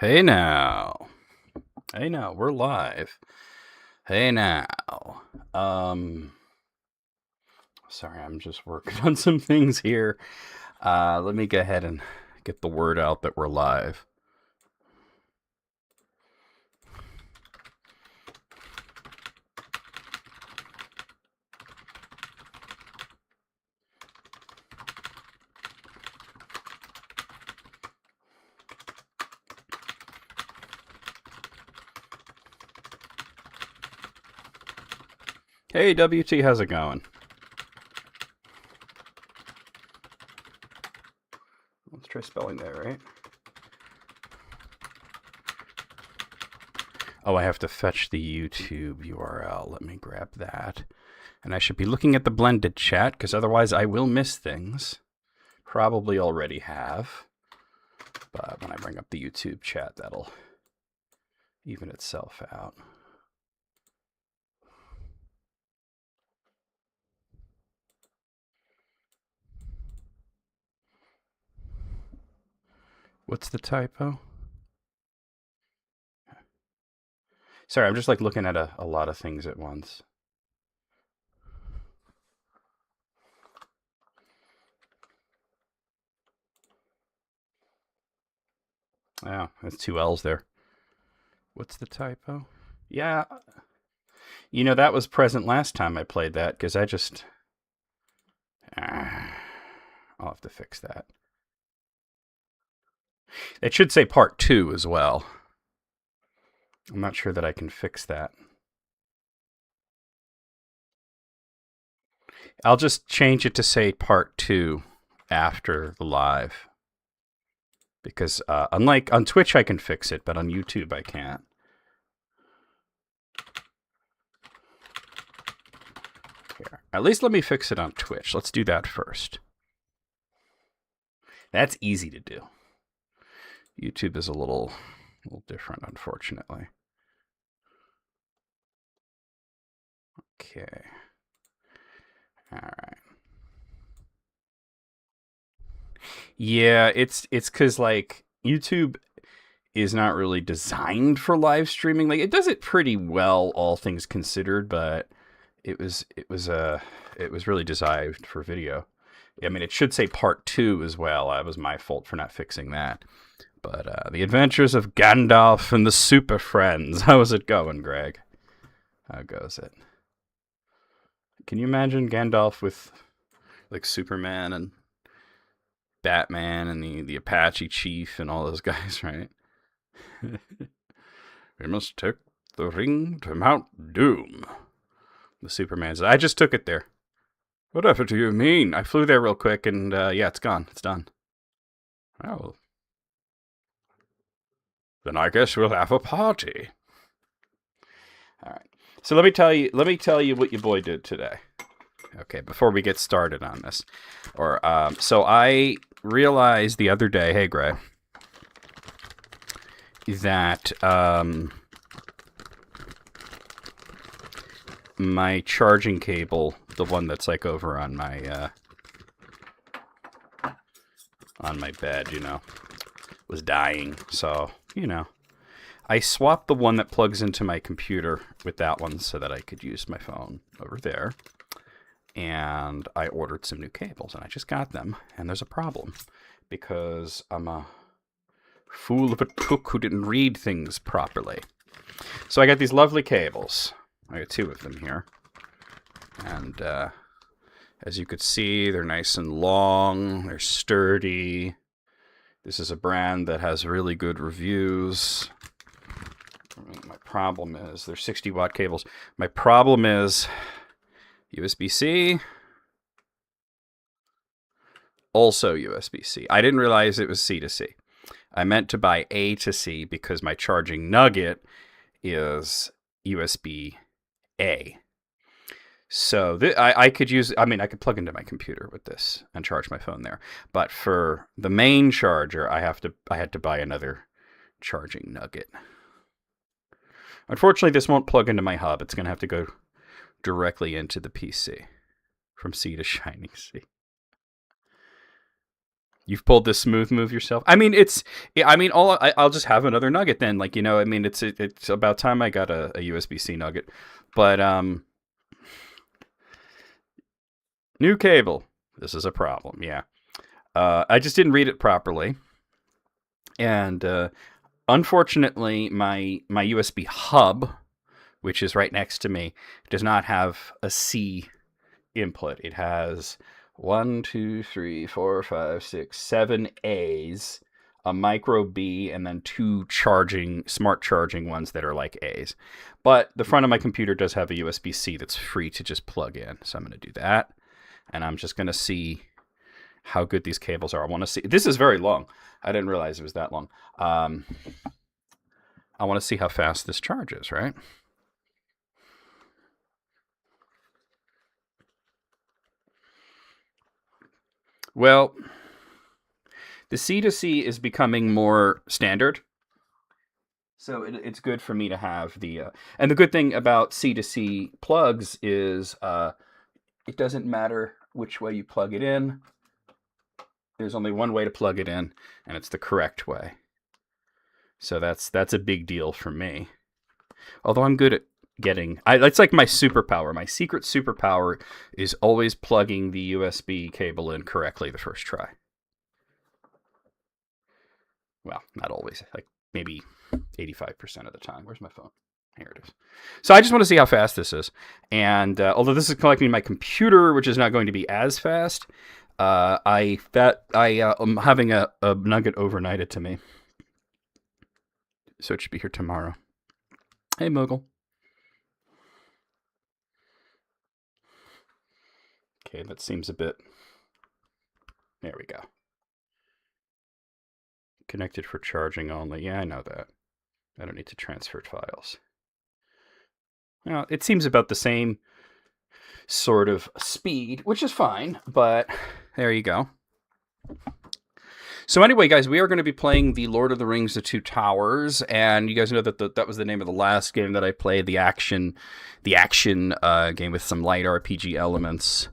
Hey now. Hey now, we're live. Hey now. Um Sorry, I'm just working on some things here. Let me go ahead and get the word out that we're live. Hey WT, how's it going? Let's try spelling that right. Oh, I have to fetch the YouTube URL. Let me grab that. And I should be looking at the blended chat, because otherwise I will miss things. Probably already have. But when I bring up the YouTube chat, that'll even itself out. What's the typo? Sorry, I'm just like looking at a lot of things at once. Yeah, that's two L's there. What's the typo? Yeah, you know, that was present last time I played that because I just. I'll have to fix that. It should say part 2 as well. I'm not sure that I can fix that. I'll just change it to say part 2 after the live. Because unlike on Twitch, I can fix it, but on YouTube, I can't. Here. At least let me fix it on Twitch. Let's do that first. That's easy to do. YouTube is a little different, unfortunately. Okay. All right. Yeah, it's because like YouTube is not really designed for live streaming. Like it does it pretty well, all things considered, but it was really designed for video. I mean, it should say part 2 as well. That was my fault for not fixing that. But the Adventures of Gandalf and the Super Friends. How's it going, Greg? How goes it? Can you imagine Gandalf with like Superman and Batman and the Apache Chief and all those guys, right? We must take the ring to Mount Doom. The Superman says, I just took it there. Whatever do you mean? I flew there real quick and yeah, it's gone. It's done. Oh. Then I guess we'll have a party. All right. So let me tell you what your boy did today. Okay, before we get started on this. So I realized the other day, hey Gray, that my charging cable, the one that's like over on my bed, you know, was dying. So, you know, I swapped the one that plugs into my computer with that one so that I could use my phone over there. And I ordered some new cables, and I just got them. And there's a problem because I'm a fool of a cook who didn't read things properly. So I got these lovely cables. I got 2 of them here. And as you could see, they're nice and long. They're sturdy. This is a brand that has really good reviews. My problem is they're 60-watt cables. My problem is USB-C. Also USB-C. I didn't realize it was C to C. I meant to buy A to C because my charging nugget is USB-A. So I could use, I mean, I could plug into my computer with this and charge my phone there. But for the main charger, I had to buy another charging nugget. Unfortunately, this won't plug into my hub. It's going to have to go directly into the PC from C to Shining C. You've pulled this smooth move yourself. I mean, I'll just have another nugget then. Like, I mean, it's about time I got a USB-C nugget. But new cable. This is a problem. Yeah. I just didn't read it properly, and unfortunately, my USB hub, which is right next to me, does not have a C input. It has 1, 2, 3, 4, 5, 6, 7 A's, a micro B, and then 2 smart charging ones that are like A's. But the front of my computer does have a USB-C that's free to just plug in. So I'm going to do that. And I'm just going to see how good these cables are. I want to see. This is very long. I didn't realize it was that long. I want to see how fast this charges, right? Well, the C2C is becoming more standard. So it's good for me to have the... and the good thing about C2C plugs is it doesn't matter which way you plug it in. There's only one way to plug it in, and it's the correct way. So that's a big deal for me. Although I'm good at getting... it's like my superpower. My secret superpower is always plugging the USB cable in correctly the first try. Well, not always. Like maybe 85% of the time. Where's my phone? Here it is. So I just want to see how fast this is. And although this is connecting my computer, which is not going to be as fast, I'm having a nugget overnighted to me. So it should be here tomorrow. Hey, Mogul. Okay, that seems a bit... There we go. Connected for charging only. Yeah, I know that. I don't need to transfer files. Well, it seems about the same sort of speed, which is fine, but there you go. So anyway, guys, we are going to be playing the Lord of the Rings: The Two Towers, and you guys know that that was the name of the last game that I played, the action game with some light RPG elements,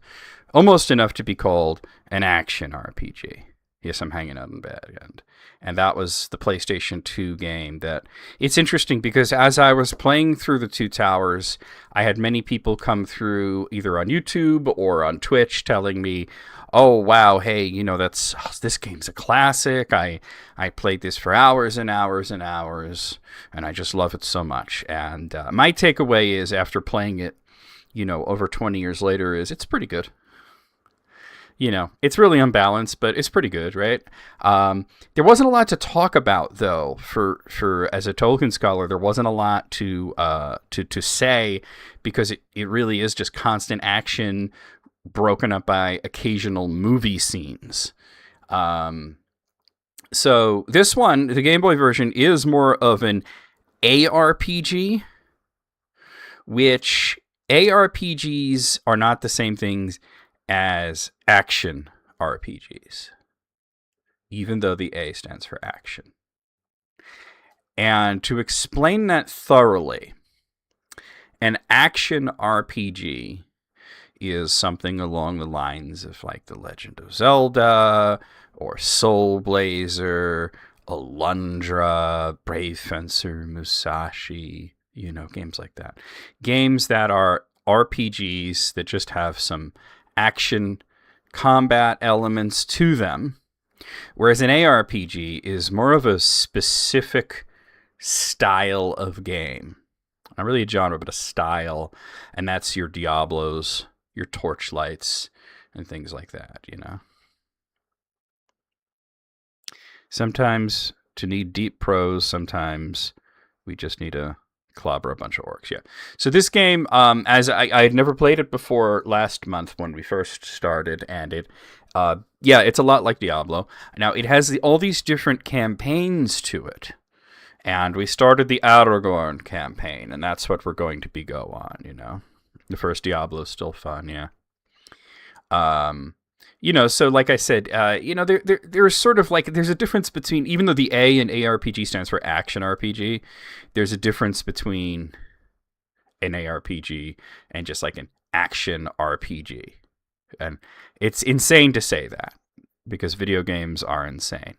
almost enough to be called an action RPG. Yes, I'm hanging out in bed, and that was the PlayStation 2 game. That it's interesting because as I was playing through the Two Towers, I had many people come through either on YouTube or on Twitch telling me, "Oh wow, hey, this game's a classic. I played this for hours and hours and hours, and I just love it so much." And my takeaway is, after playing it, over 20 years later, is it's pretty good. It's really unbalanced, but it's pretty good, right? There wasn't a lot to talk about, though. For as a Tolkien scholar, there wasn't a lot to say, because it really is just constant action, broken up by occasional movie scenes. So this one, the Game Boy version, is more of an ARPG, which ARPGs are not the same things as action RPGs, even though the A stands for action. And to explain that thoroughly, an action RPG is something along the lines of like The Legend of Zelda, or Soul Blazer, Alundra, Brave Fencer, Musashi, games like that. Games that are RPGs that just have some action combat elements to them, whereas an ARPG is more of a specific style of game. Not really a genre, but a style, and that's your Diablos, your Torchlights, and things like that, Sometimes to need deep prose, sometimes we just need to clobber a bunch of orcs, yeah. So this game, as I had never played it before last month when we first started, and it's a lot like Diablo. Now, it has all these different campaigns to it, and we started the Aragorn campaign, and that's what we're going to go on, The first Diablo is still fun, yeah. So like I said, there's sort of like, there's a difference between, even though the A in ARPG stands for action RPG, there's a difference between an ARPG and just like an action RPG. And it's insane to say that. because video games are insane.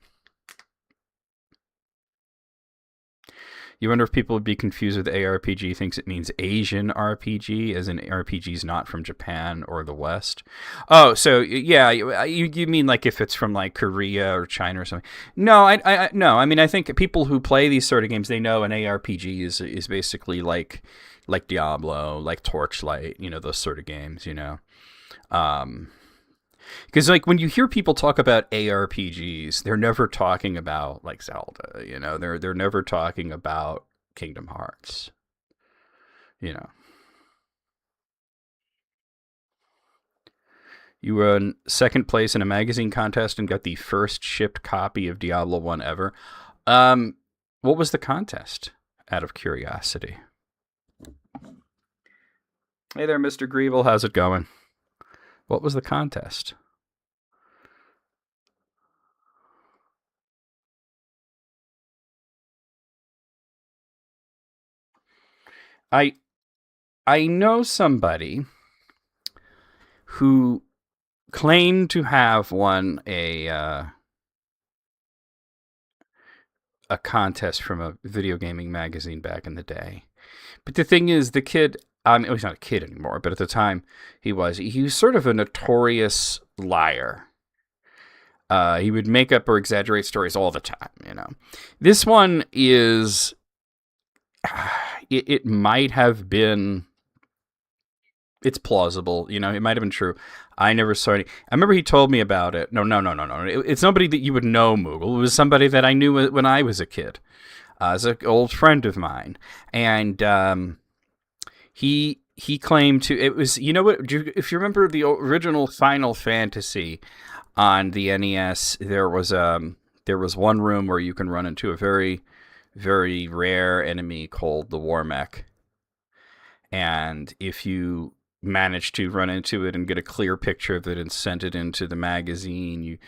You wonder if people would be confused with ARPG, thinks it means Asian RPG, as in RPGs not from Japan or the West. Oh, so yeah, you mean like if it's from like Korea or China or something? No, no. I mean, I think people who play these sort of games, they know an ARPG is basically like Diablo, like Torchlight, those sort of games, Because like when you hear people talk about ARPGs, they're never talking about like Zelda, They're never talking about Kingdom Hearts, You won second place in a magazine contest and got the first shipped copy of Diablo 1 ever. What was the contest? Out of curiosity. Hey there, Mr. Greeble. How's it going? What was the contest? I know somebody who claimed to have won a contest from a video gaming magazine back in the day. But the thing is, the kid, he's not a kid anymore, but at the time he was sort of a notorious liar. He would make up or exaggerate stories all the time, This one is, it might have been, it's plausible, it might have been true. I never saw any. I remember he told me about it. No. It's nobody that you would know, Moogle. It was somebody that I knew when I was a kid. As an old friend of mine. And he claimed to, it was, if you remember the original Final Fantasy on the NES, there was one room where you can run into a very, very rare enemy called the War Mech. And if you managed to run into it and get a clear picture of it and sent it into the magazine,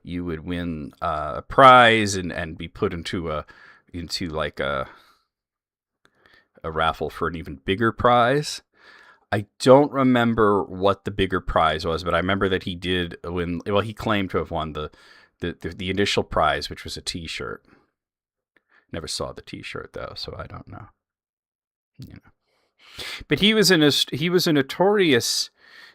you would win a prize and be put into a raffle for an even bigger prize. I don't remember what the bigger prize was, but I remember that he did win. Well, he claimed to have won the initial prize, which was a T-shirt. Never saw the T-shirt though, so I don't know. But he was a notorious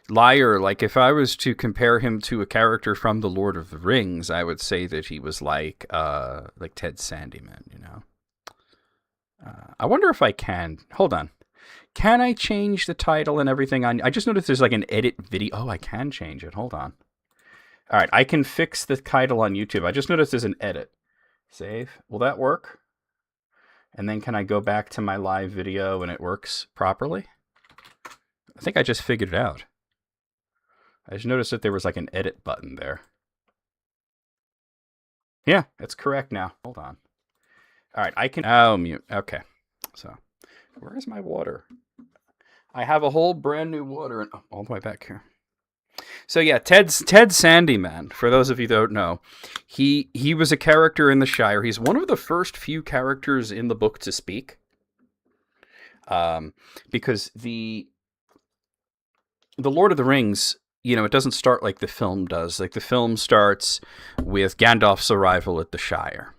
liar. Like if I was to compare him to a character from The Lord of the Rings, I would say that he was like Ted Sandyman, I wonder if I can. Hold on. Can I change the title and everything on? I just noticed there's like an edit video. Oh, I can change it. Hold on. All right, I can fix the title on YouTube. I just noticed there's an edit. Save. Will that work? And then can I go back to my live video and it works properly? I think I just figured it out. I just noticed that there was like an edit button there. Yeah, it's correct now. Hold on. All right, I can... Oh, mute. Okay. So, where's my water? I have a whole brand new water all the way back here. So yeah, Ted Sandyman, for those of you that don't know, he was a character in the Shire. He's one of the first few characters in the book to speak. Because the Lord of the Rings, it doesn't start like the film does. Like the film starts with Gandalf's arrival at the Shire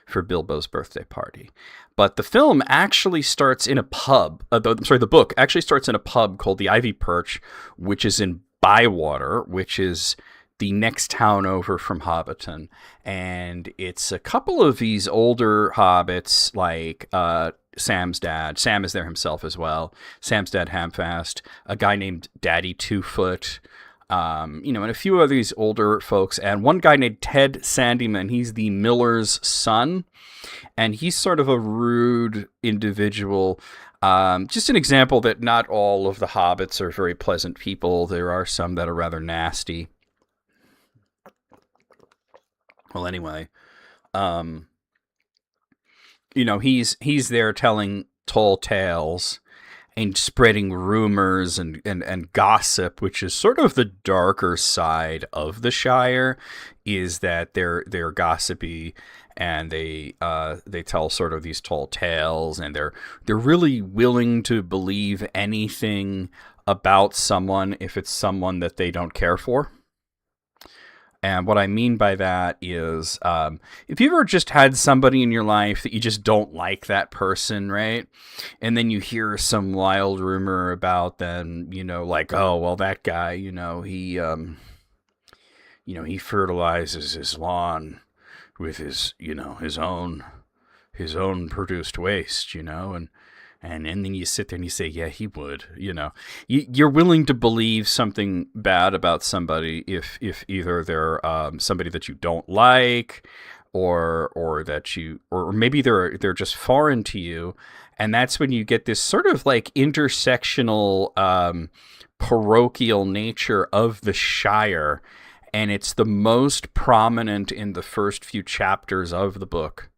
for Bilbo's birthday party. But the film actually starts in a pub. The book actually starts in a pub called the Ivy Perch, which is in Bywater, which is the next town over from Hobbiton. And it's a couple of these older hobbits, like Sam's dad. Sam is there himself as well. Sam's dad, Hamfast. A guy named Daddy Twofoot. And a few of these older folks. And one guy named Ted Sandyman. He's the miller's son. And he's sort of a rude individual. Just an example that not all of the hobbits are very pleasant people. There are some that are rather nasty. Well, anyway, he's there telling tall tales and spreading rumors and gossip, which is sort of the darker side of the Shire, is that they're gossipy. And they tell sort of these tall tales, and they're really willing to believe anything about someone if it's someone that they don't care for. And what I mean by that is, if you ever just had somebody in your life that you just don't like that person, right? And then you hear some wild rumor about them, like, oh, well, that guy, he fertilizes his lawn with his own produced waste, and then you sit there and you say, yeah, he would, You're willing to believe something bad about somebody if either they're somebody that you don't like, or that or maybe they're just foreign to you, and that's when you get this sort of like intersectional parochial nature of the Shire, and it's the most prominent in the first few chapters of the book,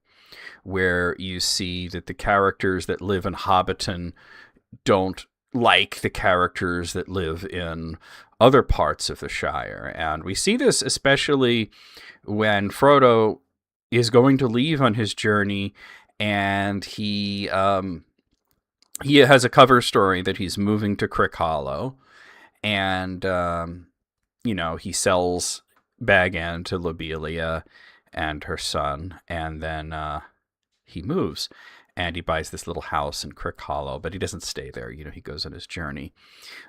where you see that the characters that live in Hobbiton don't like the characters that live in other parts of the Shire. And we see this especially when Frodo is going to leave on his journey, and he has a cover story that he's moving to Crick Hollow, and he sells Bag End to Lobelia and her son, and then he moves, and he buys this little house in Crick Hollow, but he doesn't stay there. He goes on his journey.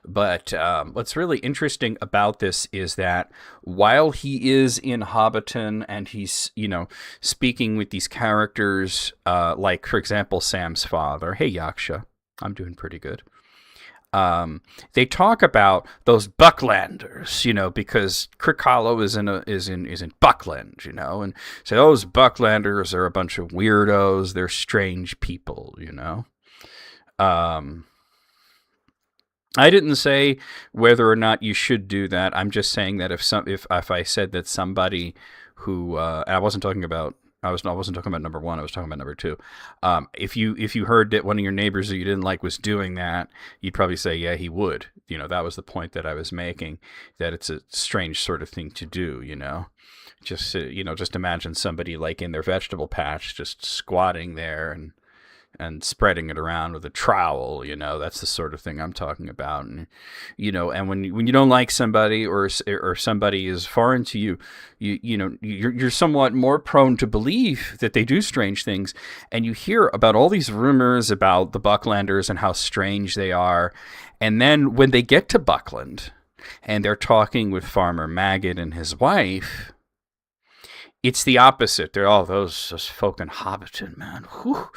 But what's really interesting about this is that while he is in Hobbiton and he's, speaking with these characters, like, for example, Sam's father, hey, Yaksha, I'm doing pretty good. They talk about those Bucklanders, because Crick Hollow is in Buckland, and so those Bucklanders are a bunch of weirdos. They're strange people, I didn't say whether or not you should do that. I'm just saying that if I said that somebody who I wasn't talking about. I wasn't talking about number one. I was talking about number two. If you heard that one of your neighbors that you didn't like was doing that, you'd probably say, yeah, he would. That was the point that I was making. That it's a strange sort of thing to do. Just imagine somebody like in their vegetable patch, just squatting there and spreading it around with a trowel. That's the sort of thing I'm talking about. And and when you don't like somebody, or somebody is foreign to you, you're somewhat more prone to believe that they do strange things. And you hear about all these rumors about the Bucklanders and how strange they are. And then when they get to Buckland and they're talking with Farmer Maggot and his wife, it's the opposite. They're all those folk in Hobbiton, man. Whew.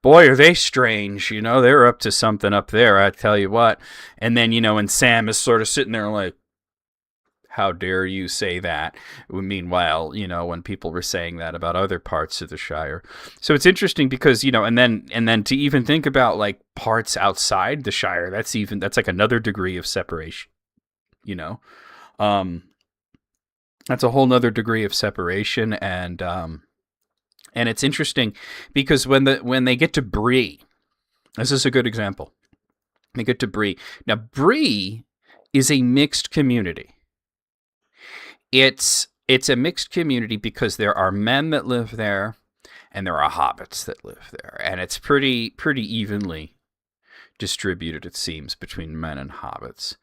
Boy, are they strange. They're up to something up there, I tell you what. And then, and Sam is sort of sitting there like, how dare you say that? Meanwhile, when people were saying that about other parts of the Shire. So it's interesting because, and then to even think about like parts outside the Shire, that's like another degree of separation, that's a whole nother degree of separation. And it's interesting because when they get to Bree, this is a good example. They get to Bree. Now, Bree is a mixed community. It's a mixed community because there are men that live there and there are hobbits that live there. And it's pretty evenly distributed, it seems, between men and hobbits.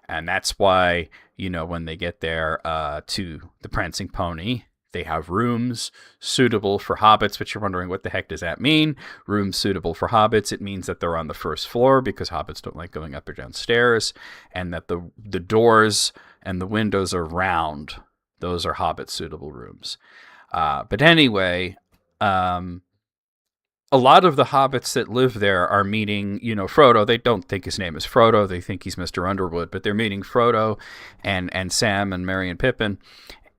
And that's why, when they get there to the Prancing Pony, they have rooms suitable for hobbits, but you're wondering, what the heck does that mean? Rooms suitable for hobbits. It means that they're on the first floor because hobbits don't like going up or down stairs, and that the doors and the windows are round. Those are hobbit suitable rooms. But anyway, a lot of the hobbits that live there are meeting, Frodo. They don't think his name is Frodo. They think he's Mr. Underwood, but they're meeting Frodo and Sam and Merry and Pippin.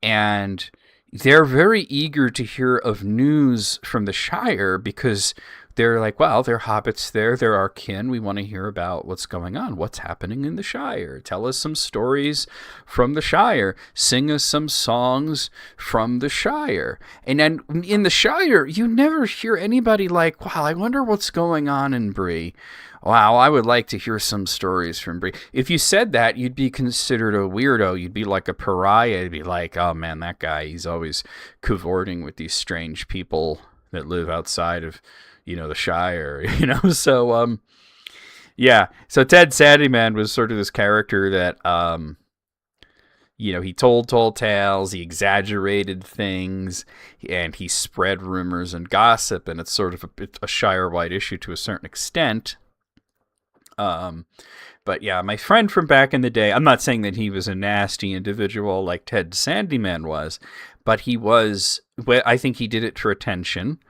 And they're very eager to hear of news from the Shire because they're like, well, they're hobbits there. They're our kin. We want to hear about what's going on. What's happening in the Shire? Tell us some stories from the Shire. Sing us some songs from the Shire. And then in the Shire, you never hear anybody like, wow, I wonder what's going on in Bree. Wow, I would like to hear some stories from Bree. If you said that, you'd be considered a weirdo. You'd be like a pariah. You'd be like, oh man, that guy, he's always cavorting with these strange people that live outside of, the Shire, So, yeah. So Ted Sandyman was sort of this character that He told tall tales, he exaggerated things, and he spread rumors and gossip, and it's sort of a Shire-wide issue to a certain extent. But yeah, my friend from back in the day, I'm not saying that he was a nasty individual like Ted Sandyman was, but I think he did it for attention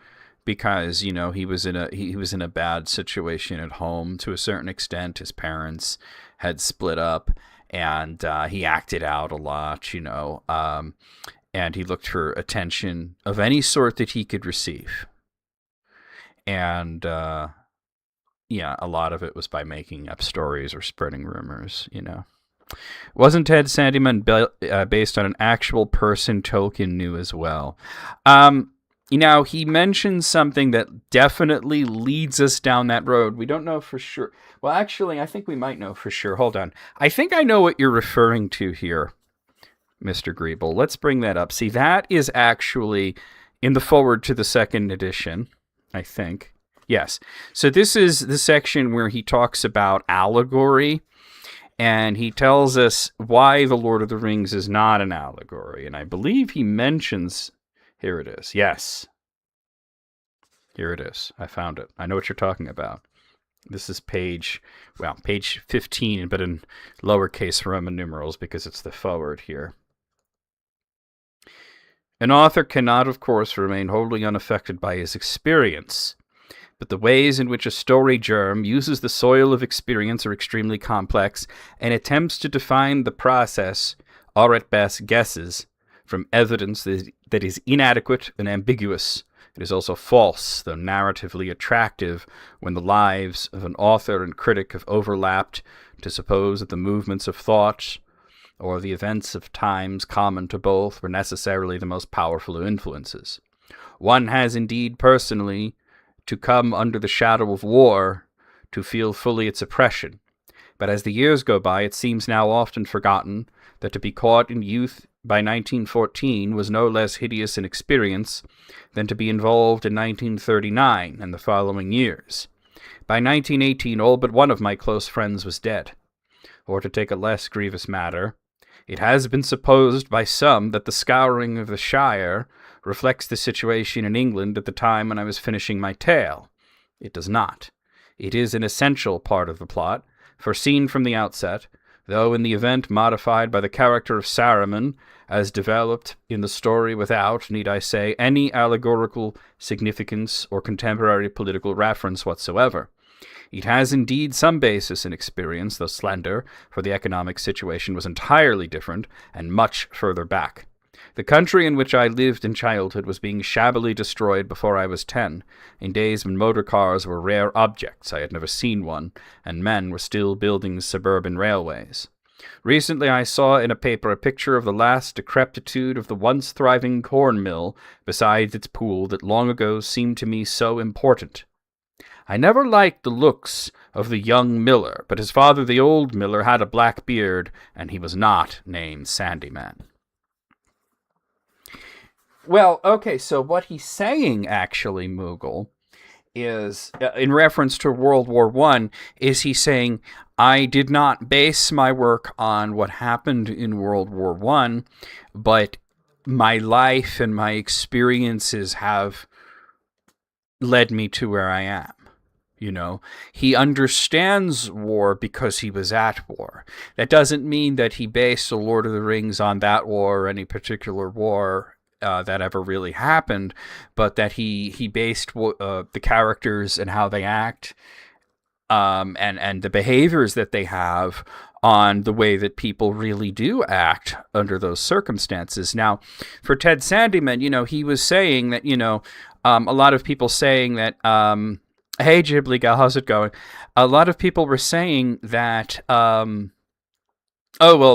because, he was in a bad situation at home to a certain extent. His parents had split up, and he acted out a lot, and he looked for attention of any sort that he could receive. And yeah, a lot of it was by making up stories or spreading rumors, Wasn't Ted Sandyman based on an actual person Tolkien knew as well? He mentions something that definitely leads us down that road. We don't know for sure. Well, actually, I think we might know for sure. Hold on. I think I know what you're referring to here, Mr. Griebel. Let's bring that up. See, that is actually in the foreword to the second edition, I think. Yes. So this is the section where he talks about allegory, and he tells us why The Lord of the Rings is not an allegory. And I believe he mentions... Here it is. Yes. Here it is. I found it. I know what you're talking about. This is page 15, but in lowercase Roman numerals because it's the foreword here. An author cannot, of course, remain wholly unaffected by his experience, but the ways in which a story germ uses the soil of experience are extremely complex, and attempts to define the process are at best guesses from evidence that is inadequate and ambiguous. It is also false, though narratively attractive, when the lives of an author and critic have overlapped, to suppose that the movements of thought or the events of times common to both were necessarily the most powerful of influences. One has indeed personally to come under the shadow of war to feel fully its oppression, but as the years go by, it seems now often forgotten that to be caught in youth by 1914 was no less hideous an experience than to be involved in 1939 and the following years. By 1918, all but one of my close friends was dead. Or to take a less grievous matter, it has been supposed by some that the scouring of the Shire reflects the situation in England at the time when I was finishing my tale. It does not. It is an essential part of the plot, foreseen from the outset, though in the event modified by the character of Saruman, as developed in the story without, need I say, any allegorical significance or contemporary political reference whatsoever. It has indeed some basis in experience, though slender, for the economic situation was entirely different and much further back. The country in which I lived in childhood was being shabbily destroyed before I was 10, in days when motor cars were rare objects. I had never seen one, and men were still building suburban railways. Recently I saw in a paper a picture of the last decrepitude of the once thriving corn mill beside its pool that long ago seemed to me so important. I never liked the looks of the young miller, but his father, the old miller, had a black beard, and he was not named Sandyman. Well, okay, so what he's saying, actually, Moogle, is, in reference to World War I, is he's saying, I did not base my work on what happened in World War I, but my life and my experiences have led me to where I am. You know, he understands war because he was at war. That doesn't mean that he based The Lord of the Rings on that war or any particular war that ever really happened, but that he based the characters and how they act and the behaviors that they have on the way that people really do act under those circumstances. Now, for Ted Sandyman, you know, he was saying that, you know, a lot of people saying that... Hey, Ghibli Gal, how's it going? A lot of people were saying that, the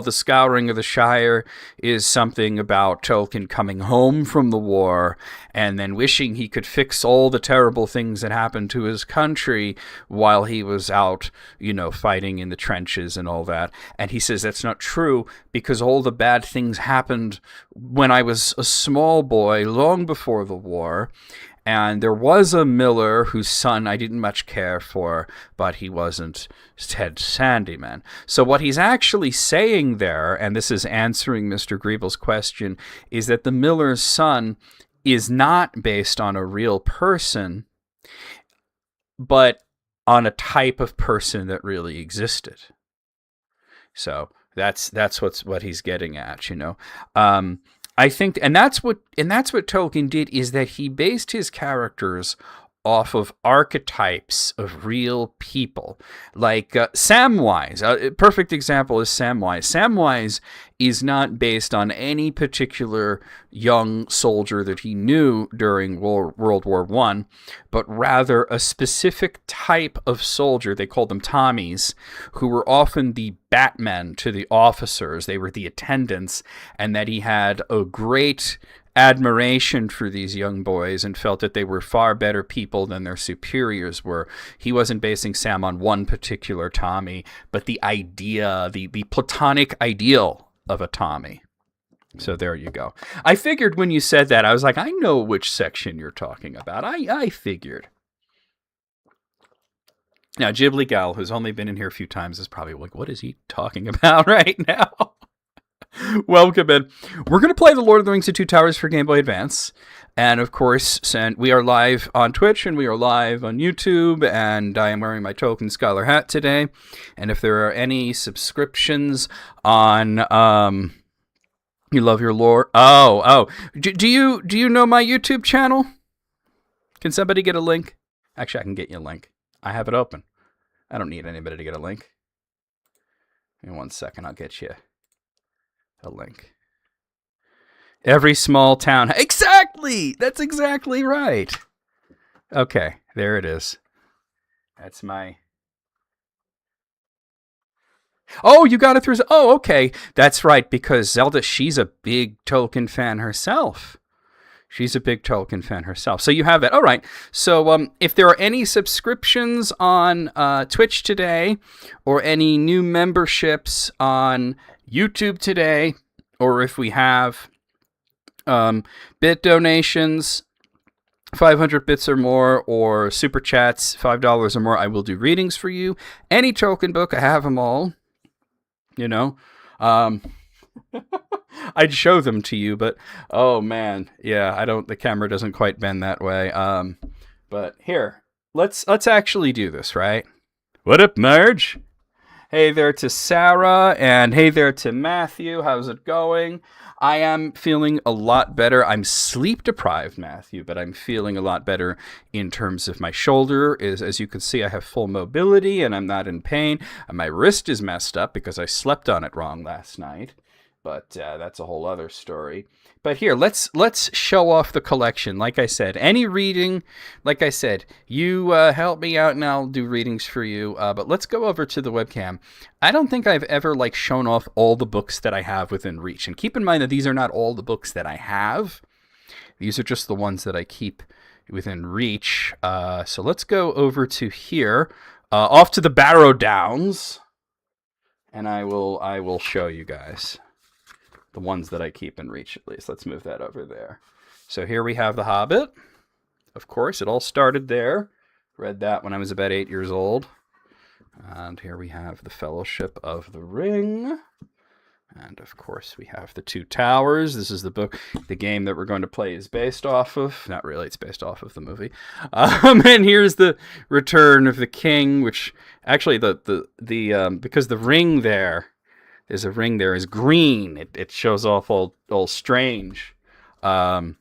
scouring of the Shire is something about Tolkien coming home from the war and then wishing he could fix all the terrible things that happened to his country while he was out, you know, fighting in the trenches and all that. And he says that's not true because all the bad things happened when I was a small boy long before the war. And there was a miller whose son I didn't much care for, but he wasn't Ted Sandyman. So what he's actually saying there, and this is answering Mr. Griebel's question, is that the miller's son is not based on a real person, but on a type of person that really existed. So that's what he's getting at, you know. I think, and that's what Tolkien did, is that he based his characters off of archetypes of real people, like Samwise. A perfect example is Samwise. Samwise is not based on any particular young soldier that he knew during World War I, but rather a specific type of soldier. They called them Tommies, who were often the batmen to the officers. They were the attendants, and that he had a great admiration for these young boys and felt that they were far better people than their superiors were. He wasn't basing Sam on one particular Tommy, but the idea, the platonic ideal of a Tommy. So there you go. I figured when you said that, I was like, I know which section you're talking about. I figured. Now, Ghibli Gal, who's only been in here a few times, is probably like, what is he talking about right now? Welcome in. We're going to play The Lord of the Rings: The Two Towers for Game Boy Advance. And of course, we are live on Twitch and we are live on YouTube. And I am wearing my Tolkien Scholar hat today. And if there are any subscriptions on You Love Your Lore. Do you know my YouTube channel? Can somebody get a link? Actually, I can get you a link. I have it open. I don't need anybody to get a link. In 1 second, I'll get you a link. Every small town. Exactly! That's exactly right. Okay, there it is. That's my... Oh, you got it through... Oh, okay. That's right, because Zelda, she's a big Tolkien fan herself. She's a big Tolkien fan herself. So you have that. All right. So if there are any subscriptions on Twitch today, or any new memberships on YouTube today, or if we have bit donations, 500 bits or more, or super chats, $5 or more, I will do readings for you. Any Tolkien book, I have them all. You know, I'd show them to you, but oh man, yeah, the camera doesn't quite bend that way. But here, let's actually do this, right? What up, Marge? Hey there to Sarah, and hey there to Matthew. How's it going? I am feeling a lot better. I'm sleep deprived, Matthew, but I'm feeling a lot better in terms of my shoulder. As you can see, I have full mobility and I'm not in pain. And my wrist is messed up because I slept on it wrong last night. But that's a whole other story. But here, let's show off the collection. Like I said, any reading, like I said, you help me out and I'll do readings for you. But let's go over to the webcam. I don't think I've ever shown off all the books that I have within reach. And keep in mind that these are not all the books that I have. These are just the ones that I keep within reach. So let's go over to here, off to the Barrow Downs, and I will show you guys. The ones that I keep in reach, at least. Let's move that over there. So here we have The Hobbit. Of course, it all started there. Read that when I was about 8 years old. And here we have The Fellowship of the Ring. And of course, we have The Two Towers. This is the book, the game that we're going to play is based off of. Not really, it's based off of the movie. And here's The Return of the King, which actually because the ring there, there's a ring there is green. It shows off all strange during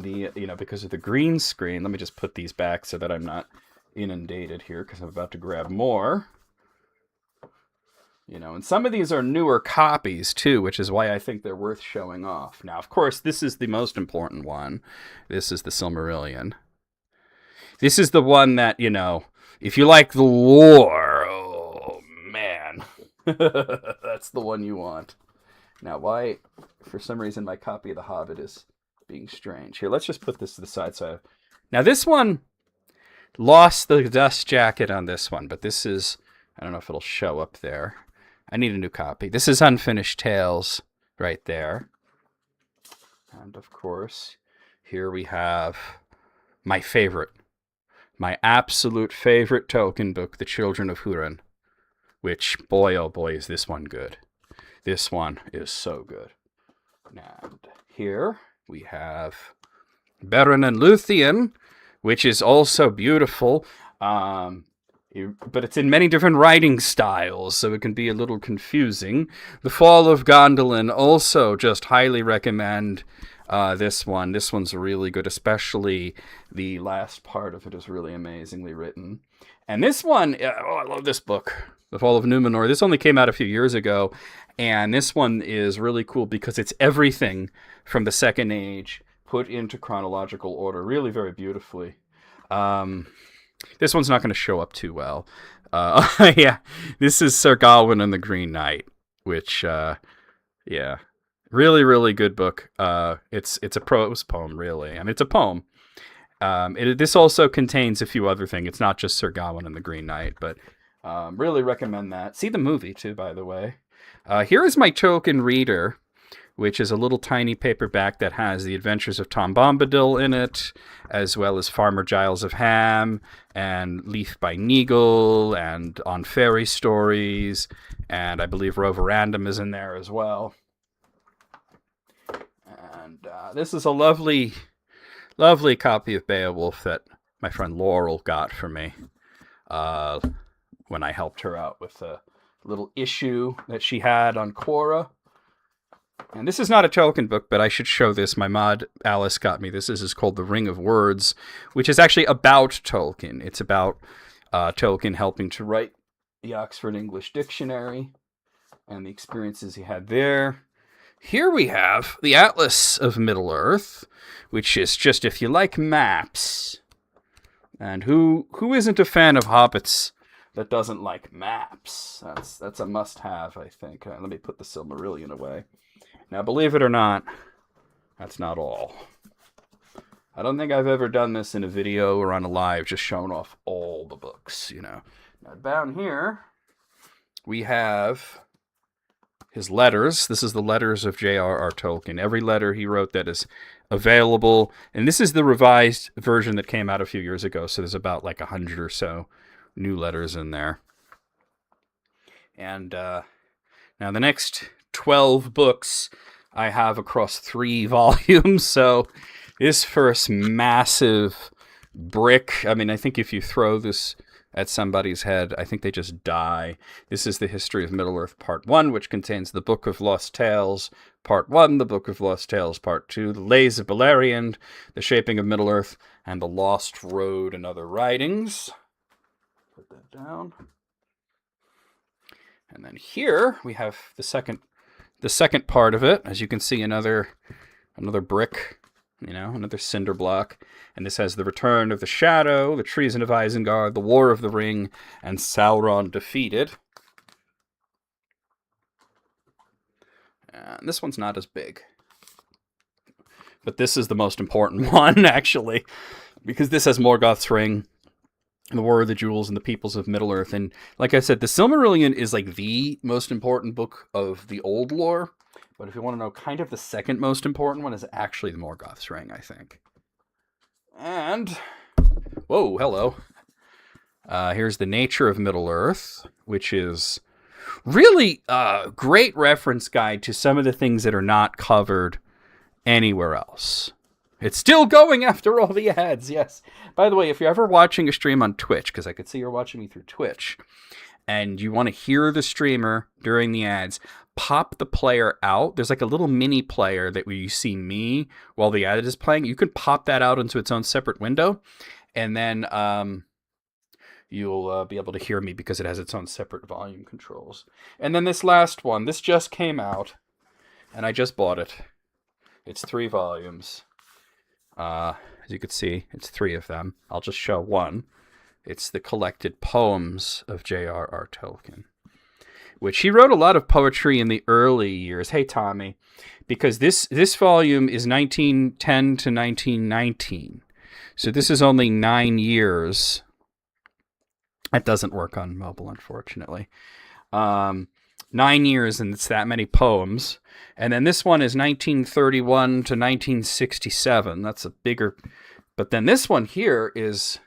the, because of the green screen. Let me just put these back so that I'm not inundated here because I'm about to grab more. And some of these are newer copies too, which is why I think they're worth showing off. Now, of course, this is the most important one. This is the Silmarillion. This is the one that, if you like the lore, oh man. That's the one you want. Now, why, for some reason, my copy of The Hobbit is being strange. Here, let's just put this to the side. Now, this one lost the dust jacket on this one, but this is, I don't know if it'll show up there. I need a new copy. This is Unfinished Tales right there. And, of course, here we have my favorite, my absolute favorite Tolkien book, The Children of Húrin, which, boy, oh boy, is this one good. This one is so good. And here we have Beren and Luthien, which is also beautiful, but it's in many different writing styles, so it can be a little confusing. The Fall of Gondolin, also just highly recommend this one. This one's really good, especially the last part of it is really amazingly written. And this one, I love this book, The Fall of Númenor. This only came out a few years ago, and this one is really cool because it's everything from the Second Age put into chronological order, really very beautifully. This one's not going to show up too well. Yeah, this is Sir Gawain and the Green Knight, which, yeah, really, really good book. It's a prose poem, really. I mean, it's a poem. This also contains a few other things. It's not just Sir Gawain and the Green Knight, but really recommend that. See the movie, too, by the way. Here is my Tolkien Reader, which is a little tiny paperback that has The Adventures of Tom Bombadil in it, as well as Farmer Giles of Ham, and Leaf by Neagle, and On Fairy Stories, and I believe Roverandom is in there as well. And this is a lovely, lovely copy of Beowulf that my friend Laurel got for me when I helped her out with a little issue that she had on Quora. And this is not a Tolkien book, but I should show this. My mod, Alice, got me this. This is called The Ring of Words, which is actually about Tolkien. It's about Tolkien helping to write the Oxford English Dictionary and the experiences he had there. Here we have the Atlas of Middle-earth, which is just, if you like maps, and who isn't a fan of hobbits that doesn't like maps? That's a must-have, I think. Let me put the Silmarillion away. Now, believe it or not, that's not all. I don't think I've ever done this in a video or on a live, just showing off all the books, you know. Now, down here, we have his letters. This is the letters of J.R.R. Tolkien. Every letter he wrote that is available. And this is the revised version that came out a few years ago, so there's about like 100 or so new letters in there. And now the next 12 books I have across 3 volumes. So this first massive brick, I mean, I think if you throw this at somebody's head, I think they just die. This is the History of Middle-earth Part 1, which contains the Book of Lost Tales Part 1, the Book of Lost Tales Part 2, the Lays of Beleriand, the Shaping of Middle-earth, and the Lost Road and Other Writings. Put that down. And then here we have the second part of it. As you can see, another brick, you know, another cinder block. And this has the Return of the Shadow, the Treason of Isengard, the War of the Ring, and Sauron Defeated. And this one's not as big. But this is the most important one, actually, because this has Morgoth's Ring, the War of the Jewels, and the Peoples of Middle-earth. And like I said, the Silmarillion is like the most important book of the old lore. But if you want to know kind of the second most important one is actually the Morgoth's Ring, I think. And, whoa, hello. Here's The Nature of Middle-earth, which is really a great reference guide to some of the things that are not covered anywhere else. It's still going after all the ads, yes. By the way, if you're ever watching a stream on Twitch, because I could see you're watching me through Twitch, and you want to hear the streamer during the ads, pop the player out. There's like a little mini player that where you see me while the ad is playing. You can pop that out into its own separate window, and then you'll be able to hear me because it has its own separate volume controls. And then this last one, this just came out, and I just bought it. It's 3 volumes. As you can see, it's 3 of them. I'll just show one. It's the collected poems of J.R.R. Tolkien, which he wrote a lot of poetry in the early years. Hey, Tommy, because this volume is 1910 to 1919. So this is only 9 years. That doesn't work on mobile, unfortunately. 9 years, and it's that many poems. And then this one is 1931 to 1967. That's a bigger... But then this one here is...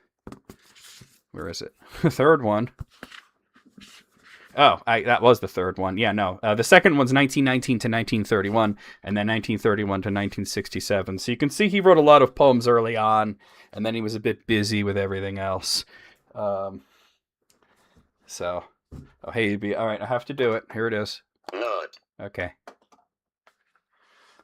Where is it? The third one. Oh, that was the third one. Yeah, no. The second one's 1919 to 1931, and then 1931 to 1967. So you can see he wrote a lot of poems early on, and then he was a bit busy with everything else. Oh, hey, all right, I have to do it. Here it is. Not. Okay.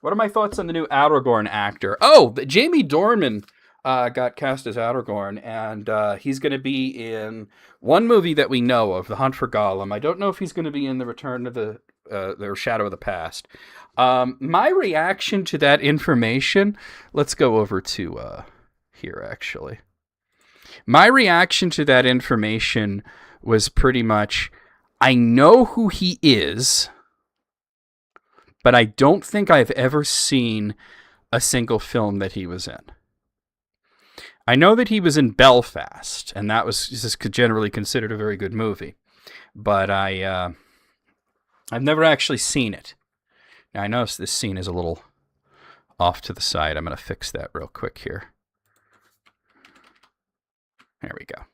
What are my thoughts on the new Aragorn actor? Oh, Jamie Dornan got cast as Aragorn, and he's going to be in one movie that we know of, The Hunt for Gollum. I don't know if he's going to be in the Return of the Shadow of the Past. My reaction to that information, let's go over to here, actually. My reaction to that information was pretty much, I know who he is, but I don't think I've ever seen a single film that he was in. I know that he was in Belfast, and that was just generally considered a very good movie. But I've never actually seen it. Now, I notice this scene is a little off to the side. I'm going to fix that real quick here. There we go.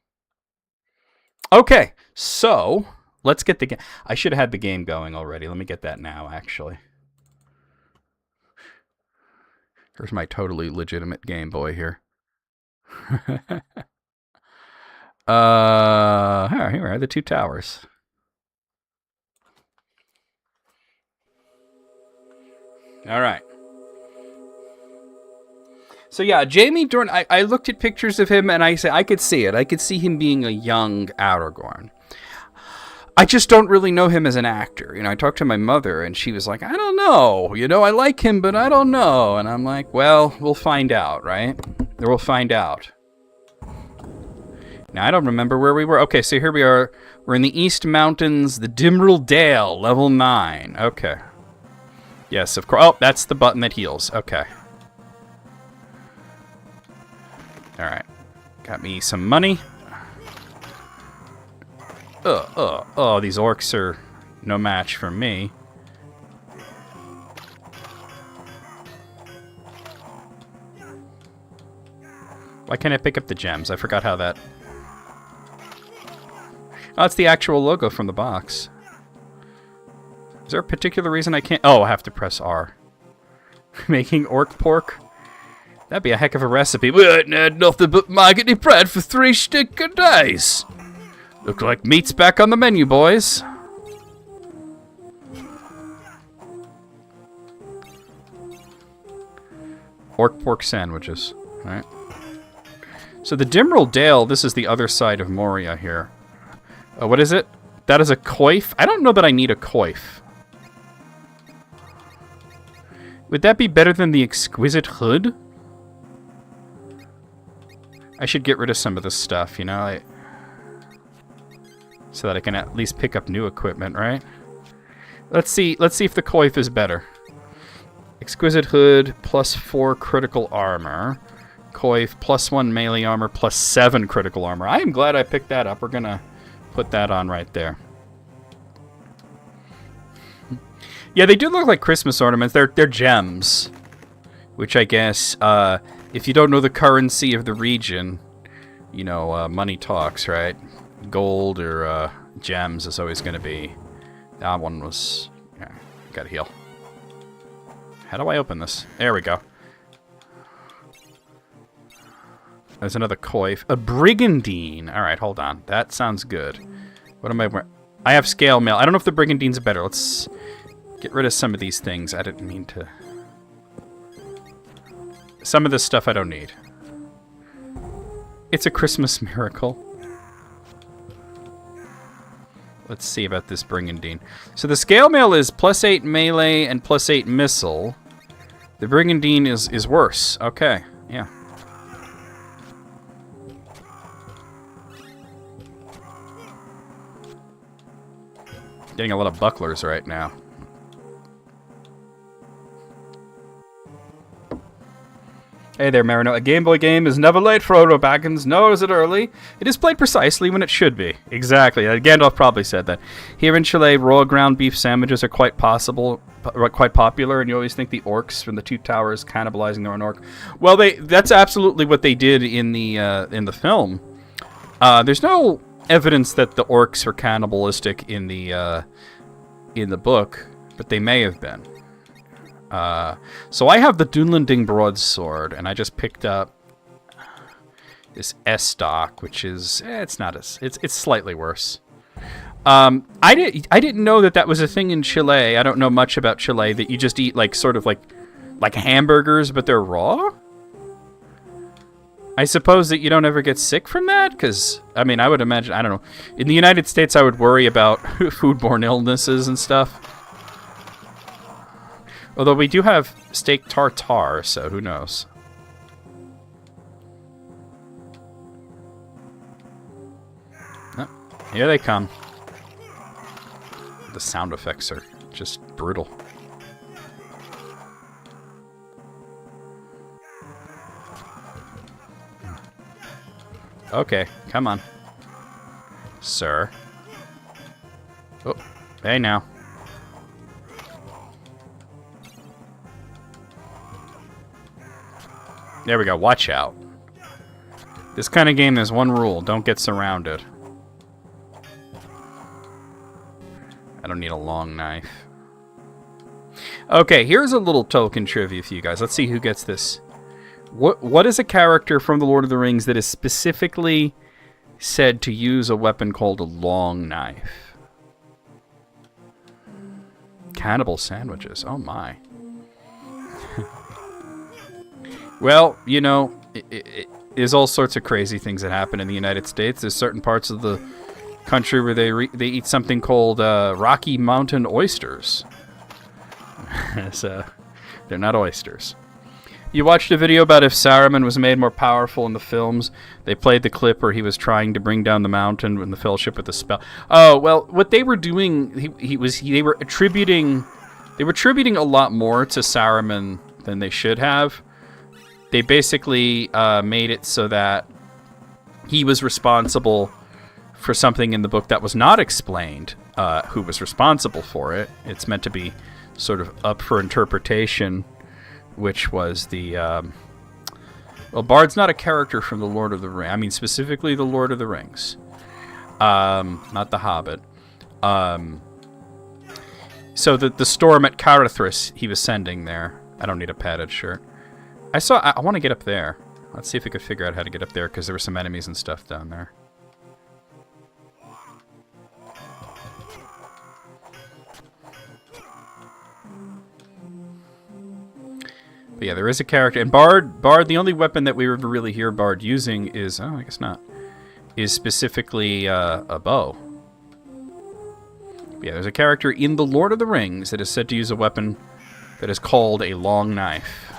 Okay, so let's get the game. I should have had the game going already. Let me get that now, actually. Here's my totally legitimate Game Boy here. Here are the two towers. All right. So yeah, Jamie Dornan, I looked at pictures of him and I said, I could see it. I could see him being a young Aragorn. I just don't really know him as an actor. You know, I talked to my mother and she was like, I don't know. You know, I like him, but I don't know. And I'm like, well, we'll find out, right? Or we'll find out. Now, I don't remember where we were. Okay, so here we are. We're in the East Mountains, the Dimril Dale, level 9. Okay. Yes, of course. Oh, that's the button that heals. Okay. All right. Got me some money. Oh, these orcs are no match for me. Why can't I pick up the gems? I forgot how that... Oh, it's the actual logo from the box. Is there a particular reason I can't... Oh, I have to press R. Making orc pork? That'd be a heck of a recipe. We ain't had nothing but maggoty bread for 3 stinking days. Look like meat's back on the menu, boys. Orc pork sandwiches. Alright. So the Dimril Dale, this is the other side of Moria here. What is it? That is a coif? I don't know that I need a coif. Would that be better than the exquisite hood? I should get rid of some of this stuff, you know? So that I can at least pick up new equipment, right? Let's see if the coif is better. Exquisite hood, plus 4 critical armor. Coif, plus 1 melee armor, plus 7 critical armor. I am glad I picked that up. We're gonna put that on right there. Yeah, they do look like Christmas ornaments. They're gems. Which I guess, if you don't know the currency of the region, you know, money talks, right? Gold or gems is always going to be... That one was... Yeah, gotta heal. How do I open this? There we go. There's another coif. A brigandine. Alright, hold on. That sounds good. What am I wearing? I have scale mail. I don't know if the brigandine's better. Let's get rid of some of these things. I didn't mean to... Some of this stuff I don't need. It's a Christmas miracle. Let's see about this brigandine. So the scale mail is plus 8 melee and plus 8 missile. The brigandine is worse. Okay, yeah. Getting a lot of bucklers right now. Hey there, Marino. A Game Boy game is never late, Frodo Baggins, nor is it early. It is played precisely when it should be. Exactly. Gandalf probably said that. Here in Chile, raw ground beef sandwiches are quite popular, and you always think the orcs from the Two Towers cannibalizing their own orc. Well, that's absolutely what they did in the film. There's no evidence that the orcs are cannibalistic in the book, but they may have been. So I have the Dunlending broadsword, and I just picked up this S-stock, which is it's slightly worse. I didn't know that was a thing in Chile. I don't know much about Chile, that you just eat like hamburgers, but they're raw. I suppose that you don't ever get sick from that, because I mean, I would imagine, I don't know. In the United States, I would worry about foodborne illnesses and stuff. Although we do have steak tartare, so who knows? Oh, here they come. The sound effects are just brutal. Okay, come on. Sir. Oh, hey now. There we go, watch out. This kind of game, there's one rule, don't get surrounded. I don't need a long knife. Okay, here's a little Tolkien trivia for you guys. Let's see who gets this. What is a character from The Lord of the Rings that is specifically said to use a weapon called a long knife? Cannibal sandwiches, oh my. Well, you know, there's all sorts of crazy things that happen in the United States. There's certain parts of the country where they eat something called Rocky Mountain oysters. So, they're not oysters. You watched a video about if Saruman was made more powerful in the films. They played the clip where he was trying to bring down the mountain in the Fellowship with the spell. Oh, well, what they were doing, they were attributing a lot more to Saruman than they should have. They basically made it so that he was responsible for something in the book that was not explained, who was responsible for it. It's meant to be sort of up for interpretation, which was the... well, Bard's not a character from The Lord of the Rings. I mean, specifically The Lord of the Rings. Not The Hobbit. So the storm at Carithris he was sending there. I don't need a padded shirt. I want to get up there. Let's see if we could figure out how to get up there, because there were some enemies and stuff down there. But yeah, there is a character. And Bard, the only weapon that we ever really hear Bard using is... Oh, I guess not. Is specifically a bow. But yeah, there's a character in The Lord of the Rings that is said to use a weapon that is called a long knife.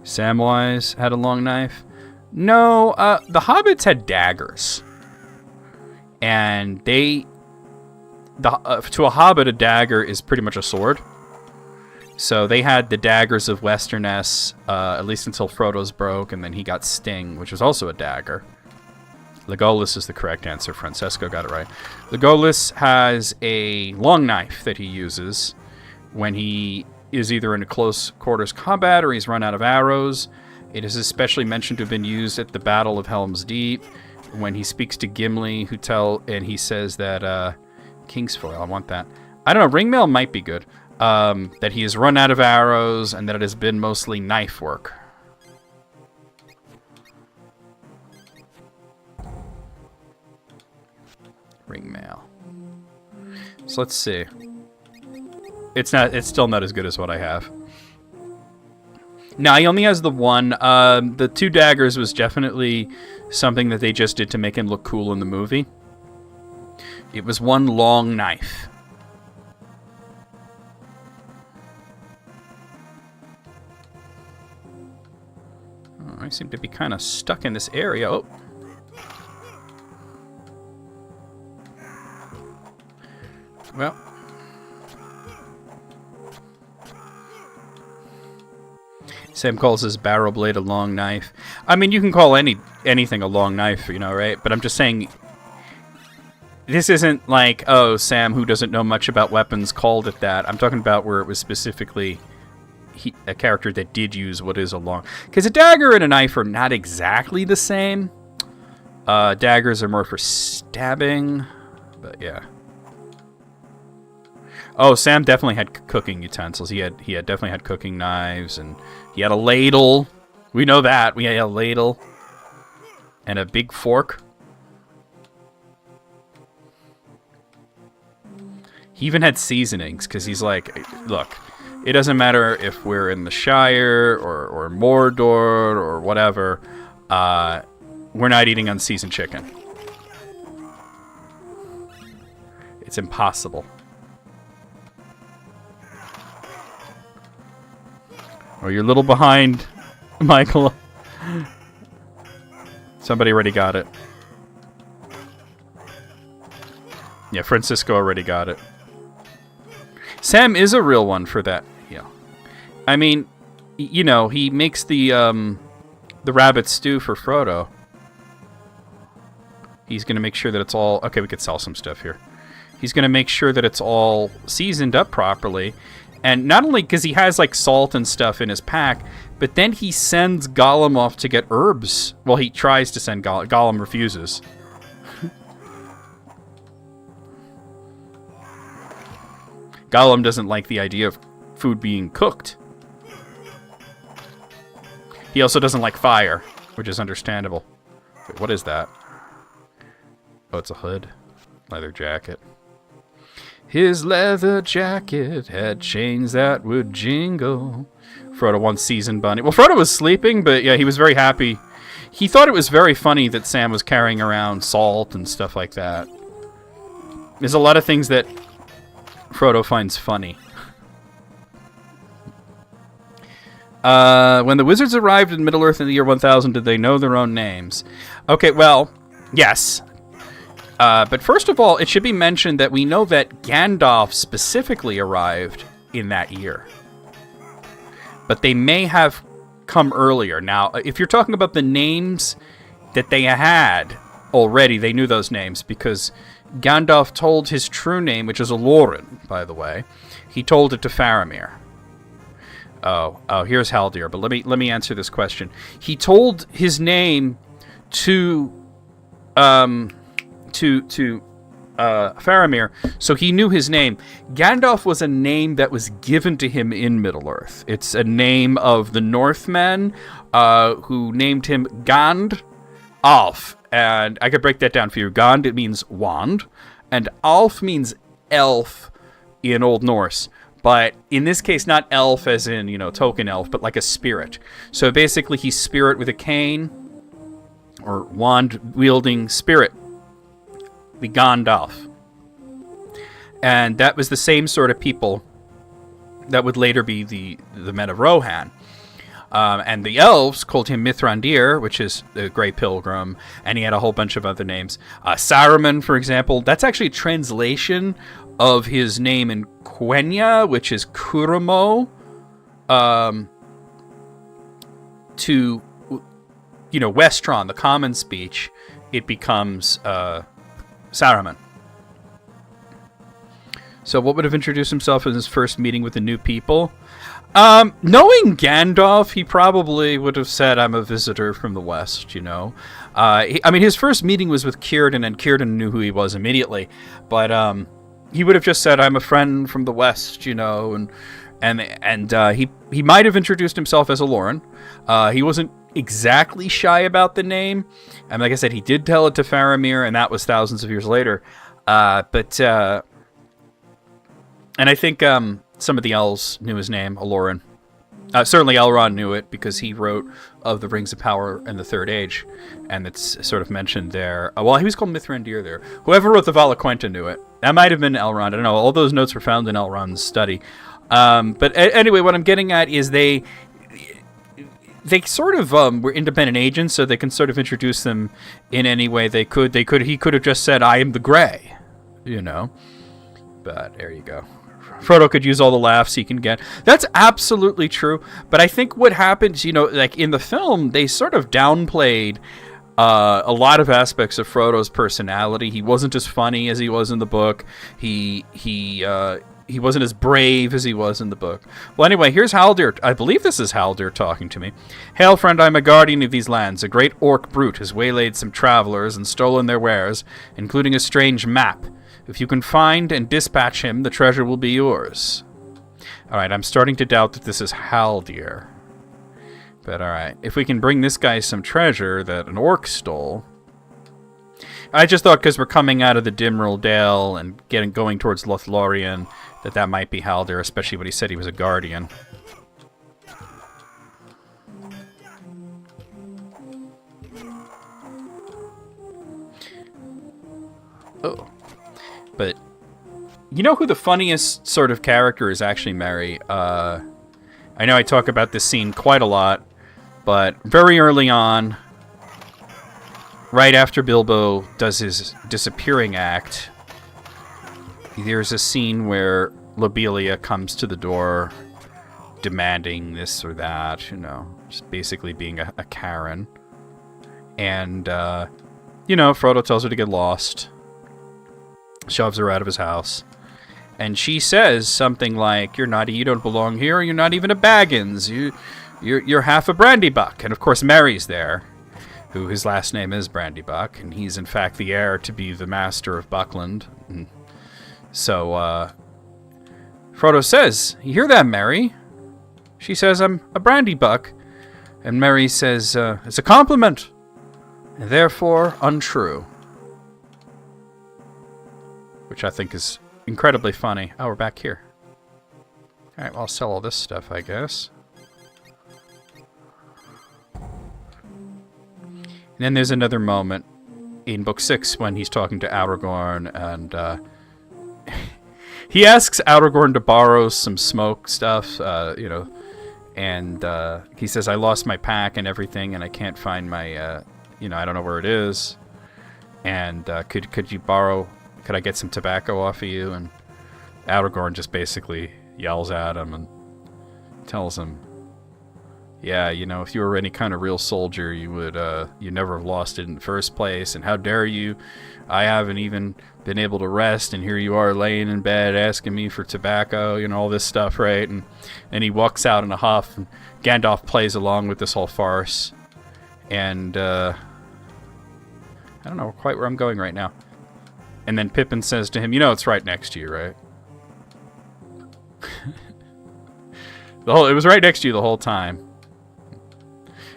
Samwise had a long knife. No, the hobbits had daggers. And to a hobbit, a dagger is pretty much a sword. So they had the daggers of Westerness, at least until Frodo's broke, and then he got Sting, which was also a dagger. Legolas is the correct answer. Francesco got it right. Legolas has a long knife that he uses when he is either in a close quarters combat or he's run out of arrows. It is especially mentioned to have been used at the Battle of Helm's Deep when he speaks to Gimli, and he says that Kingsfoil, I want that. I don't know, ringmail might be good. That he has run out of arrows and that it has been mostly knife work. Ringmail. So let's see. It's still not as good as what I have. No, he only has the one. The two daggers was definitely something that they just did to make him look cool in the movie. It was one long knife. Oh, I seem to be kind of stuck in this area. Oh. Well, Sam calls his barrow blade a long knife. I mean, you can call anything a long knife, you know, right? But I'm just saying, this isn't like, oh, Sam, who doesn't know much about weapons, called it that. I'm talking about where it was specifically a character that did use what is a long... Because a dagger and a knife are not exactly the same. Daggers are more for stabbing, but yeah. Oh, Sam definitely had cooking utensils. He had definitely had cooking knives, and he had a ladle. We know that. We had a ladle and a big fork. He even had seasonings, because he's like, look, it doesn't matter if we're in the Shire or Mordor or whatever, we're not eating unseasoned chicken. It's impossible. Oh, you're a little behind, Michael. Somebody already got it. Yeah, Francisco already got it. Sam is a real one for that. Yeah. I mean, you know, he makes the rabbit stew for Frodo. He's going to make sure that it's all... Okay, we could sell some stuff here. He's going to make sure that it's all seasoned up properly. And not only because he has, like, salt and stuff in his pack, but then he sends Gollum off to get herbs. Well, he tries to send Gollum. Gollum refuses. Gollum doesn't like the idea of food being cooked. He also doesn't like fire, which is understandable. Wait, what is that? Oh, it's a hood. Leather jacket. His leather jacket had chains that would jingle. Frodo wants seasoned bunny. Well, Frodo was sleeping, but yeah, he was very happy. He thought it was very funny that Sam was carrying around salt and stuff like that. There's a lot of things that Frodo finds funny. When the wizards arrived in Middle-earth in the year 1000, did they know their own names? Okay, well, yes. But first of all, it should be mentioned that we know that Gandalf specifically arrived in that year. But they may have come earlier. Now, if you're talking about the names that they had already, they knew those names because Gandalf told his true name, which is Aloran, by the way. He told it to Faramir. Oh, here's Haldir. But let me answer this question. He told his name to Faramir, so he knew his name. Gandalf was a name that was given to him in Middle-earth. It's a name of the Northmen, who named him Gandalf. And I could break that down for you. Gand, it means wand, and Alf means elf in Old Norse. But in this case, not elf as in, you know, Tolkien elf, but like a spirit. So basically, he's spirit with a cane, or wand-wielding spirit. The Gandalf. And that was the same sort of people that would later be the men of Rohan. And the elves called him Mithrandir, which is the Grey Pilgrim, and he had a whole bunch of other names. Saruman, for example, that's actually a translation of his name in Quenya, which is Kuramo, to, you know, Westron, the common speech, it becomes Saruman. So what would have introduced himself in his first meeting with the new people? Knowing Gandalf, he probably would have said, I'm a visitor from the West, you know. I mean, his first meeting was with Círdan, and Círdan knew who he was immediately. But he would have just said, I'm a friend from the West, you know, and he might have introduced himself as Aloran. He wasn't exactly shy about the name. And like I said, he did tell it to Faramir, and that was thousands of years later. And I think some of the elves knew his name, Aloran. Certainly Elrond knew it because he wrote of the Rings of Power and the Third Age, and it's sort of mentioned there. Well, he was called Mithrandir there. Whoever wrote the Valaquenta knew it. That might have been Elrond. I don't know. All those notes were found in Elrond's study. But anyway, what I'm getting at is they sort of were independent agents, so they can sort of introduce them in any way they could. He could have just said, I am the Grey, you know. But there you go. Frodo could use all the laughs he can get. That's absolutely true. But I think what happens, like in the film, they sort of downplayed a lot of aspects of Frodo's personality. He wasn't as funny as he was in the book. He wasn't as brave as he was in the book. Well, anyway, here's Haldir. I believe this is Haldir talking to me. Hail, friend, I'm a guardian of these lands. A great orc brute has waylaid some travelers and stolen their wares, including a strange map. If you can find and dispatch him, the treasure will be yours. Alright, I'm starting to doubt that this is Haldir. But alright, if we can bring this guy some treasure that an orc stole... I just thought because we're coming out of the Dimrill Dale and going towards Lothlorien, that might be Haldir, especially when he said he was a guardian. Oh. But, you know who the funniest sort of character is actually, Mary? I know I talk about this scene quite a lot, but very early on, right after Bilbo does his disappearing act, there's a scene where Lobelia comes to the door demanding this or that, just basically being a Karen. And, Frodo tells her to get lost. Shoves her out of his house. And she says something like, "You're naughty, you don't belong here, you're not even a Baggins, you're half a Brandybuck." And of course Merry's there, who his last name is Brandybuck, and he's in fact the heir to be the master of Buckland. And so, Frodo says, "You hear that, Merry?" She says, "I'm a Brandybuck." And Merry says, "It's a compliment, and therefore untrue." Which I think is incredibly funny. Oh, we're back here. Alright, well, I'll sell all this stuff, I guess. And then there's another moment in Book 6 when he's talking to Aragorn, and he asks Aragorn to borrow some smoke stuff, and he says, "I lost my pack and everything, and I can't find my, I don't know where it is. And could you borrow... Could I get some tobacco off of you?" And Aragorn just basically yells at him and tells him, "Yeah, if you were any kind of real soldier, you would, you never have lost it in the first place. And how dare you? I haven't even been able to rest, and here you are laying in bed asking me for tobacco," all this stuff, right? And he walks out in a huff, and Gandalf plays along with this whole farce. And, I don't know quite where I'm going right now. And then Pippin says to him, "It's right next to you, right?" It was right next to you the whole time.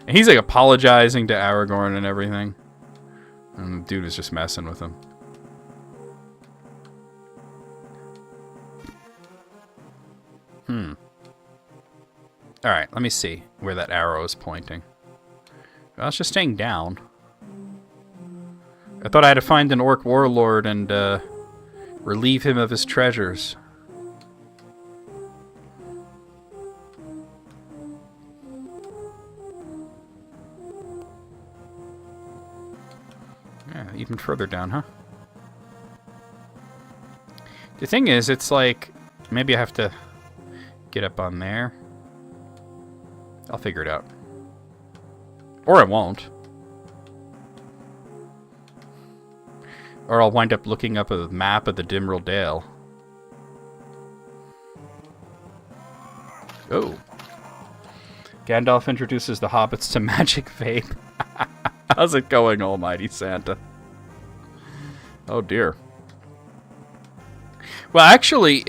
And he's like apologizing to Aragorn and everything. And the dude is just messing with him. Alright, let me see where that arrow is pointing. Well, it's just staying down. I thought I had to find an orc warlord and relieve him of his treasures. Yeah, even further down, huh? The thing is, it's like, maybe I have to get up on there. I'll figure it out. Or I won't. Or I'll wind up looking up a map of the Dimrill Dale. Oh. Gandalf introduces the hobbits to magic vape. How's it going, Almighty Santa? Oh dear. Well, actually,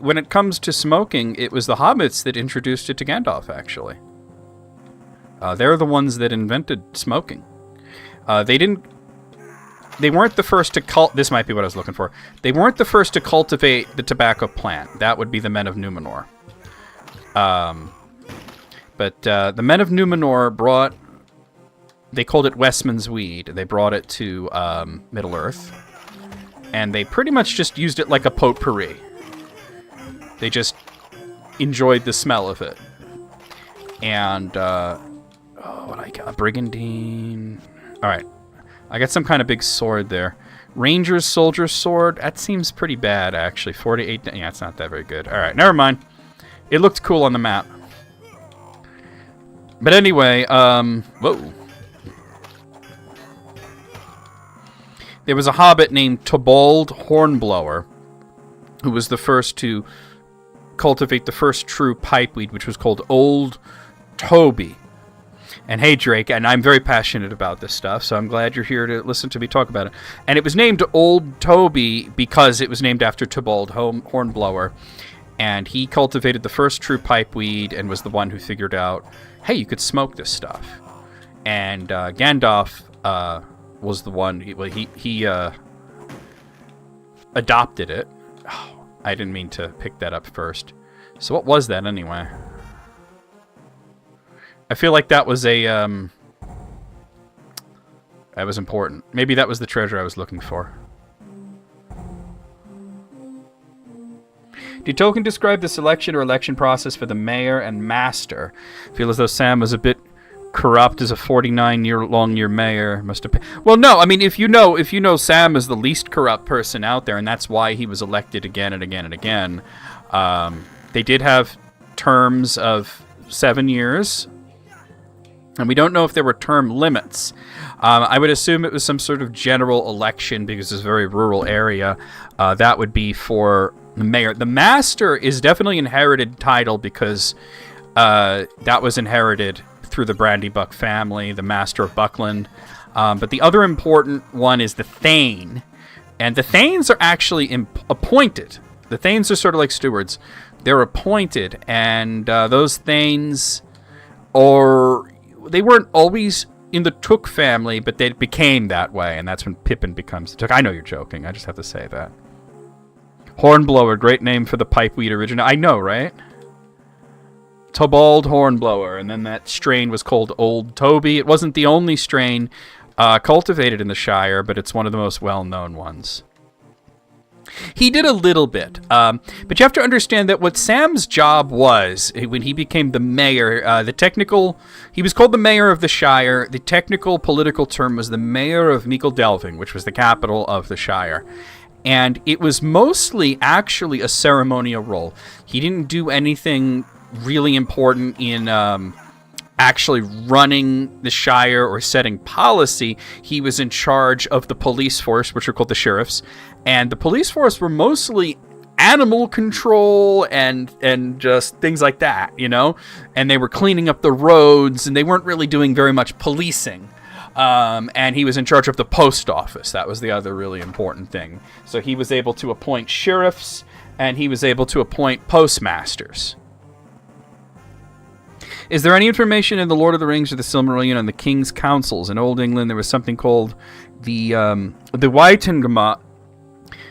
when it comes to smoking, it was the hobbits that introduced it to Gandalf, actually. They're the ones that invented smoking. They weren't the first to this might be what I was looking for. They weren't the first to cultivate the tobacco plant. That would be the men of Numenor. But the men of Numenor brought... They called it Westman's weed. They brought it to Middle-earth. And they pretty much just used it like a potpourri. They just enjoyed the smell of it. And, what I got? A brigandine. Alright. I got some kind of big sword there. Ranger's Soldier's Sword. That seems pretty bad, actually. 48. Yeah, it's not that very good. All right, never mind. It looked cool on the map. But anyway, whoa. There was a hobbit named Tobald Hornblower, who was the first to cultivate the first true pipeweed, which was called Old Toby. And hey, Drake, and I'm very passionate about this stuff, so I'm glad you're here to listen to me talk about it. And it was named Old Toby because it was named after Tobald Hornblower. And he cultivated the first true pipeweed and was the one who figured out, hey, you could smoke this stuff. And Gandalf was the one, he adopted it. Oh, I didn't mean to pick that up first. So what was that anyway? I feel like that was that was important. Maybe that was the treasure I was looking for. Did Tolkien describe the selection or election process for the mayor and master? I feel as though Sam was a bit corrupt as a 49-year mayor. Must have. Well, no. I mean, if you know Sam is the least corrupt person out there, and that's why he was elected again and again and again. They did have terms of 7 years. And we don't know if there were term limits. I would assume it was some sort of general election because it's a very rural area. That would be for the mayor. The master is definitely inherited title because that was inherited through the Brandybuck family, the master of Buckland. But the other important one is the Thane. And the Thanes are actually appointed. The Thanes are sort of like stewards. They're appointed. And those Thanes they weren't always in the Took family, but they became that way, and that's when Pippin becomes the Took. I know you're joking. I just have to say that. Hornblower, great name for the pipeweed original. I know, right? Tobald Hornblower, and then that strain was called Old Toby. It wasn't the only strain cultivated in the Shire, but it's one of the most well-known ones. He did a little bit, but you have to understand that what Sam's job was, when he became the mayor, he was called the mayor of the Shire. The technical political term was the mayor of Meikle-Delving, which was the capital of the Shire. And it was mostly actually a ceremonial role. He didn't do anything really important in actually running the Shire or setting policy. He was in charge of the police force, which are called the sheriffs. And the police force were mostly animal control and just things like that, you know? And they were cleaning up the roads, and they weren't really doing very much policing. And he was in charge of the post office. That was the other really important thing. So he was able to appoint sheriffs, and he was able to appoint postmasters. Is there any information in The Lord of the Rings or the Silmarillion on the King's Councils? In Old England, there was something called the Waitangamot,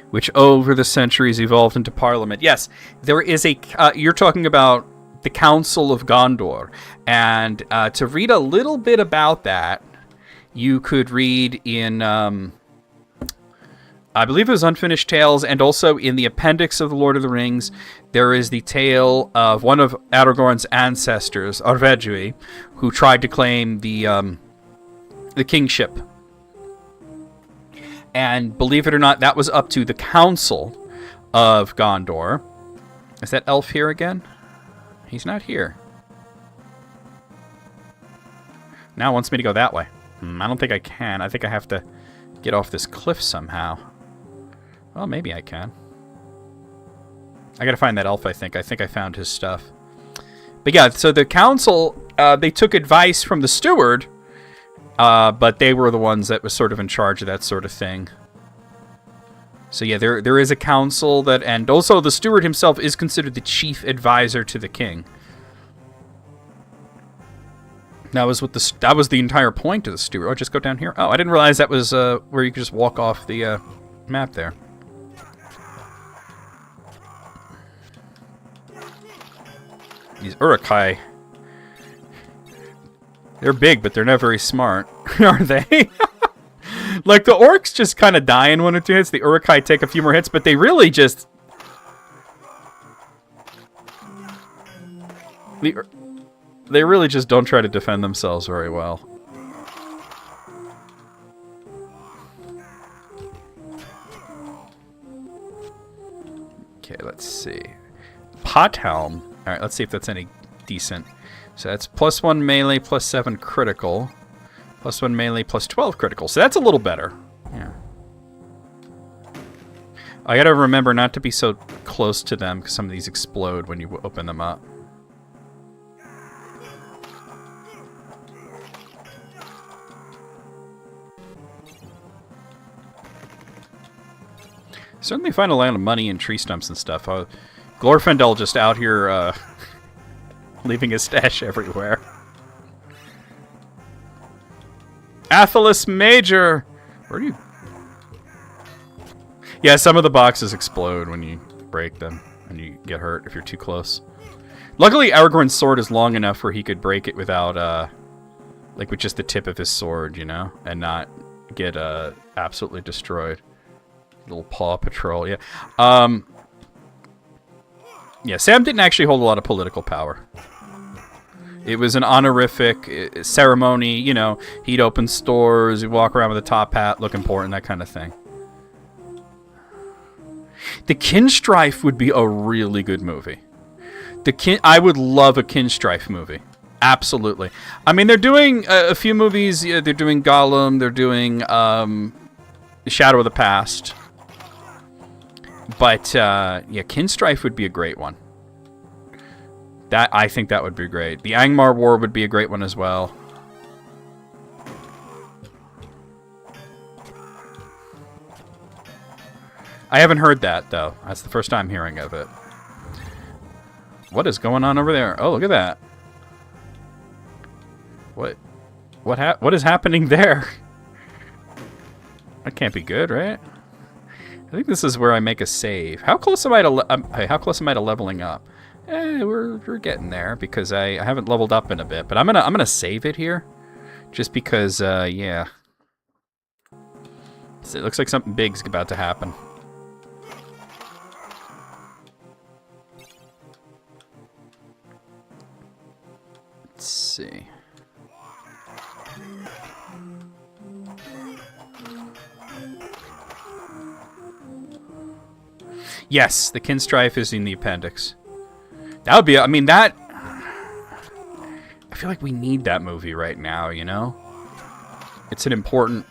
which over the centuries evolved into Parliament. Yes, there is you're talking about the Council of Gondor. And to read a little bit about that, you could read in, I believe it was Unfinished Tales, and also in the appendix of The Lord of the Rings, there is the tale of one of Aragorn's ancestors, Arvedui, who tried to claim the kingship. And believe it or not, that was up to the Council of Gondor. Is that elf here again? He's not here. Now it wants me to go that way. I don't think I can. I think I have to get off this cliff somehow. Well, maybe I can. I gotta find that elf, I think. I think I found his stuff. But yeah, so the council, they took advice from the steward, but they were the ones that was sort of in charge of that sort of thing. So yeah, there is a council that, and also the steward himself is considered the chief advisor to the king. That was the entire point of the steward. Oh, just go down here. Oh, I didn't realize that was where you could just walk off the map there. These Uruk-hai, they're big, but they're not very smart, are they? Like, the orcs just kind of die in 1 or 2 hits. The Uruk-hai take a few more hits, but they really just... They really just don't try to defend themselves very well. Hot Helm. All right, let's see if that's any decent. So that's +1 melee, +7 critical. +1 melee, +12 critical. So that's a little better. Yeah. I gotta remember not to be so close to them because some of these explode when you open them up. Certainly find a lot of money in tree stumps and stuff. Glorfindel just out here leaving his stash everywhere. Athelis Major! Where do you... Yeah, some of the boxes explode when you break them, and you get hurt if you're too close. Luckily, Aragorn's sword is long enough where he could break it without, like with just the tip of his sword, you know? And not get, absolutely destroyed. Little Paw Patrol, yeah. Yeah, Sam didn't actually hold a lot of political power. It was an honorific ceremony, you know. He'd open stores, he'd walk around with a top hat, look important, that kind of thing. The Kinstrife would be a really good movie. I would love a Kinstrife movie. Absolutely. I mean, they're doing a few movies. They're doing Gollum. They're doing Shadow of the Past. But, yeah, Kinstrife would be a great one. I think that would be great. The Angmar War would be a great one as well. I haven't heard that, though. That's the first time hearing of it. What is going on over there? Oh, look at that. What is happening there? That can't be good, right? I think this is where I make a save. How close am I to leveling up? We're getting there because I haven't leveled up in a bit, but I'm gonna save it here, just because yeah. So it looks like something big's about to happen. Let's see. Yes, the Kinstrife is in the appendix. That would be, I mean, that... I feel like we need that movie right now, you know? It's an important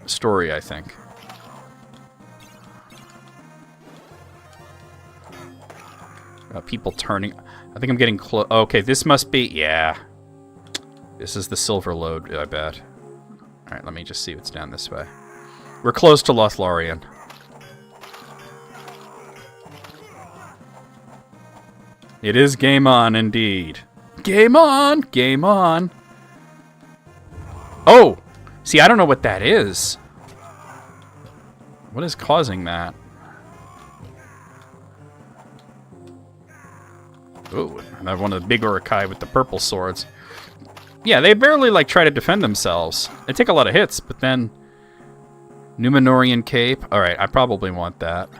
story, I think. People turning... I think I'm getting close. Okay, this must be... Yeah. This is the silver lode, I bet. Alright, let me just see what's down this way. We're close to Lothlorien. It is game on, indeed. Game on! Game on! Oh! See, I don't know what that is. What is causing that? Ooh, another one of the big Urukai with the purple swords. Yeah, they barely, like, try to defend themselves. They take a lot of hits, but then... Numenorian Cape. Alright, I probably want that.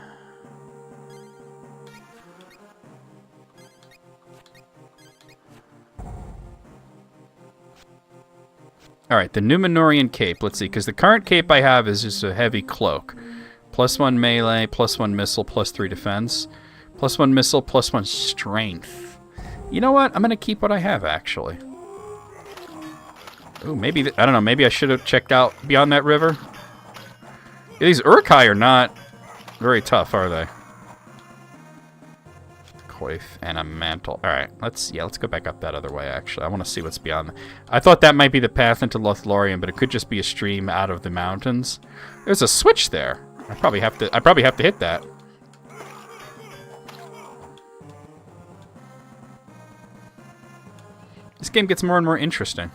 Alright, the Numenorian Cape. Let's see, because the current cape I have is just a heavy cloak. +1 melee, +1 missile, +3 defense. +1 missile, +1 strength. You know what? I'm going to keep what I have, actually. Ooh, maybe... I don't know, maybe I should have checked out beyond that river. Yeah, these Urukai are not very tough, are they? Coif and a mantle. Alright, let's go back up that other way, actually. I want to see what's beyond. I thought that might be the path into Lothlorien, but it could just be a stream out of the mountains. There's a switch there. I probably have to hit that. This game gets more and more interesting.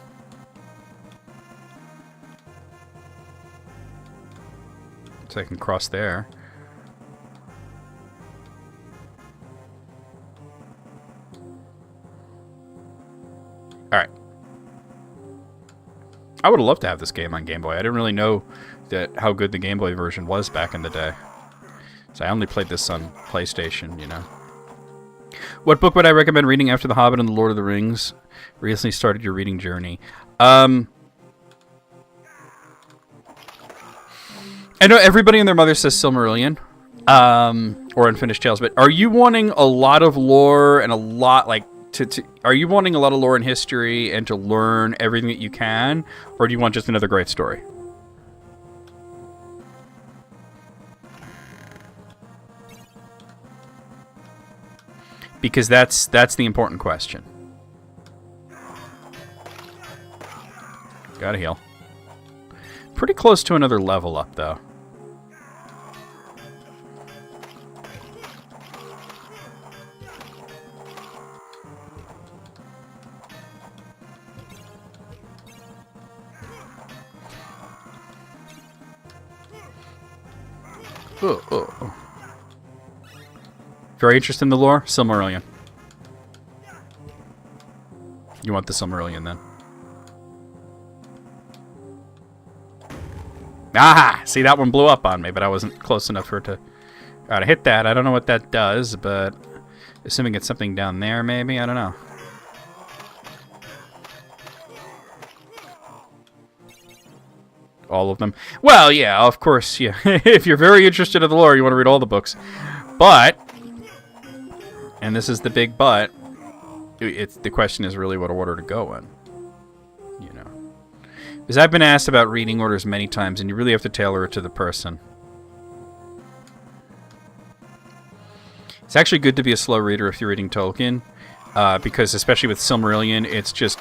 So I can cross there. Alright. I would have loved to have this game on Game Boy. I didn't really know how good the Game Boy version was back in the day. So I only played this on PlayStation, you know. What book would I recommend reading after The Hobbit and The Lord of the Rings? Recently started your reading journey. I know everybody and their mother says Silmarillion. Or Unfinished Tales. But are you wanting a lot of lore and a lot like are you wanting a lot of lore and history and to learn everything that you can, or do you want just another great story? Because that's the important question. Gotta heal. Pretty close to another level up, though. Oh. Very interested in the lore? Silmarillion. You want the Silmarillion, then. Ah! See, that one blew up on me, but I wasn't close enough for it to... Alright, I hit that. I don't know what that does, but... Assuming it's something down there, maybe? I don't know. All of them. Well, yeah, of course, yeah. If you're very interested in the lore, you want to read all the books. But, and this is the big but, the question is really what order to go in. You know. Because I've been asked about reading orders many times, and you really have to tailor it to the person. It's actually good to be a slow reader if you're reading Tolkien, because especially with Silmarillion, it's just...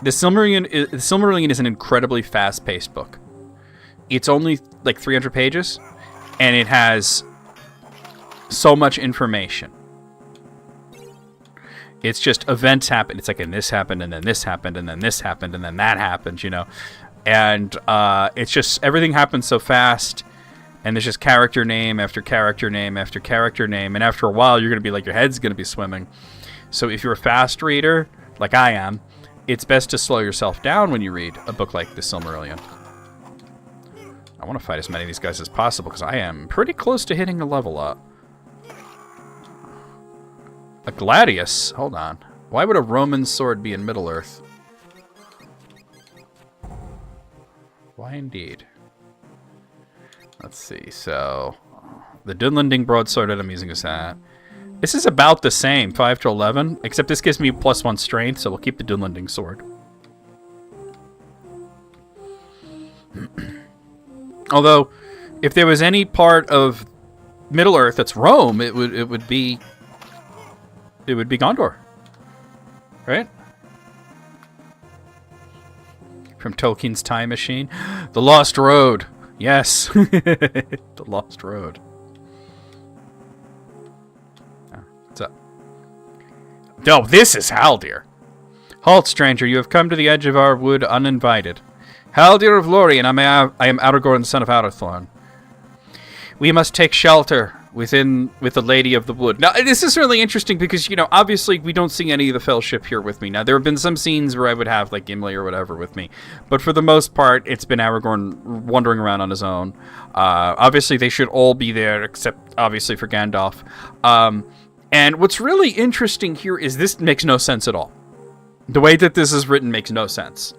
The Silmarillion is an incredibly fast-paced book. It's only like 300 pages, and it has so much information. It's just events happen. It's like, and this happened, and then this happened, and then this happened, and then that happened, you know. And it's just, everything happens so fast, and there's just character name after character name after character name, and after a while, you're going to be like, your head's going to be swimming. So if you're a fast reader, like I am, it's best to slow yourself down when you read a book like The Silmarillion. I want to fight as many of these guys as possible, because I am pretty close to hitting a level up. A gladius? Hold on. Why would a Roman sword be in Middle-earth? Why indeed? Let's see, so... The Dunlending broadsword that I'm using is that. This is about the same, 5 to 11, except this gives me +1 strength, so we'll keep the Dunlending sword. Although, if there was any part of Middle-earth that's Rome, it would be Gondor, right? From Tolkien's Time Machine, The Lost Road. Yes, The Lost Road. Oh, what's up? Oh, this is Haldir. Halt, stranger! You have come to the edge of our wood uninvited. Haldir of Lorien, I am Aragorn, son of Arathorn. We must take shelter with the Lady of the Wood. Now, this is really interesting because, you know, obviously we don't see any of the Fellowship here with me. Now, there have been some scenes where I would have, like, Gimli or whatever with me. But for the most part, it's been Aragorn wandering around on his own. Obviously, they should all be there, except, obviously, for Gandalf. And what's really interesting here is this makes no sense at all. The way that this is written makes no sense.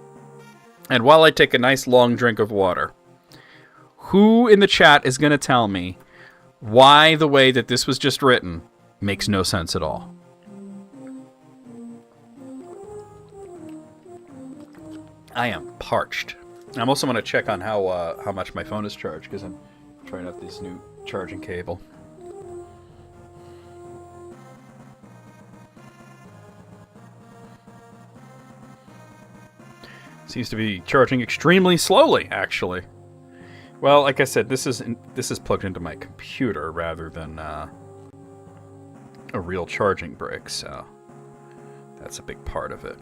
And while I take a nice long drink of water, who in the chat is going to tell me why the way that this was just written makes no sense at all? I am parched. I'm also going to check on how much my phone is charged, because I'm trying out this new charging cable. Seems to be charging extremely slowly, actually. Well, like I said, this is plugged into my computer rather than a real charging brick, so that's a big part of it.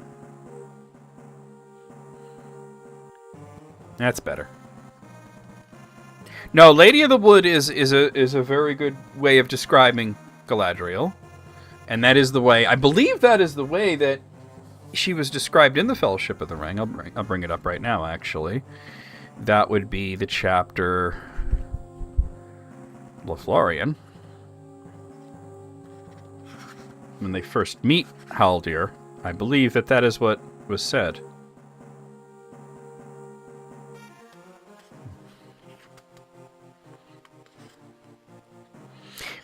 That's better. No, Lady of the Wood is a very good way of describing Galadriel, and that is the way, I believe that is the way that she was described in the Fellowship of the Ring. I'll bring it up right now, actually. That would be the chapter Lothlorien. When they first meet Haldir, I believe that is what was said.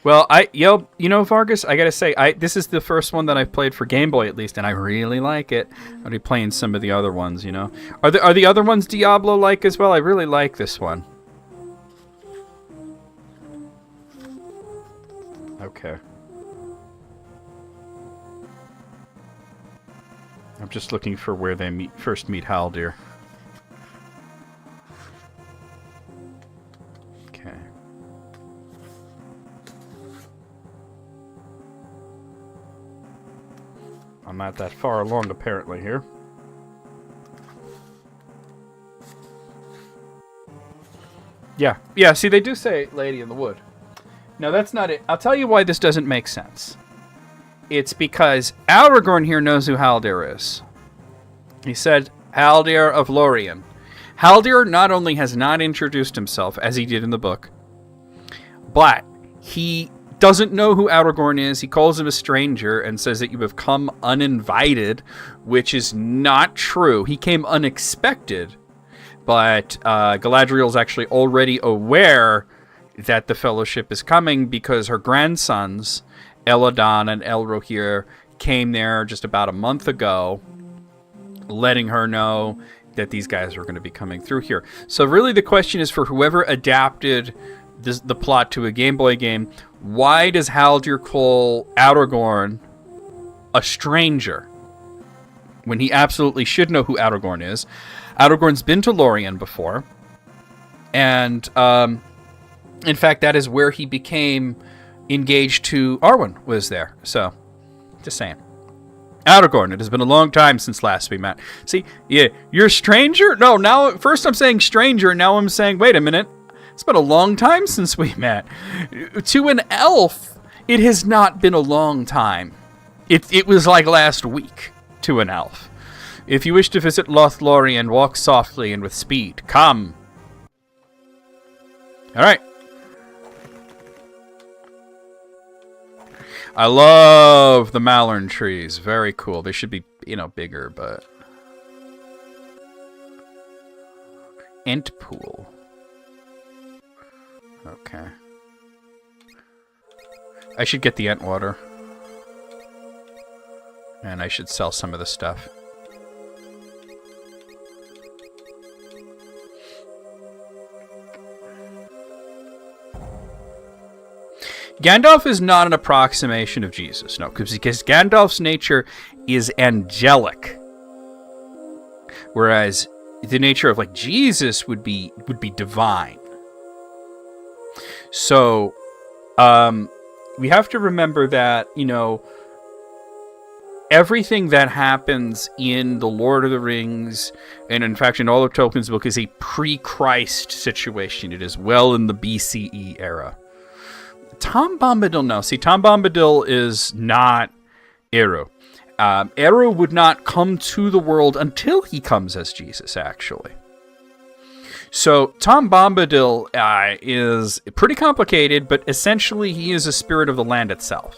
Well, Vargas, I gotta say, this is the first one that I've played for Game Boy at least, and I really like it. I'll be playing some of the other ones, you know. Are the other ones Diablo-like as well? I really like this one. Okay. I'm just looking for where they first meet Haldir. Okay. I'm not that far along, apparently, here. Yeah, see, they do say Lady in the Wood. No, that's not it. I'll tell you why this doesn't make sense. It's because Aragorn here knows who Haldir is. He said, Haldir of Lorien. Haldir not only has not introduced himself, as he did in the book, but he doesn't know who Aragorn is. He calls him a stranger and says that you have come uninvited, which is not true. He came unexpected, but Galadriel's actually already aware that the Fellowship is coming because her grandsons, Elladan and Elrohir, came there just about a month ago, letting her know that these guys were going to be coming through here. So really the question is for whoever adapted the plot to a Game Boy game, why does Haldir call Aragorn a stranger when he absolutely should know who Aragorn is? Aragorn's been to Lorien before, and in fact, that is where he became engaged to Arwen, was there. So, just saying. Aragorn, it has been a long time since last we met. See, yeah, you're a stranger? No, now, first I'm saying stranger, and now I'm saying, wait a minute, it's been a long time since we met. To an elf, it has not been a long time. It was like last week to an elf. If you wish to visit Lothlorien, walk softly and with speed. Come. All right. I love the Malern trees. Very cool. They should be, bigger, but... Entpool. Okay. I should get the Entwater. And I should sell some of the stuff. Gandalf is not an approximation of Jesus, no, because Gandalf's nature is angelic, whereas the nature of Jesus would be divine. So, we have to remember that everything that happens in the Lord of the Rings, and in fact in all of Tolkien's book, is a pre-Christ situation. It is well in the BCE era. Tom Bombadil, no. See, Tom Bombadil is not Eru. Eru would not come to the world until he comes as Jesus, actually. So, Tom Bombadil is pretty complicated, but essentially he is a spirit of the land itself.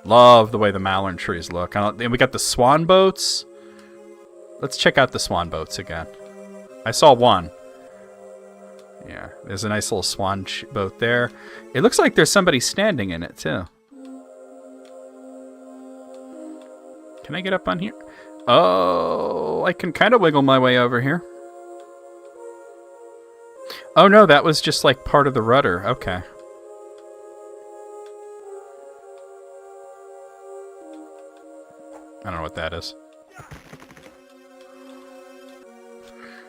Love the way the Malern trees look. And we got the swan boats. Let's check out the swan boats again. I saw one. Yeah, there's a nice little swan boat there. It looks like there's somebody standing in it, too. Can I get up on here? Oh, I can kind of wiggle my way over here. Oh, no, that was just like part of the rudder. Okay. I don't know what that is.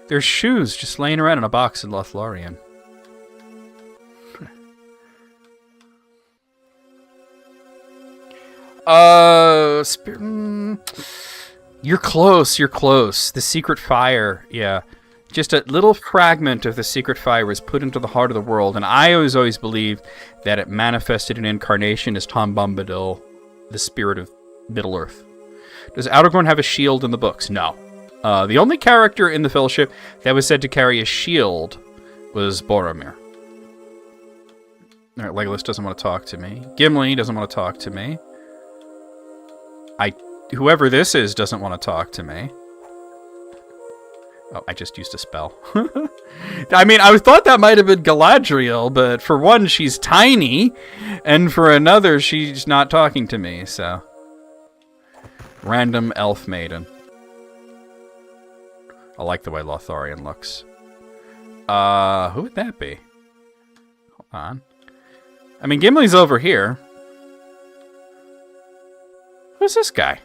There's shoes just laying around in a box in Lothlorien. You're close. The secret fire, yeah. Just a little fragment of the secret fire was put into the heart of the world, and I always believed that it manifested an incarnation as Tom Bombadil, the spirit of Middle-earth. Does Aragorn have a shield in the books? No. The only character in the Fellowship that was said to carry a shield was Boromir. All right, Legolas doesn't want to talk to me. Gimli doesn't want to talk to me. Whoever this is doesn't want to talk to me. Oh, I just used a spell. I mean, I thought that might have been Galadriel, but for one, she's tiny, and for another, she's not talking to me, so... Random elf maiden. I like the way Lotharian looks. Who would that be? Hold on. I mean, Gimli's over here. Who's this guy?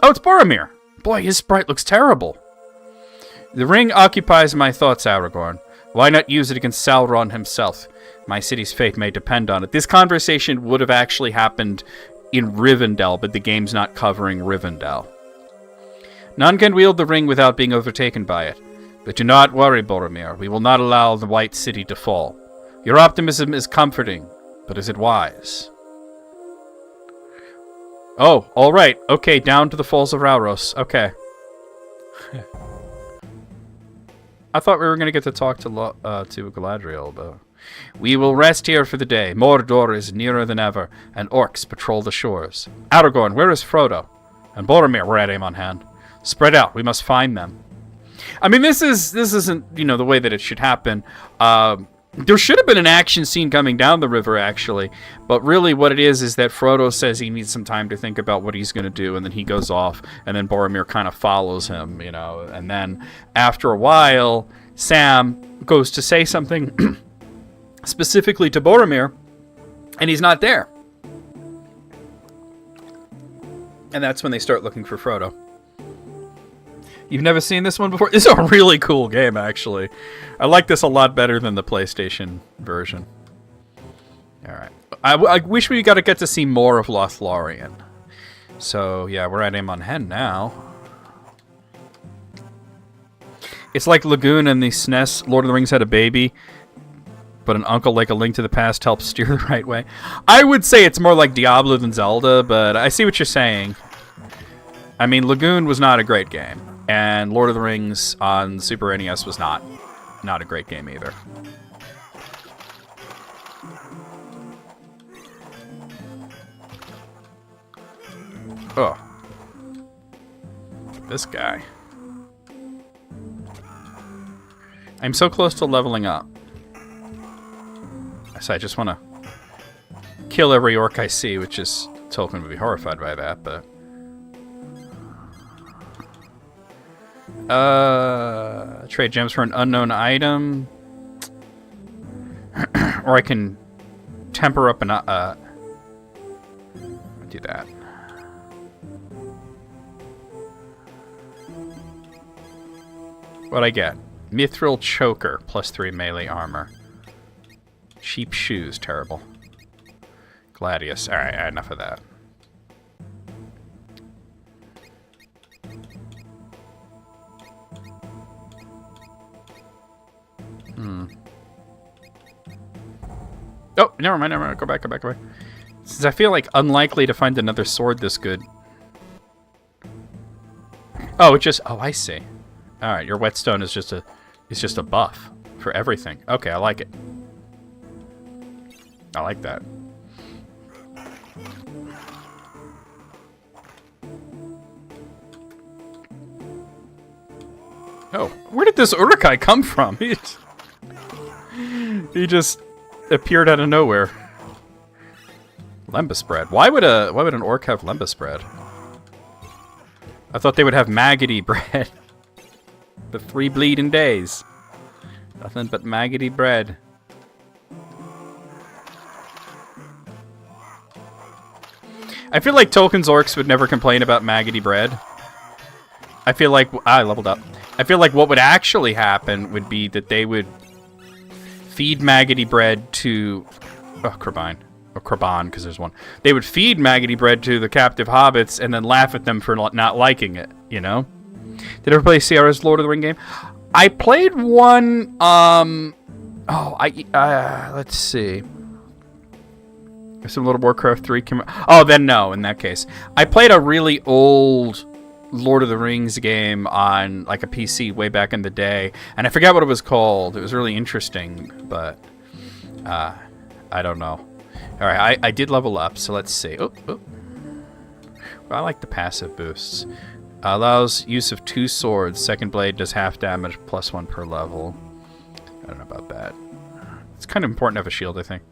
Oh, it's Boromir. Boy, his sprite looks terrible. The ring occupies my thoughts, Aragorn. Why not use it against Sauron himself? My city's fate may depend on it. This conversation would have actually happened in Rivendell, but the game's not covering Rivendell. None can wield the ring without being overtaken by it. But do not worry, Boromir. We will not allow the White City to fall. Your optimism is comforting, but is it wise? Oh, all right. Okay, down to the Falls of Rauros. Okay. I thought we were going to get to talk to Galadriel, but... We will rest here for the day. Mordor is nearer than ever, and orcs patrol the shores. Aragorn, where is Frodo? And Boromir, we're at aim on hand. Spread out. We must find them. I mean, this isn't, the way that it should happen. There should have been an action scene coming down the river, actually. But really what it is that Frodo says he needs some time to think about what he's going to do, and then he goes off, and then Boromir kind of follows him, And then after a while, Sam goes to say something specifically to Boromir, and he's not there. And that's when they start looking for Frodo. You've never seen this one before? This is a really cool game, actually. I like this a lot better than the PlayStation version. Alright. I wish we got to get to see more of Lothlorien. So, yeah, we're at Amon Hen now. It's like Lagoon and the SNES Lord of the Rings had a baby, but an uncle like A Link to the Past helps steer the right way. I would say it's more like Diablo than Zelda, but I see what you're saying. I mean, Lagoon was not a great game. And Lord of the Rings on Super NES was not a great game either. Oh. This guy. I'm so close to leveling up. So I just want to kill every orc I see, which is... Tolkien would be horrified by that, but... Trade gems for an unknown item. Or I can temper up an... do that. What'd I get? Mithril Choker, +3 melee armor. Cheap shoes, terrible. Gladius. Alright, enough of that. Oh, never mind. Go back. Since I feel like unlikely to find another sword this good. Oh, it just... Oh, I see. Alright, your whetstone is just a buff for everything. Okay, I like it. I like that. Oh, where did this Uruk-hai come from? He just appeared out of nowhere. Lembas bread. Why would an orc have lembas bread? I thought they would have maggoty bread. The 3 bleeding days. Nothing but maggoty bread. I feel like Tolkien's orcs would never complain about maggoty bread. I feel like... I leveled up. I feel like what would actually happen would be that they would feed maggoty bread to... Oh, Crabine. Or Craban, because there's one. They would feed maggoty bread to the captive hobbits and then laugh at them for not liking it, you know? Did you ever play Sierra's Lord of the Ring game? I played one, let's see. Some World of Warcraft 3 came out. Oh, then no, in that case. I played a really old Lord of the Rings game on, like, a PC way back in the day, and I forgot what it was called. It was really interesting, but, I don't know. Alright, I did level up, so let's see. Oh. Well, I like the passive boosts. Allows use of 2 swords. Second blade does half damage, +1 per level. I don't know about that. It's kind of important to have a shield, I think.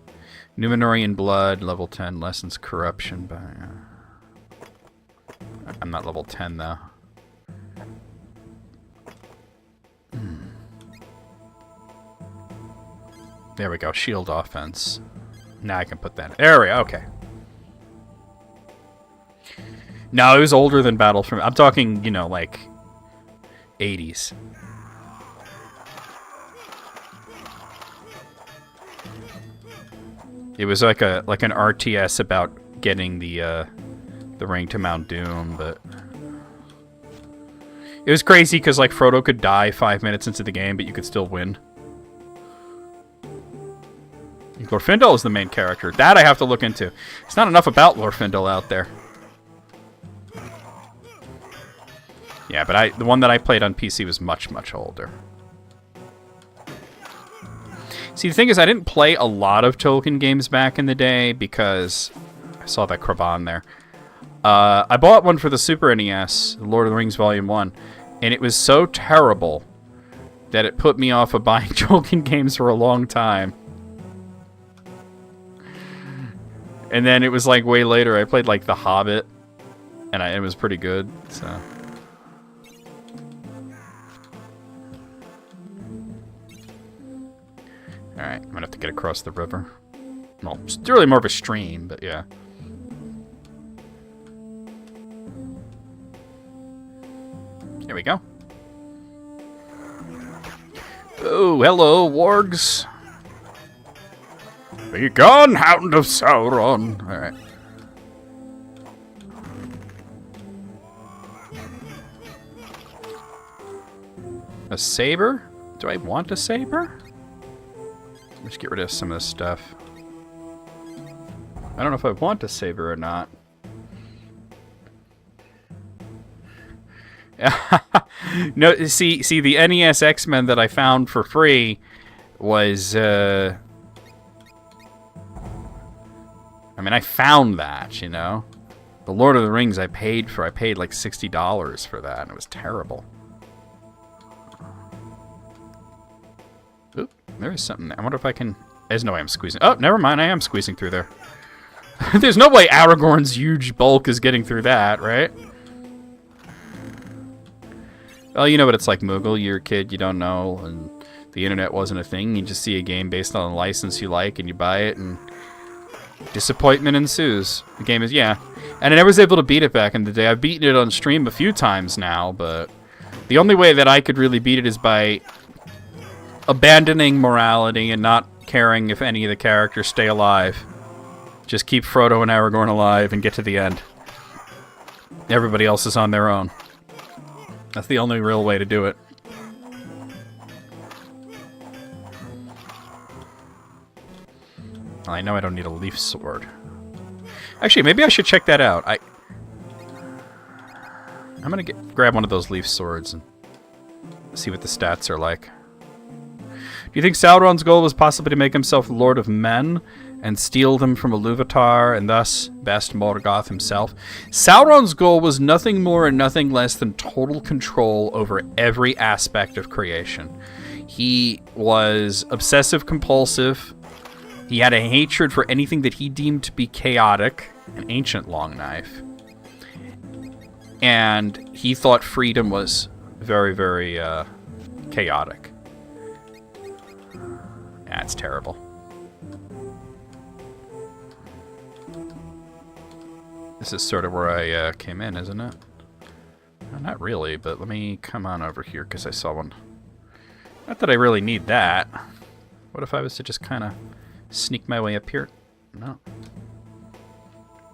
Numenorian Blood, level 10, lessens corruption by... I'm not level 10, though. There we go, shield offense. Now I can put that in. There we go, okay. No, it was older than Battlefront. I'm talking, you know, like 80s. It was like an RTS about getting the ring to Mount Doom, but it was crazy because like Frodo could die 5 minutes into the game, but you could still win. Glorfindel is the main character. That I have to look into. It's not enough about Glorfindel out there. Yeah, but the one that I played on PC was much, much older. See, the thing is, I didn't play a lot of Tolkien games back in the day because I saw that Kraban there. I bought one for the Super NES, Lord of the Rings Volume 1, and it was so terrible that it put me off of buying Tolkien games for a long time. And then it was like way later, I played like The Hobbit, and it was pretty good, so... Alright, I'm gonna have to get across the river. Well, it's really more of a stream, but yeah. There we go. Oh, hello, wargs. Be gone, Hound of Sauron. Alright. A saber? Do I want a saber? Let's get rid of some of this stuff. I don't know if I want a saber or not. No, see, the NES X-Men that I found for free was, I mean, I found that, you know? The Lord of the Rings I paid like $60 for that, and it was terrible. Oop, there is something there. I wonder if I can... There's no way I'm squeezing... Oh, never mind, I am squeezing through there. There's no way Aragorn's huge bulk is getting through that, right? Well, you know what it's like, Moogle. You're a kid, you don't know, and the internet wasn't a thing. You just see a game based on a license you like, and you buy it, and disappointment ensues. The game is, yeah. And I never was able to beat it back in the day. I've beaten it on stream a few times now, but the only way that I could really beat it is by abandoning morality and not caring if any of the characters stay alive. Just keep Frodo and Aragorn alive and get to the end. Everybody else is on their own. That's the only real way to do it. I know I don't need a leaf sword. Actually, maybe I should check that out. I'm gonna grab one of those leaf swords and see what the stats are like. Do you think Sauron's goal was possibly to make himself Lord of Men and steal them from Iluvatar and thus best Morgoth himself? Sauron's goal was nothing more and nothing less than total control over every aspect of creation. He was obsessive-compulsive. He had a hatred for anything that he deemed to be chaotic, an ancient long knife. And he thought freedom was very, very chaotic. That's terrible. This is sort of where I came in, isn't it? No, not really, but let me come on over here because I saw one. Not that I really need that. What if I was to just kind of sneak my way up here? No.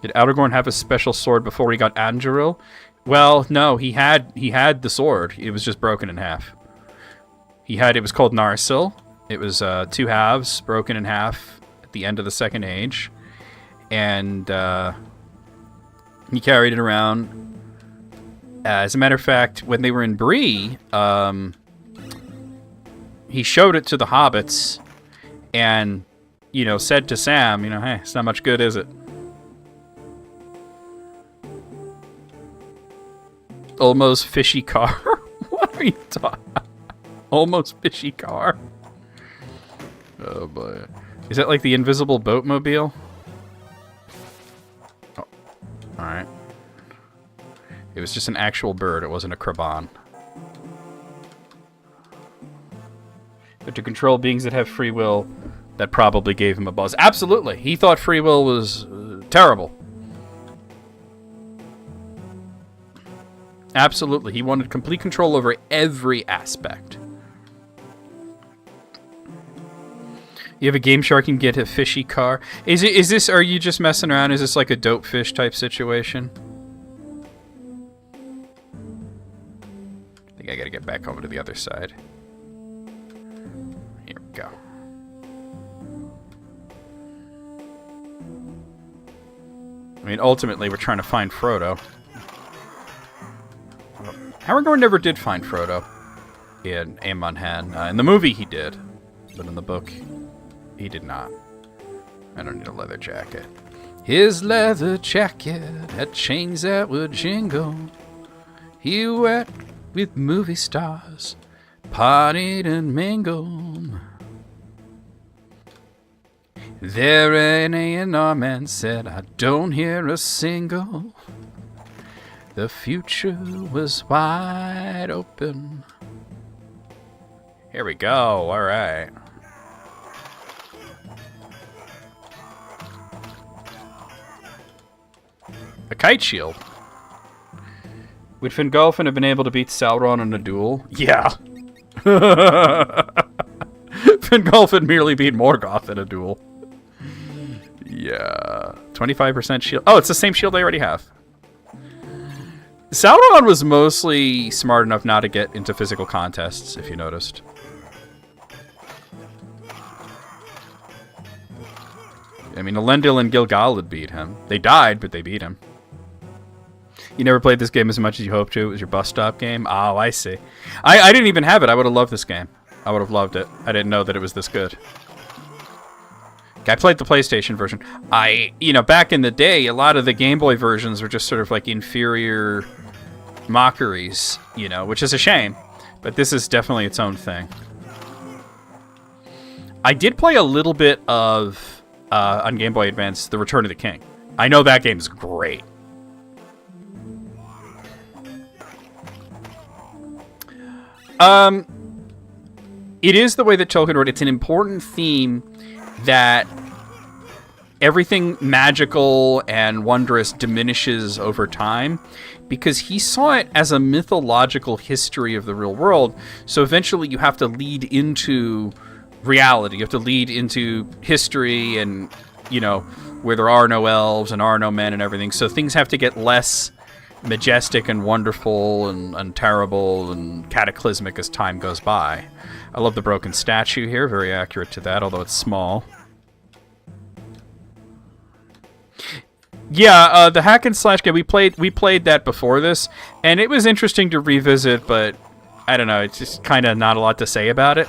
Did Aragorn have a special sword before he got Anduril? Well, no, he had the sword. It was just broken in half. It was called Narsil. It was 2 halves, broken in half at the end of the Second Age. And he carried it around. As a matter of fact, when they were in Bree, he showed it to the hobbits and, you know, said to Sam, you know, hey, it's not much good, is it? Almost fishy car. What are you talking? Almost fishy car. Oh boy. Is that like the invisible boatmobile? Oh. Alright. It was just an actual bird, it wasn't a Kraban. But to control beings that have free will, that probably gave him a buzz. Absolutely! He thought free will was terrible. Absolutely. He wanted complete control over every aspect. You have a Game Shark and get a fishy car. Is this, are you just messing around? Is this like a dope fish type situation? I think I gotta get back over to the other side. Here we go. I mean, ultimately, we're trying to find Frodo. Aragorn never did find Frodo in Amon Hen. In the movie, he did. But in the book, he did not. I don't need a leather jacket. His leather jacket had chains that would jingle. He went with movie stars, partied and mingled. There an A&R man said, I don't hear a single. The future was wide open. Here we go, alright. A kite shield. Would Fingolfin have been able to beat Sauron in a duel? Yeah. Fingolfin merely beat Morgoth in a duel. Yeah. 25% shield. Oh, it's the same shield I already have. Sauron was mostly smart enough not to get into physical contests, if you noticed. I mean, Elendil and Gil-galad beat him. They died, but they beat him. You never played this game as much as you hoped to? It was your bus stop game? Oh, I see. I didn't even have it. I would have loved this game. I would have loved it. I didn't know that it was this good. I played the PlayStation version. Back in the day, a lot of the Game Boy versions were just sort of like inferior mockeries, which is a shame. But this is definitely its own thing. I did play a little bit of, on Game Boy Advance, The Return of the King. I know that game is great. It is the way that Tolkien wrote. It's an important theme that everything magical and wondrous diminishes over time because he saw it as a mythological history of the real world. So eventually you have to lead into reality. You have to lead into history and, where there are no elves and are no men and everything. So things have to get less majestic and wonderful and terrible and cataclysmic as time goes by. I love the broken statue here. Very accurate to that, although it's small. Yeah, the hack and slash game, we played that before this, and it was interesting to revisit, but I don't know, it's just kind of not a lot to say about it.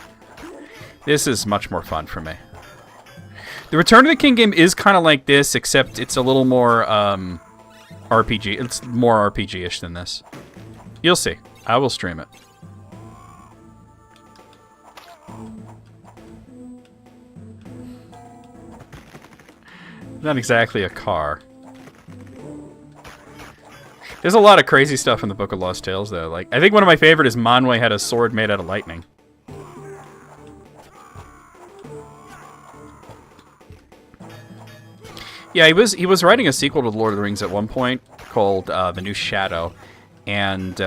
This is much more fun for me. The Return of the King game is kind of like this, except it's a little more RPG. It's more RPG-ish than this. You'll see. I will stream it. Not exactly a car. There's a lot of crazy stuff in the Book of Lost Tales, though. Like, I think one of my favorite is Manwë had a sword made out of lightning. Yeah, he was writing a sequel to The Lord of the Rings at one point called The New Shadow, and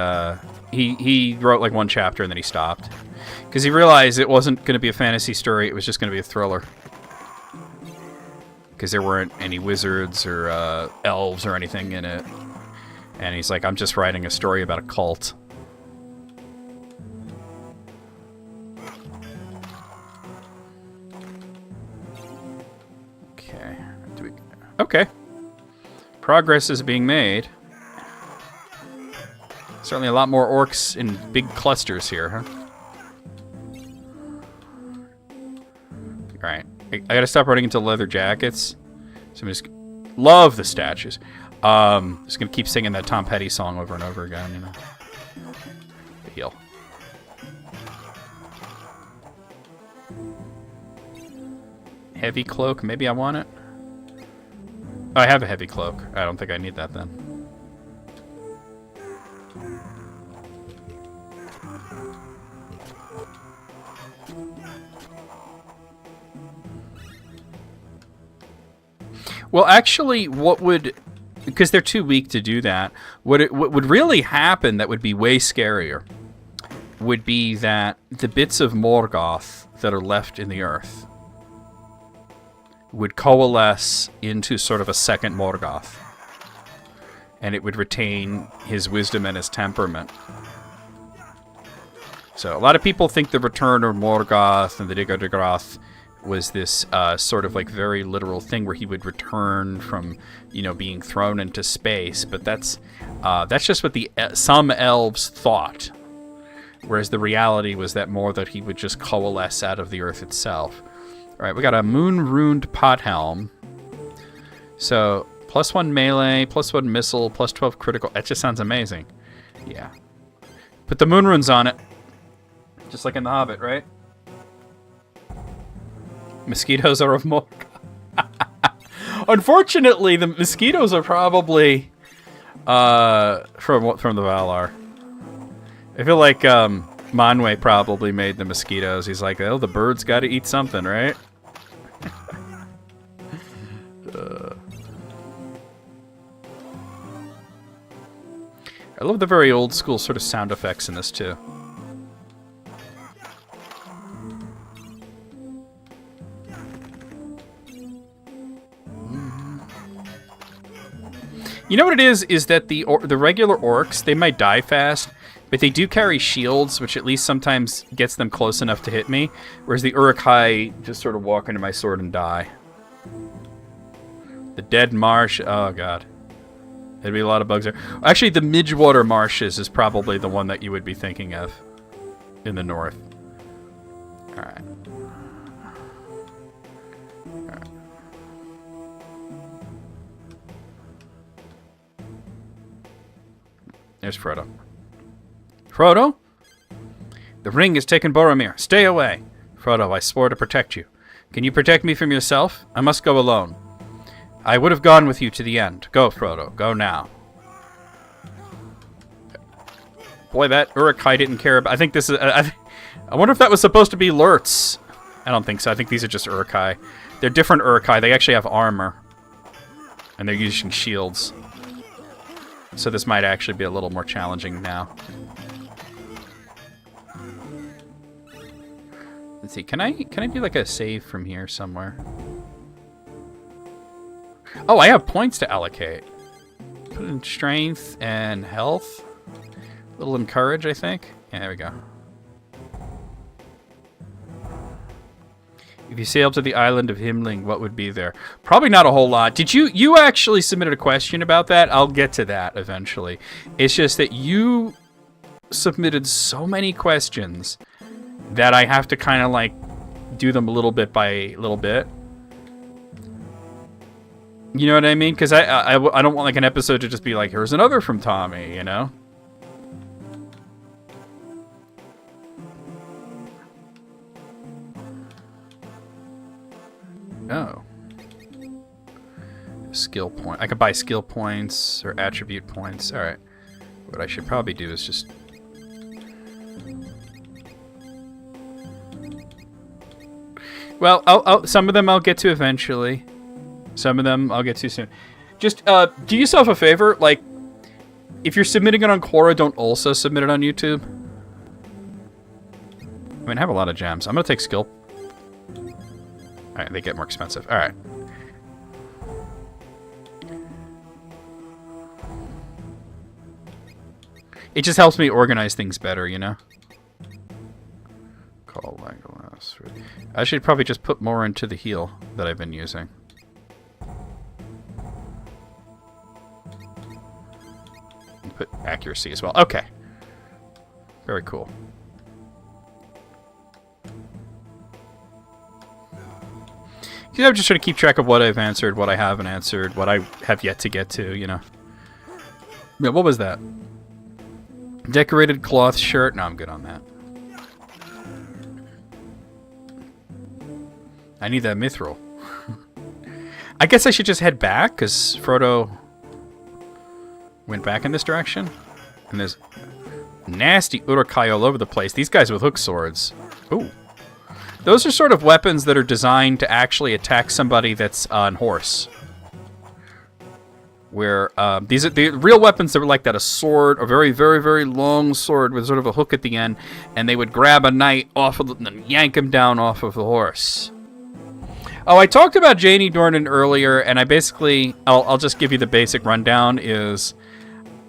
he wrote like one chapter and then he stopped because he realized it wasn't going to be a fantasy story; it was just going to be a thriller. Because there weren't any wizards or elves or anything in it. And he's like, I'm just writing a story about a cult. Okay. Okay. Progress is being made. Certainly a lot more orcs in big clusters here, huh? Alright. I gotta stop running into leather jackets. So I'm just... Love the statues. Just gonna keep singing that Tom Petty song over and over again, you know. Heal. Heavy cloak, maybe I want it. Oh, I have a heavy cloak. I don't think I need that then. Well, actually, what would... Because they're too weak to do that. What would really happen that would be way scarier would be that the bits of Morgoth that are left in the earth would coalesce into sort of a second Morgoth. And it would retain his wisdom and his temperament. So a lot of people think the return of Morgoth and the Digodagroth was this sort of like very literal thing where he would return from, you know, being thrown into space. But that's just what some elves thought. Whereas the reality was that more that he would just coalesce out of the earth itself. All right, we got a moon-runed pot helm. So +1 melee, +1 missile, +12 critical. That just sounds amazing. Yeah. Put the moon runes on it. Just like in The Hobbit, right? Mosquitoes are of Morgoth. Unfortunately, the mosquitoes are probably from the Valar. I feel like Manwë probably made the mosquitoes. He's like, oh, the birds got to eat something, right? I love the very old school sort of sound effects in this too. You know what it is that the regular orcs, they might die fast, but they do carry shields, which at least sometimes gets them close enough to hit me, whereas the Uruk-hai just sort of walk into my sword and die. The dead marsh, oh god. There'd be a lot of bugs there. Actually, the Midgewater Marshes is probably the one that you would be thinking of in the north. Alright. There's Frodo. Frodo? The ring has taken Boromir. Stay away. Frodo, I swore to protect you. Can you protect me from yourself? I must go alone. I would have gone with you to the end. Go, Frodo. Go now. Boy, that Uruk-hai didn't care about... I think this is... I wonder if that was supposed to be Lurtz. I don't think so. I think these are just Uruk-hai. They're different Uruk-hai. They actually have armor. And they're using shields. So this might actually be a little more challenging now. Let's see. Can I do like a save from here somewhere? Oh, I have points to allocate. Put in strength and health. A little encourage, I think. Yeah, there we go. If you sailed to the island of Himling, what would be there? Probably not a whole lot. Did you actually submitted a question about that? I'll get to that eventually. It's just that you submitted so many questions that I have to kind of like do them a little bit by little bit. You know what I mean? Because I don't want like an episode to just be like, here's another from Tommy, you know? Oh. Skill point. I could buy skill points or attribute points. Alright. What I should probably do is just... Well, some of them I'll get to eventually. Some of them I'll get to soon. Just do yourself a favor. Like, if you're submitting it on Quora, don't also submit it on YouTube. I mean, I have a lot of gems. I'm going to take skill. Alright, they get more expensive. Alright. It just helps me organize things better, you know? Call Legolas. I should probably just put more into the heal that I've been using. And put accuracy as well. Okay. Very cool. I'm just trying to keep track of what I've answered, what I haven't answered, what I have yet to get to, you know. Yeah, what was that? Decorated cloth shirt? No, I'm good on that. I need that mithril. I guess I should just head back, because Frodo went back in this direction. And there's nasty Uruk-hai all over the place. These guys with hook swords. Ooh. Those are sort of weapons that are designed to actually attack somebody that's on horse. Where these are the real weapons that were like that, a sword, a very, very, very long sword with sort of a hook at the end, and they would grab a knight off of and then yank him down off of the horse. Oh, I talked about Janey Dornan earlier, and I basically, I'll just give you the basic rundown, is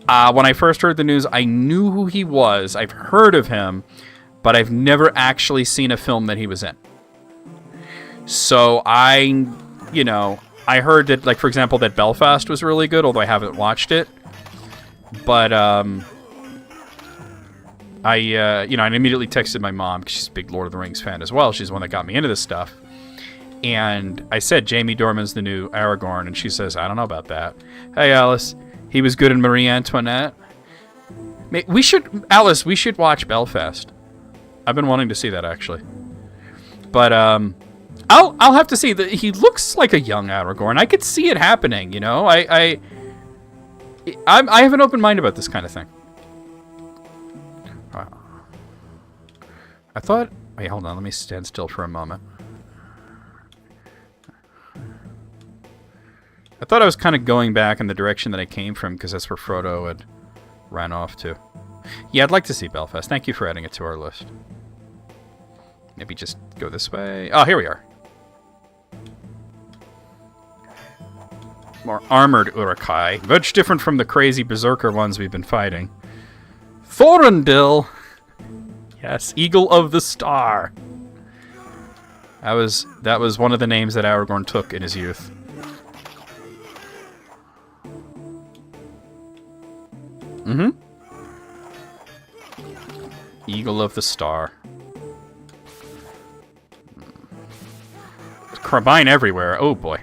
when I first heard the news, I knew who he was. I've heard of him, but I've never actually seen a film that he was in. So I heard that, like, for example, that Belfast was really good, although I haven't watched it. But, I immediately texted my mom, because she's a big Lord of the Rings fan as well. She's the one that got me into this stuff. And I said, Jamie Dorman's the new Aragorn, and she says, I don't know about that. Hey, Alice, he was good in Marie Antoinette. We should watch Belfast. I've been wanting to see that, actually. But, I'll have to see. He looks like a young Aragorn. I could see it happening, you know? I have an open mind about this kind of thing. I thought... Wait, hold on. Let me stand still for a moment. I thought I was kind of going back in the direction that I came from, because that's where Frodo had ran off to. Yeah, I'd like to see Belfast. Thank you for adding it to our list. Maybe just go this way. Oh, here we are. More armored Uruk-hai. Much different from the crazy berserker ones we've been fighting. Thorondil! Yes, Eagle of the Star. That was one of the names that Aragorn took in his youth. Mm-hmm. Eagle of the Star. There's carbine everywhere. Oh, boy.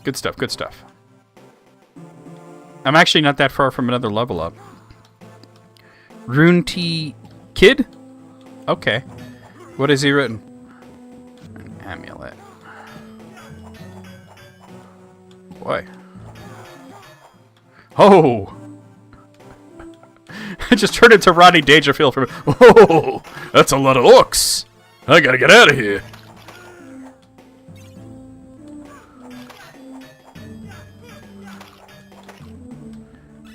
Good stuff, good stuff. I'm actually not that far from another level up. Rune T. Kid? Okay. What has he written? An amulet. Boy. Oh! I just turned into Rodney Dangerfield from... Oh! That's a lot of orcs! I gotta get out of here!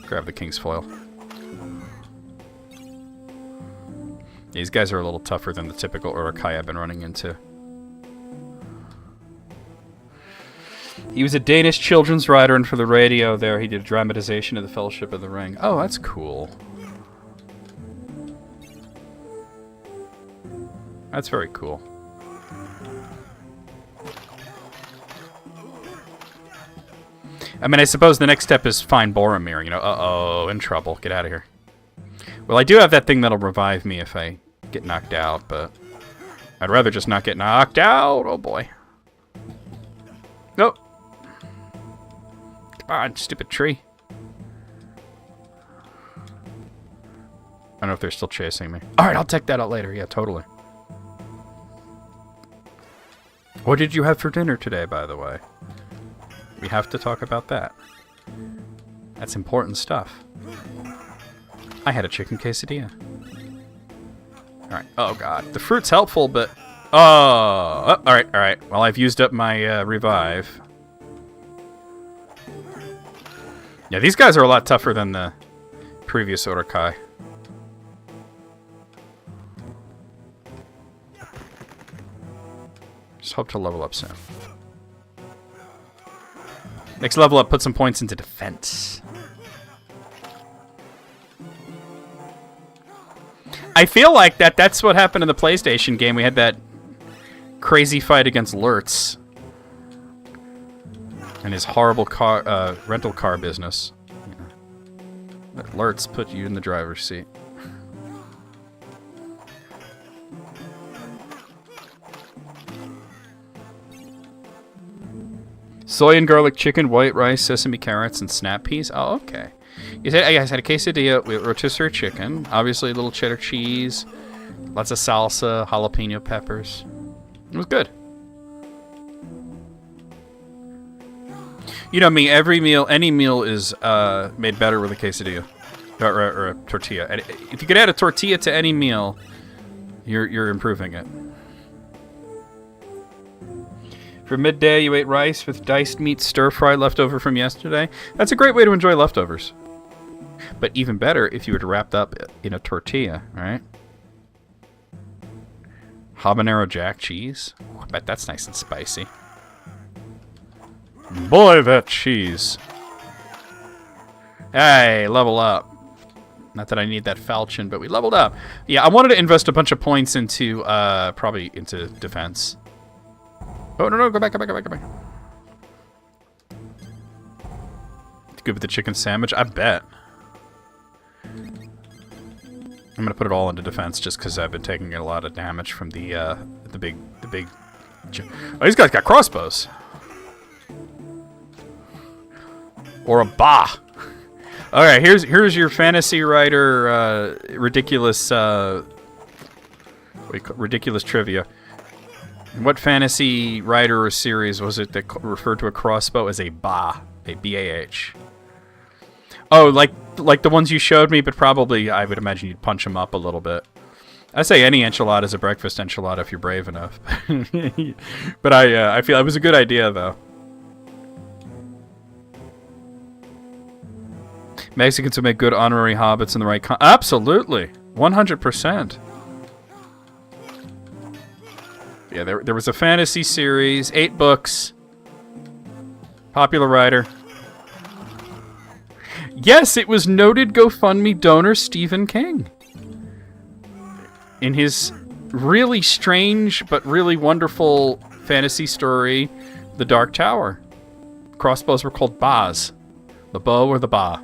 Grab the King's Foil. These guys are a little tougher than the typical Uruk-hai I've been running into. He was a Danish children's writer, and for the radio there, he did a dramatization of the Fellowship of the Ring. Oh, that's cool. That's very cool. I mean, I suppose the next step is find Boromir, you know. Uh-oh, in trouble. Get out of here. Well, I do have that thing that'll revive me if I get knocked out, but I'd rather just not get knocked out. Oh, boy. Nope. Come on, stupid tree. I don't know if they're still chasing me. All right, I'll check that out later. Yeah, totally. What did you have for dinner today, by the way? We have to talk about that. That's important stuff. I had a chicken quesadilla. Alright. Oh, God. The fruit's helpful, but... Oh! Alright, alright. Well, I've used up my revive. Yeah, these guys are a lot tougher than the previous Uruk-hai. Just hope to level up soon. Next level up, put some points into defense. I feel like that's what happened in the PlayStation game. We had that crazy fight against Lurtz. And his horrible car, rental car business. Yeah. Lurtz put you in the driver's seat. Soy and garlic chicken, white rice, sesame carrots, and snap peas. Oh, okay. You said I guys had a quesadilla with rotisserie chicken, obviously a little cheddar cheese, lots of salsa, jalapeno peppers. It was good. You know me, every meal, any meal is made better with a quesadilla or a tortilla. And if you could add a tortilla to any meal, you're improving it. For midday, you ate rice with diced meat stir fry left over from yesterday. That's a great way to enjoy leftovers. But even better if you were to wrap up in a tortilla, right? Habanero jack cheese. Ooh, I bet that's nice and spicy. Boy, that cheese. Hey, level up. Not that I need that falchion, but we leveled up. Yeah, I wanted to invest a bunch of points into, probably into defense. Oh, no, go back. Good with the chicken sandwich? I bet. I'm gonna put it all into defense just because I've been taking a lot of damage from the big. Oh, these guys got crossbows. Or a ba. All right, here's your fantasy writer ridiculous ridiculous trivia. What fantasy writer or series was it that referred to a crossbow as a ba, a B-A-H? Oh, like the ones you showed me, but probably I would imagine you'd punch them up a little bit. I say any enchilada is a breakfast enchilada if you're brave enough. But I feel it was a good idea though. Mexicans who make good honorary hobbits in the right absolutely, 100%. Yeah, there was a fantasy series, 8 books. Popular writer. Yes, it was noted GoFundMe donor Stephen King. In his really strange but really wonderful fantasy story, The Dark Tower. Crossbows were called bas. The bow or the ba.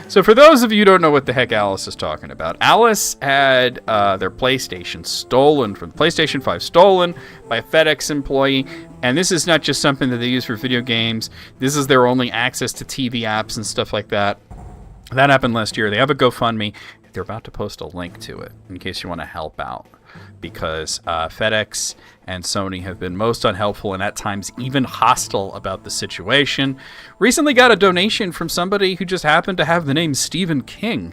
So for those of you who don't know what the heck Alice is talking about, Alice had their PlayStation stolen from PlayStation 5, stolen by a FedEx employee, and this is not just something that they use for video games. This is their only access to TV apps and stuff like that. That happened last year. They have a GoFundMe. They're about to post a link to it in case you want to help out, because FedEx and Sony have been most unhelpful and at times even hostile about the situation. Recently got a donation from somebody who just happened to have the name Stephen King,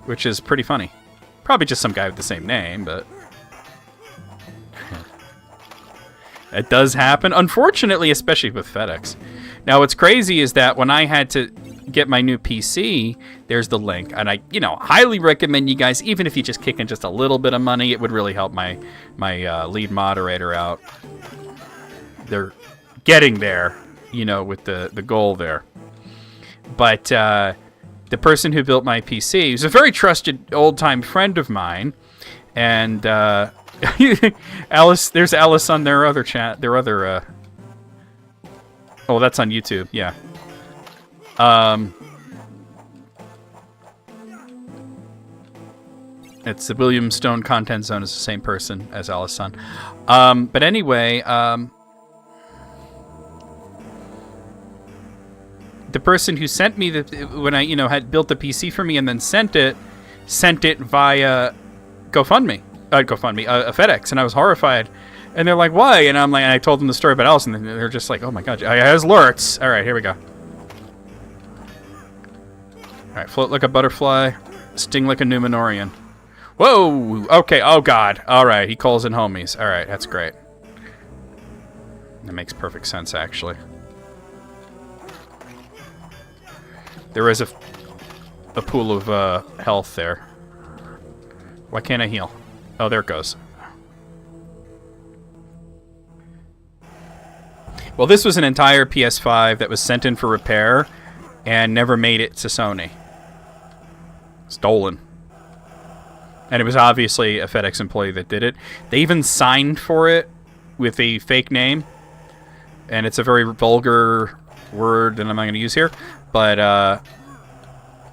which is pretty funny. Probably just some guy with the same name, but it does happen, unfortunately, especially with FedEx. Now, what's crazy is that when I had to get my new PC, there's the link, and I, highly recommend you guys, even if you just kick in just a little bit of money, it would really help my lead moderator out. They're getting there, with the goal there. But the person who built my PC is a very trusted old-time friend of mine, and Alice, there's Alice on their other chat, oh, that's on YouTube, yeah. It's the William Stone Content Zone is the same person as Alice Son. But anyway, the person who sent me when I, had built the PC for me and then sent it via GoFundMe, FedEx, and I was horrified. And they're like, why? And I'm like, and I told them the story about Alice, and they're just like, oh my god, it has alerts. All right, here we go. All right, float like a butterfly, sting like a Numenorian. Whoa! Okay, oh god. All right, he calls in homies. All right, that's great. That makes perfect sense, actually. There is a pool of health there. Why can't I heal? Oh, there it goes. Well, this was an entire PS5 that was sent in for repair and never made it to Sony. Stolen. And it was obviously a FedEx employee that did it. They even signed for it with a fake name. And it's a very vulgar word that I'm not going to use here. But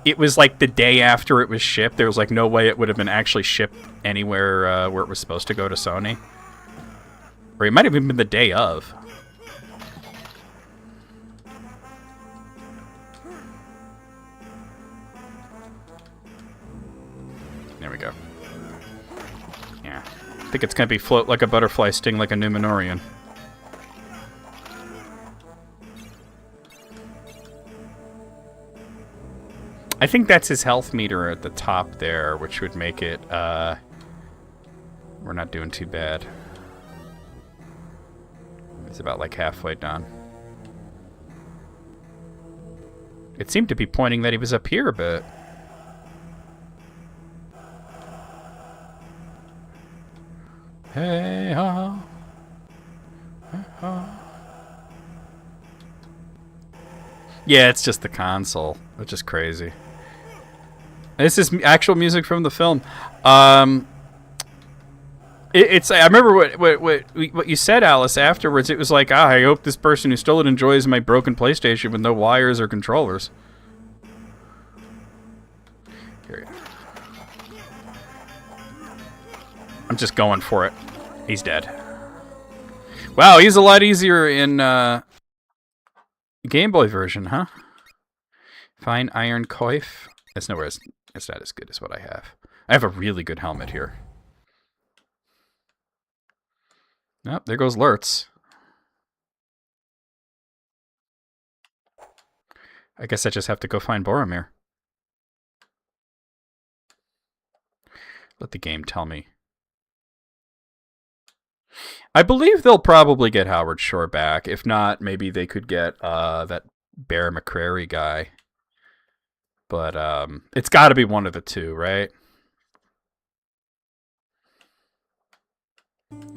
it was like the day after it was shipped. There was like no way it would have been actually shipped anywhere where it was supposed to go to Sony. Or it might have even been the day of. There we go. Yeah. I think it's going to be float like a butterfly, sting like a Numenorian. I think that's his health meter at the top there, which would make it, we're not doing too bad. It's about like halfway done. It seemed to be pointing that he was up here a bit. Hey ho. Hey ho. Yeah, it's just the console, which is crazy. This is actual music from the film. It's. I remember what you said, Alice. Afterwards, it was like, I hope this person who stole it enjoys my broken PlayStation with no wires or controllers. Here. I'm just going for it. He's dead. Wow, he's a lot easier in Game Boy version, huh? Fine iron coif. It's nowhere. It's not as good as what I have. I have a really good helmet here. Oh, there goes Lurtz. I guess I just have to go find Boromir. Let the game tell me. I believe they'll probably get Howard Shore back. If not, maybe they could get that Bear McCreary guy. But it's got to be one of the two, right?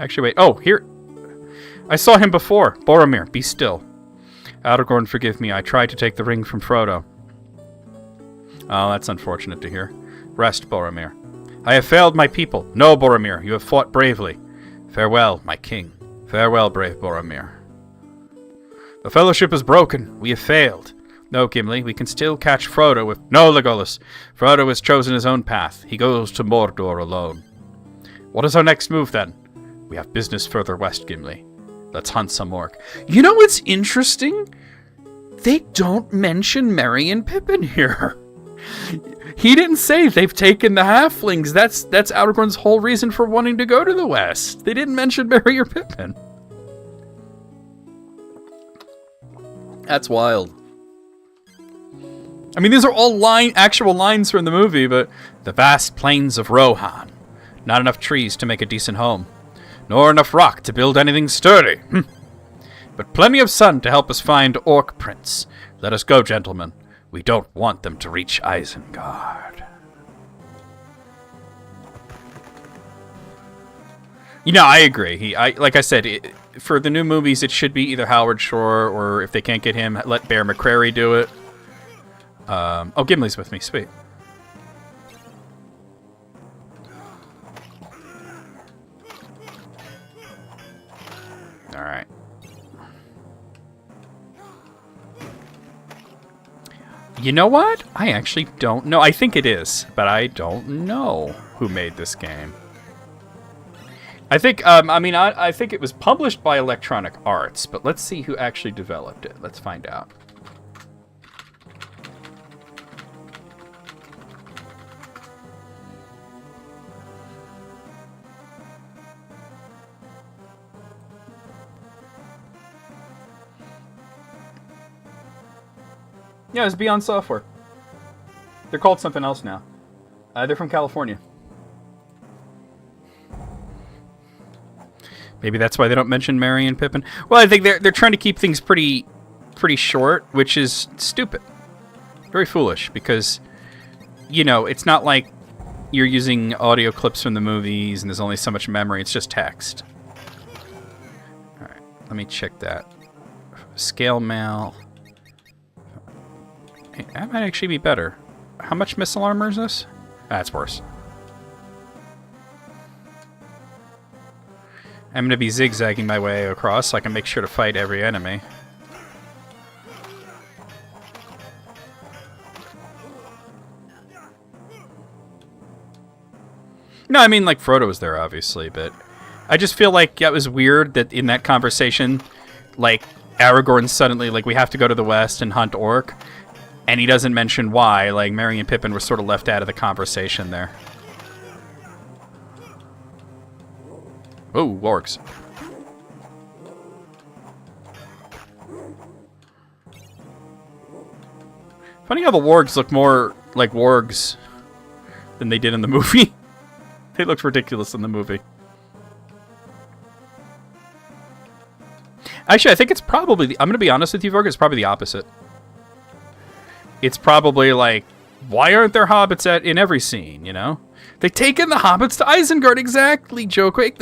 Actually, wait. Oh, here. I saw him before. Boromir, be still. Aragorn, forgive me. I tried to take the ring from Frodo. Oh, that's unfortunate to hear. Rest, Boromir. I have failed my people. No, Boromir, you have fought bravely. Farewell, my king. Farewell, brave Boromir. The fellowship is broken. We have failed. No, Gimli, we can still catch Frodo with... No, Legolas. Frodo has chosen his own path. He goes to Mordor alone. What is our next move, then? We have business further west, Gimli. Let's hunt some orc. You know what's interesting? They don't mention Merry and Pippin here. He didn't say they've taken the halflings. That's Aragorn's whole reason for wanting to go to the west. They didn't mention Merry or Pippin. That's wild. I mean, these are all actual lines from the movie, but... The vast plains of Rohan. Not enough trees to make a decent home. Nor enough rock to build anything sturdy. But plenty of sun to help us find orc prints. Let us go, gentlemen. We don't want them to reach Isengard. You know, I agree. Like I said, for the new movies, it should be either Howard Shore, or if they can't get him, let Bear McCreary do it. Oh, Gimli's with me. Sweet. All right. You know what? I actually don't know. I think it is, but I don't know who made this game. I think, I think it was published by Electronic Arts, but let's see who actually developed it. Let's find out. Yeah, it's Beyond Software. They're called something else now. They're from California. Maybe that's why they don't mention Merry and Pippin. Well, I think they're trying to keep things pretty short, which is stupid. Very foolish, because, you know, it's not like you're using audio clips from the movies and there's only so much memory. It's just text. All right, let me check that. Scale mail. That might actually be better. How much missile armor is this? That's worse. I'm going to be zigzagging my way across so I can make sure to fight every enemy. No, I mean, like, Frodo was there, obviously, but I just feel like it was weird that in that conversation, like, Aragorn suddenly, like, we have to go to the west and hunt orc, and he doesn't mention why. Like, Merry and Pippin were sort of left out of the conversation there. Oh, orcs. Funny how the wargs look more like wargs than they did in the movie. They looked ridiculous in the movie. Actually, I think it's probably... I'm going to be honest with you, Vorg, it's probably the opposite. It's probably like, why aren't there hobbits in every scene, you know? They taken the hobbits to Isengard, exactly, Joe Quake.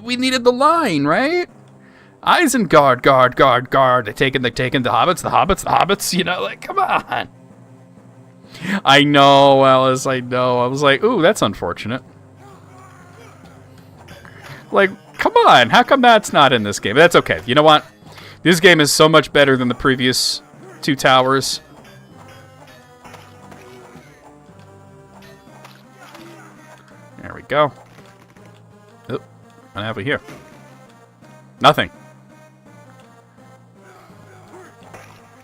We needed the line, right? Isengard, guard. They taken the hobbits, you know, like, come on. I know, Alice, I know. I was like, ooh, that's unfortunate. Like, come on, how come that's not in this game? But that's okay. You know what? This game is so much better than the previous two towers. There we go. Oh, what have we here? Nothing.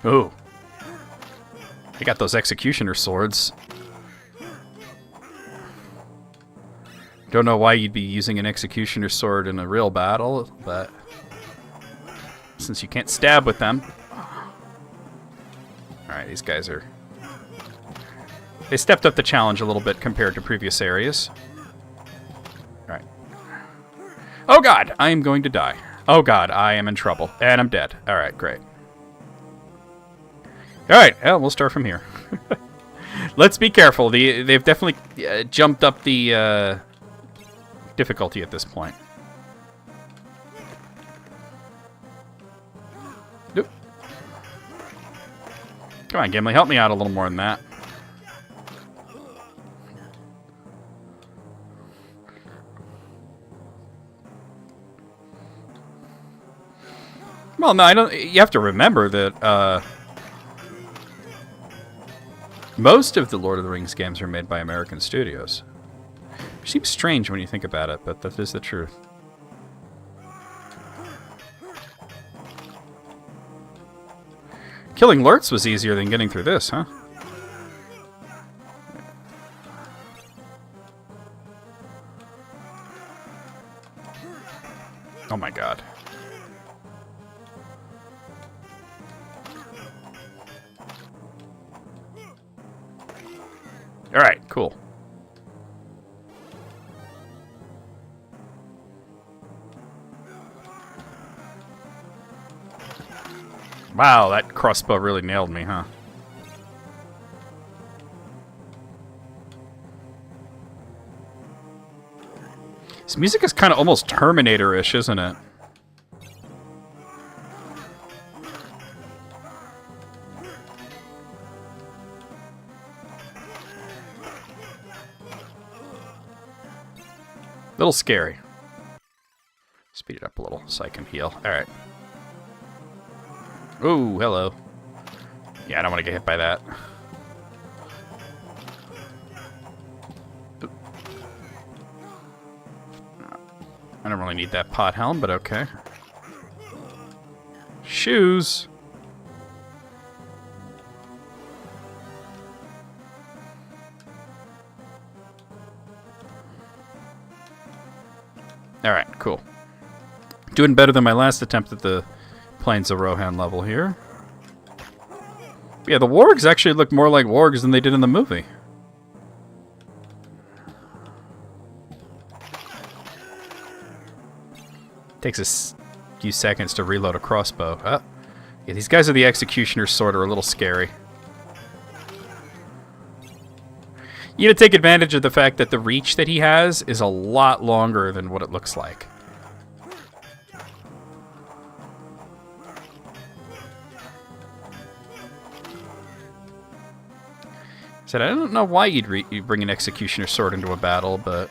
Ooh. I got those executioner swords. Don't know why you'd be using an executioner sword in a real battle, but since you can't stab with them. Alright, these guys are... They stepped up the challenge a little bit compared to previous areas. Alright. Oh god, I am going to die. Oh god, I am in trouble. And I'm dead. Alright, great. Alright, well, we'll start from here. Let's be careful. They've definitely jumped up the difficulty at this point. Nope. Come on, Gimli, help me out a little more than that. Well, no, I don't. You have to remember that most of the Lord of the Rings games are made by American studios. Which seems strange when you think about it, but that is the truth. Killing Lurtz was easier than getting through this, huh? Oh my god. Alright, cool. Wow, that crossbow really nailed me, huh? This music is kind of almost Terminator-ish, isn't it? A little scary. Speed it up a little so I can heal. Alright. Ooh, hello. Yeah, I don't want to get hit by that. I don't really need that pot helm, but okay. Shoes. Alright, cool. Doing better than my last attempt at the Plains of Rohan level here. Yeah, the wargs actually look more like wargs than they did in the movie. Takes a few seconds to reload a crossbow. Oh. Yeah, these guys are the executioner sort are a little scary. You gotta take advantage of the fact that the reach that he has is a lot longer than what it looks like. I don't know why you'd bring an executioner sword into a battle, but...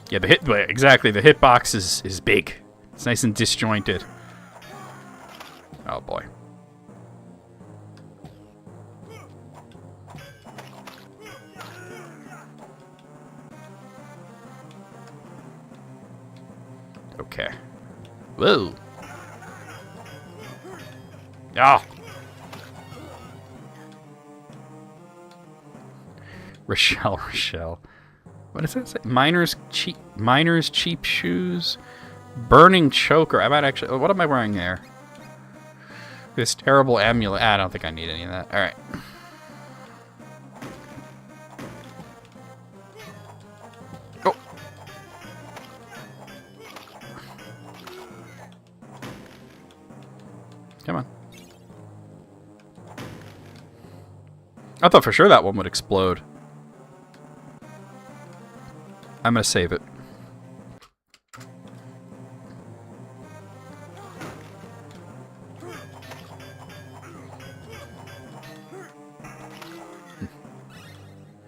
Yeah, the hitbox is big. It's nice and disjointed. Oh boy. Whoa. Ah. Rochelle. What does that say? Miner's cheap shoes. Burning choker. I might actually... What am I wearing there? This terrible amulet. I don't think I need any of that. Alright. Oh. Come on. I thought for sure that one would explode. I'm gonna save it.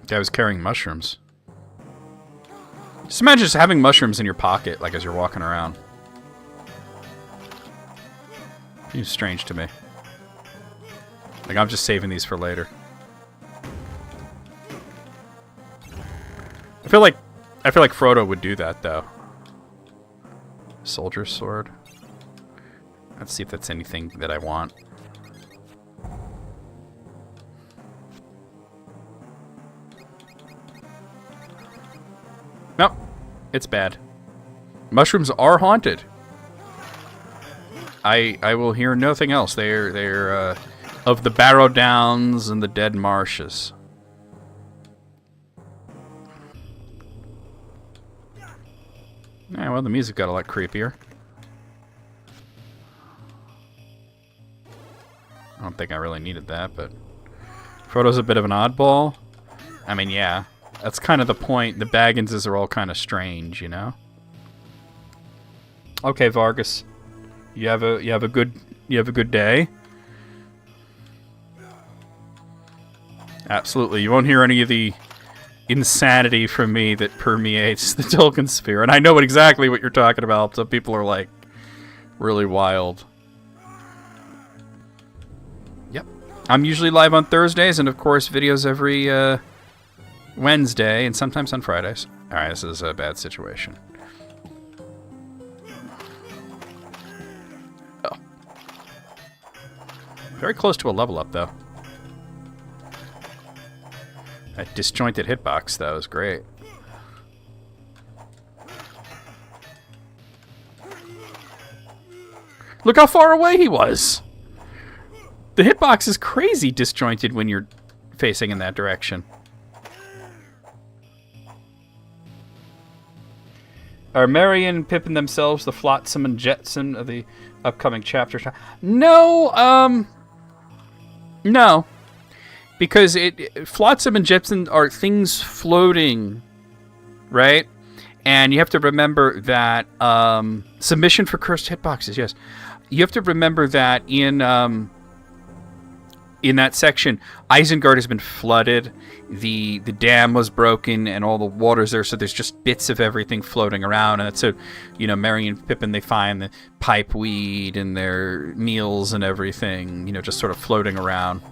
Guy was carrying mushrooms. Just imagine just having mushrooms in your pocket, like as you're walking around. Seems strange to me. Like I'm just saving these for later. I feel like Frodo would do that though. Soldier's sword. Let's see if that's anything that I want. Nope. It's bad. Mushrooms are haunted. I will hear nothing else. They're of the Barrow Downs and the Dead Marshes. Yeah, well, the music got a lot creepier. I don't think I really needed that, but Frodo's a bit of an oddball. I mean, yeah. That's kind of the point. The Bagginses are all kind of strange, you know. Okay, Vargas, you have a good day. Absolutely, you won't hear any of the insanity from me that permeates the Tolkien sphere, and I know exactly what you're talking about. Some people are like really wild. Yep, I'm usually live on Thursdays, and of course, videos every Wednesday, and sometimes on Fridays. Alright, this is a bad situation. Oh. Very close to a level up, though. That disjointed hitbox, though, is great. Look how far away he was! The hitbox is crazy disjointed when you're facing in that direction. Are Merry and Pippin themselves the Flotsam and Jetsam of the upcoming chapter? No, no. Because Flotsam and Jetsam are things floating, right? And you have to remember that, submission for cursed hitboxes, yes. You have to remember that in that section, Isengard has been flooded, the dam was broken, and all the water's there, so there's just bits of everything floating around, and so, you know, Merry and Pippin, they find the pipe weed and their meals and everything, you know, just sort of floating around.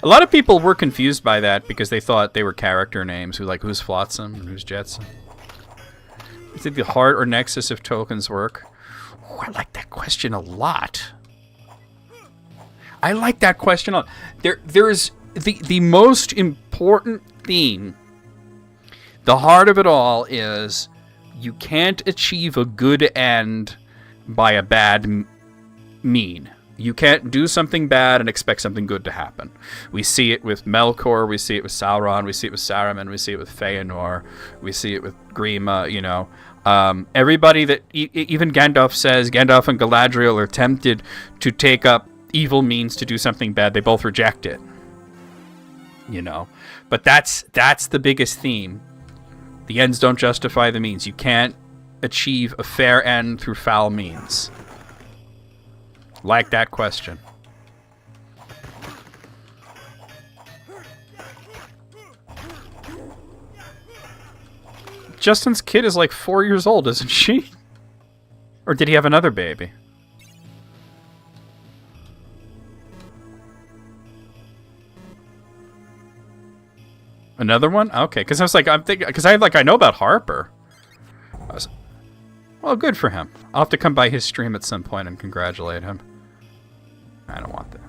A lot of people were confused by that because they thought they were character names, who's Flotsam and who's Jetsam. Is it the heart or nexus of Tolkien's work? Oh, I like that question a lot. I like that question a lot. There's the most important theme. The heart of it all is you can't achieve a good end by a bad mean. You can't do something bad and expect something good to happen. We see it with Melkor, we see it with Sauron, we see it with Saruman, we see it with Feanor, we see it with Grima, you know. Everybody that, even Gandalf says, Gandalf and Galadriel are tempted to take up evil means to do something bad. They both reject it. You know. But that's the biggest theme. The ends don't justify the means. You can't achieve a fair end through foul means. Like that question. Justin's kid is like 4 years old, isn't she? Or did he have another baby? Another one? Okay, because I was like, I'm thinking, because I know about Harper. Well, good for him. I'll have to come by his stream at some point and congratulate him. I don't want that.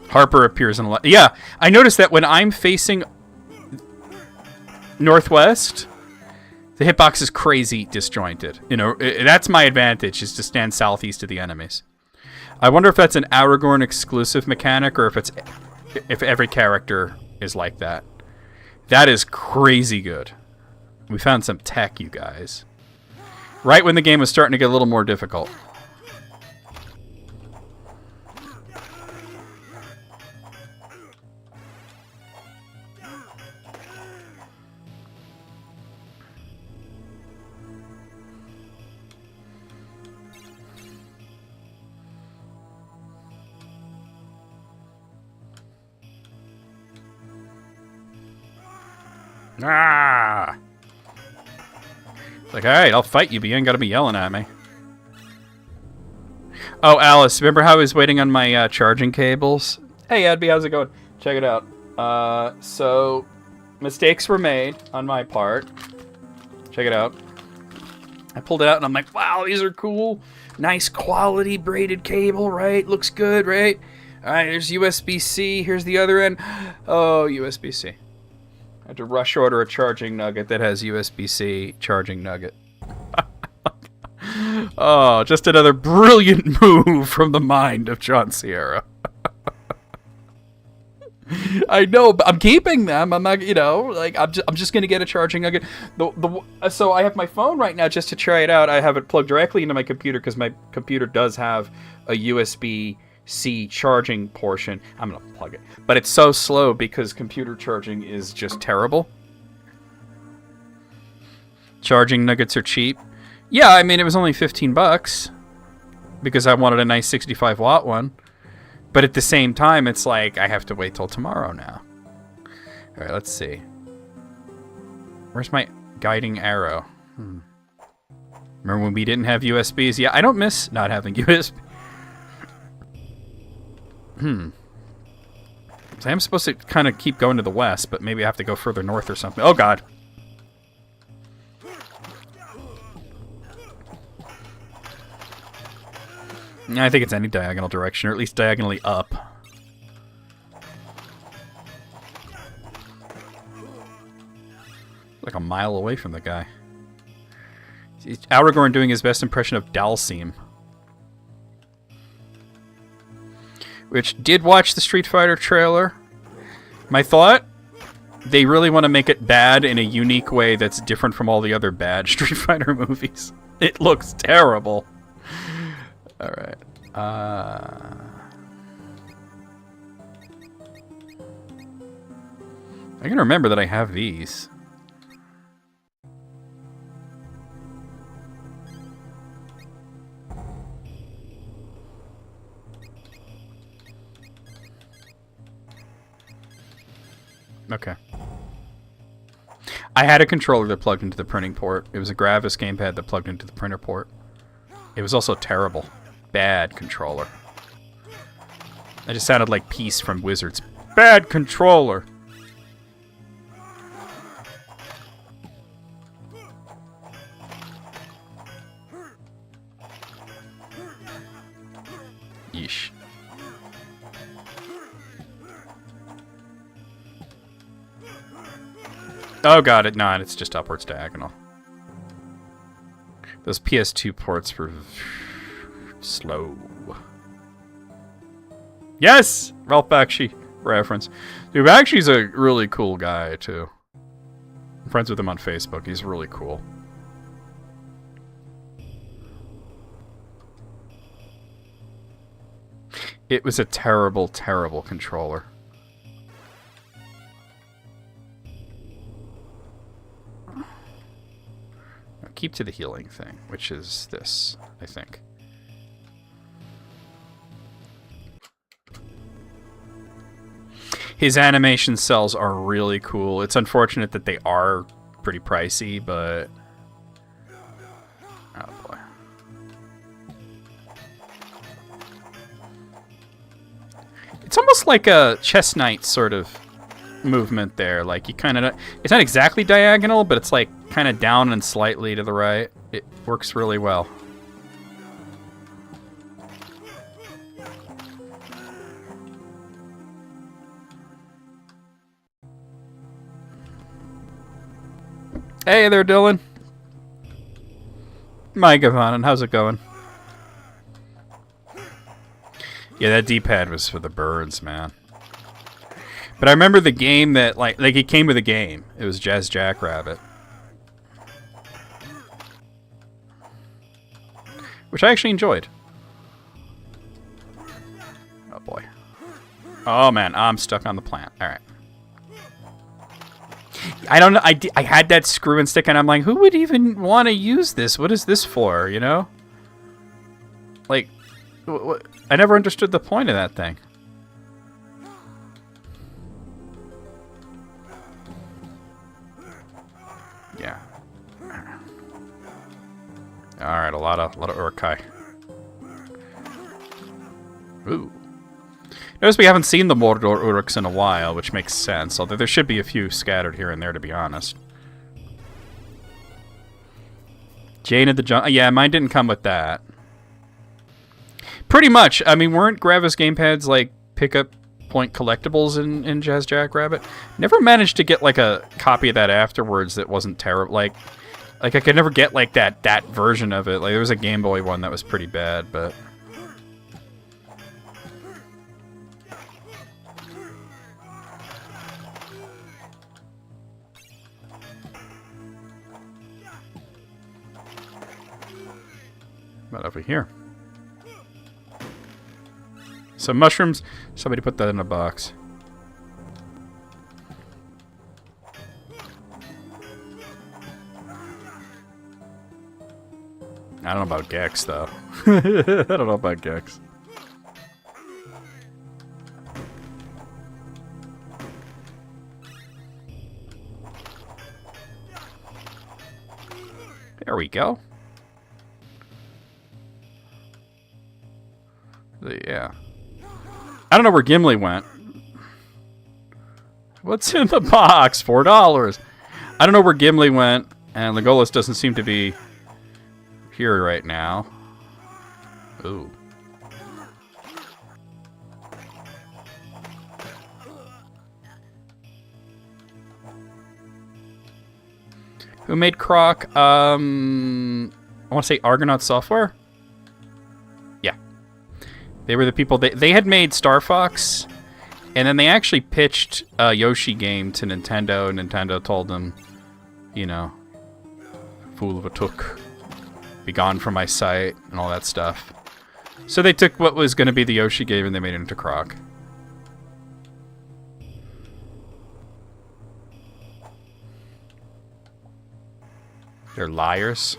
Harper appears in a lot. Yeah, I noticed that when I'm facing northwest, the hitbox is crazy disjointed. You know, that's my advantage, is to stand southeast of the enemies. I wonder if that's an Aragorn exclusive mechanic, or if every character is like that. That is crazy good. We found some tech, you guys. Right when the game was starting to get a little more difficult. Ah! It's like, alright, I'll fight you, but you ain't gotta be yelling at me. Oh, Alice, remember how I was waiting on my charging cables? Hey, Adby, how's it going? Check it out. So, mistakes were made on my part. Check it out. I pulled it out and I'm like, wow, these are cool. Nice quality braided cable, right? Looks good, right? Alright, there's USB-C. Here's the other end. Oh, USB-C. I had to rush order a charging nugget that has USB-C charging nugget. Oh, just another brilliant move from the mind of John Sierra. I know, but I'm keeping them. I'm not, you know, like I'm just gonna get a charging nugget. So I have my phone right now just to try it out. I have it plugged directly into my computer because my computer does have a USB-C charging portion. I'm gonna plug it, but it's so slow because computer charging is just terrible. Charging nuggets are cheap. Yeah, I mean, it was only $15 because I wanted a nice 65 watt one. But at the same time, it's like, I have to wait till tomorrow now. All right, let's see. Where's my guiding arrow? Remember when we didn't have USBs? Yeah, I don't miss not having USB. So I'm supposed to kind of keep going to the west, but maybe I have to go further north or something. Oh, God. I think it's any diagonal direction, or at least diagonally up. Like a mile away from the guy. It's Aragorn doing his best impression of Dalsim. Which did watch the Street Fighter trailer. My thought? They really want to make it bad in a unique way that's different from all the other bad Street Fighter movies. It looks terrible. Alright. I can remember that I have these. Okay. I had a controller that plugged into the printing port. It was a Gravis gamepad that plugged into the printer port. It was also terrible. Bad controller. I just sounded like Peace from Wizards. Bad controller. Yeesh. Oh, got it. No, it's just upwards diagonal. Those PS2 ports were slow. Yes! Ralph Bakshi reference. Dude, Bakshi's a really cool guy, too. I'm friends with him on Facebook. He's really cool. It was a terrible, terrible controller. Keep to the healing thing, which is this, I think. His animation cells are really cool. It's unfortunate that they are pretty pricey, but... oh, boy. almost like a chess knight sort of movement there. Like you kind of, it's not exactly diagonal, but it's like kind of down and slightly to the right. It works really well. Hey there, Dylan. Microphone, how's it going? Yeah, that D-pad was for the birds, man. But I remember the game that, like it came with a game. It was Jazz Jackrabbit. Which I actually enjoyed. Oh, boy. Oh, man, I'm stuck on the plant. All right. I don't know. I had that screw and stick, and I'm like, who would even want to use this? What is this for, you know? Like, I never understood the point of that thing. Yeah. All right, a lot of Urkai. Ooh. Notice we haven't seen the Mordor Uruks in a while, which makes sense, although there should be a few scattered here and there, to be honest. Jane of the Jungle. Yeah, mine didn't come with that. Pretty much. I mean, weren't Gravis gamepads like pickup point collectibles in Jazz Jackrabbit? Never managed to get like a copy of that afterwards that wasn't terrible. Like I could never get like that version of it. Like there was a Game Boy one that was pretty bad, but... About over here. Some mushrooms. Somebody put that in a box. I don't know about Gex, though. I don't know about Gex. There we go. Yeah. I don't know where Gimli went. What's in the box? $4. I don't know where Gimli went, and Legolas doesn't seem to be here right now. Ooh. Who made Croc? I want to say Argonaut Software? Yeah. They were the people... They had made Star Fox, and then they actually pitched a Yoshi game to Nintendo, and Nintendo told them, you know, fool of a took, be gone from my sight, and all that stuff. So they took what was going to be the Yoshi game, and they made it into Croc. They're liars.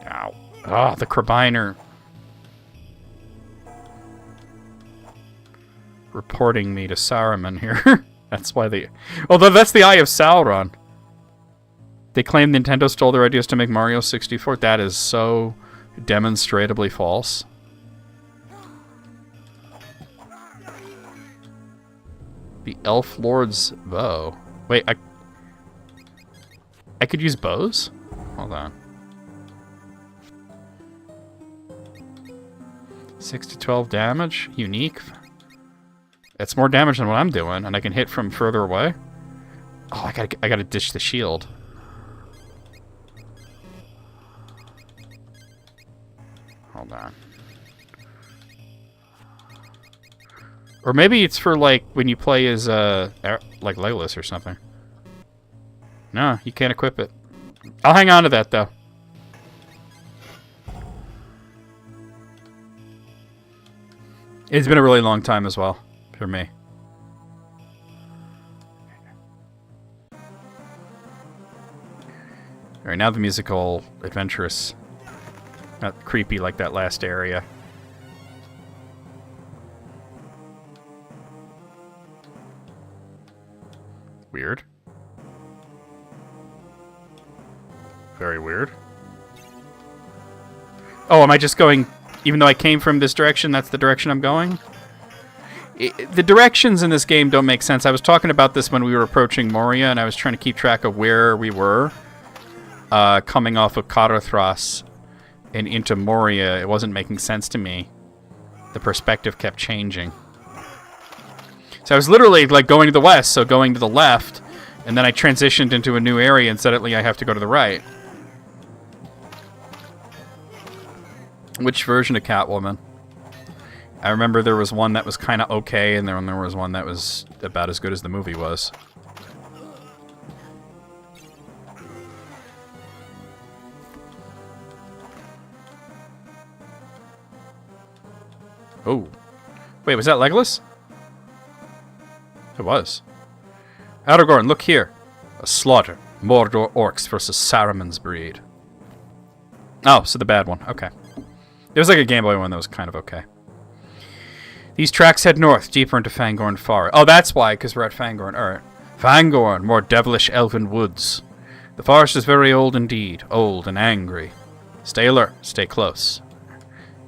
Ow. Ah, the Crabiner. Reporting me to Saruman here. That's why they... Although that's the Eye of Sauron. They claim Nintendo stole their ideas to make Mario 64. That is so demonstrably false. The Elf Lord's bow. Wait, I could use bows? Hold on. 6 to 12 damage? Unique? That's more damage than what I'm doing, and I can hit from further away? Oh, I gotta ditch the shield. Hold on. Or maybe it's for, like, when you play as, like, Legolas or something. No, you can't equip it. I'll hang on to that, though. It's been a really long time as well, for me. Alright, now the musical adventurous. Not creepy like that last area. Weird. Very weird. Oh, am I just going... Even though I came from this direction, that's the direction I'm going? The directions in this game don't make sense. I was talking about this when we were approaching Moria, and I was trying to keep track of where we were. Coming off of Karathras and into Moria, it wasn't making sense to me. The perspective kept changing. So I was literally like going to the west, so going to the left, and then I transitioned into a new area, and suddenly I have to go to the right. Which version of Catwoman? I remember there was one that was kind of okay, and then there was one that was about as good as the movie was. Oh. Wait, was that Legolas? It was. Aragorn, look here. A slaughter. Mordor orcs versus Saruman's breed. Oh, so the bad one. Okay. There was like a Game Boy one that was kind of okay. These tracks head north, deeper into Fangorn Forest. Oh, that's why, because we're at Fangorn. Alright. Fangorn, more devilish elven woods. The forest is very old indeed. Old and angry. Stay alert. Stay close.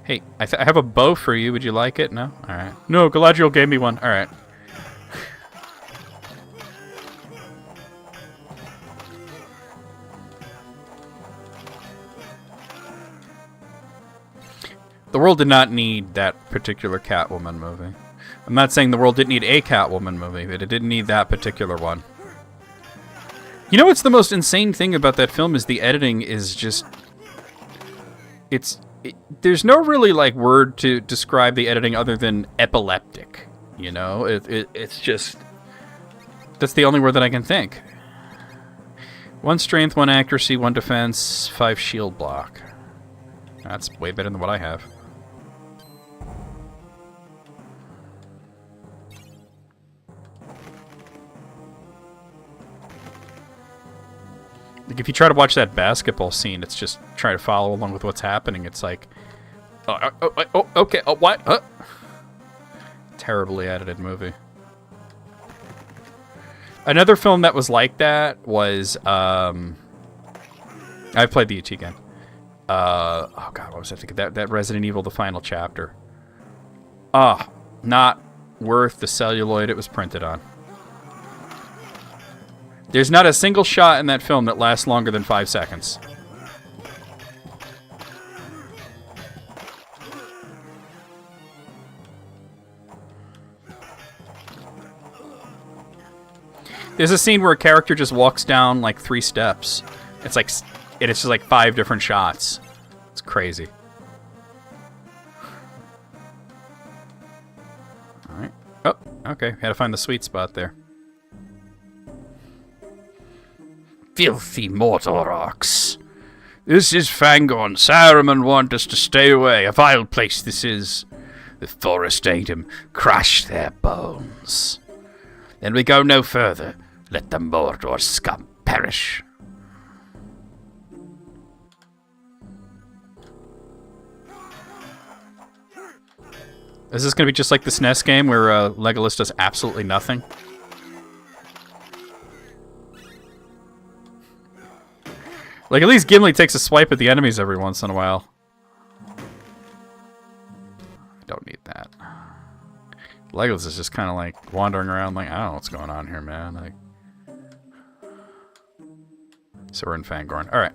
Hey, I have a bow for you. Would you like it? No? Alright. No, Galadriel gave me one. Alright. The world did not need that particular Catwoman movie. I'm not saying the world didn't need a Catwoman movie, but it didn't need that particular one. You know what's the most insane thing about that film is the editing is just... there's no really like word to describe the editing other than epileptic. You know? It's just... That's the only word that I can think. 1 strength, 1 accuracy, 1 defense, 5 shield block. That's way better than what I have. Like if you try to watch that basketball scene, it's just try to follow along with what's happening. It's like, okay, what? Terribly edited movie. Another film that was like that was, I played the ET game. Oh god, what was I thinking? That Resident Evil, the final chapter. Not worth the celluloid it was printed on. There's not a single shot in that film that lasts longer than 5 seconds. There's a scene where a character just walks down like 3 steps. It's like, it's just like 5 different shots. It's crazy. Alright. Oh, okay. Had to find the sweet spot there. Filthy Mordor orcs. This is Fangorn. Saruman want us to stay away. A vile place this is. The forest ate him. Crush their bones. Then we go no further. Let the Mordor scum perish. Is this going to be just like the SNES game where Legolas does absolutely nothing? Like, at least Gimli takes a swipe at the enemies every once in a while. I don't need that. Legolas is just kind of like wandering around like, I don't know what's going on here, man. Like, so we're in Fangorn. Alright.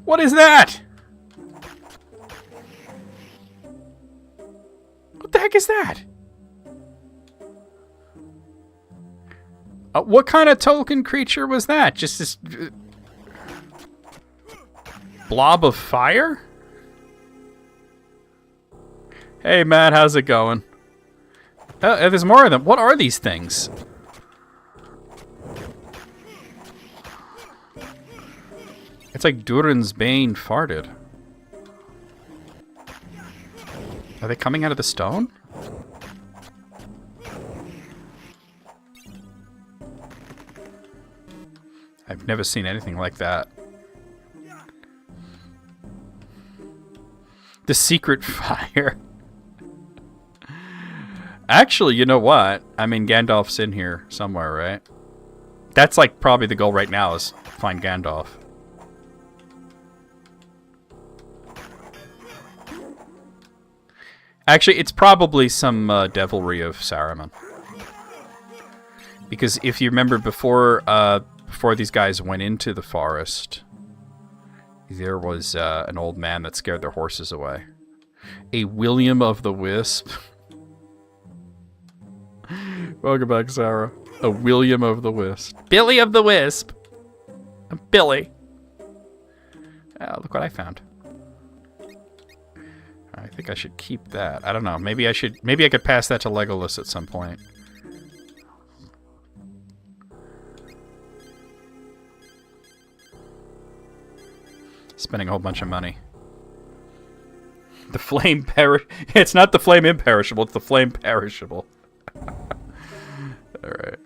What is that? What the heck is that? What kind of Tolkien creature was that? Just this blob of fire? Hey, Matt, how's it going? There's more of them. What are these things? It's like Durin's Bane farted. Are they coming out of the stone? I've never seen anything like that. The secret fire. Actually, you know what? I mean, Gandalf's in here somewhere, right? That's like probably the goal right now is find Gandalf. Actually, it's probably some devilry of Saruman. Because if you remember before these guys went into the forest, there was an old man that scared their horses away. A William of the Wisp. Welcome back, Sarah. A William of the Wisp. Billy of the Wisp. Billy. Oh, look what I found. I think I should keep that. I don't know. Maybe I could pass that to Legolas at some point. Spending a whole bunch of money. The flame It's not the flame imperishable, it's the flame perishable. Alright.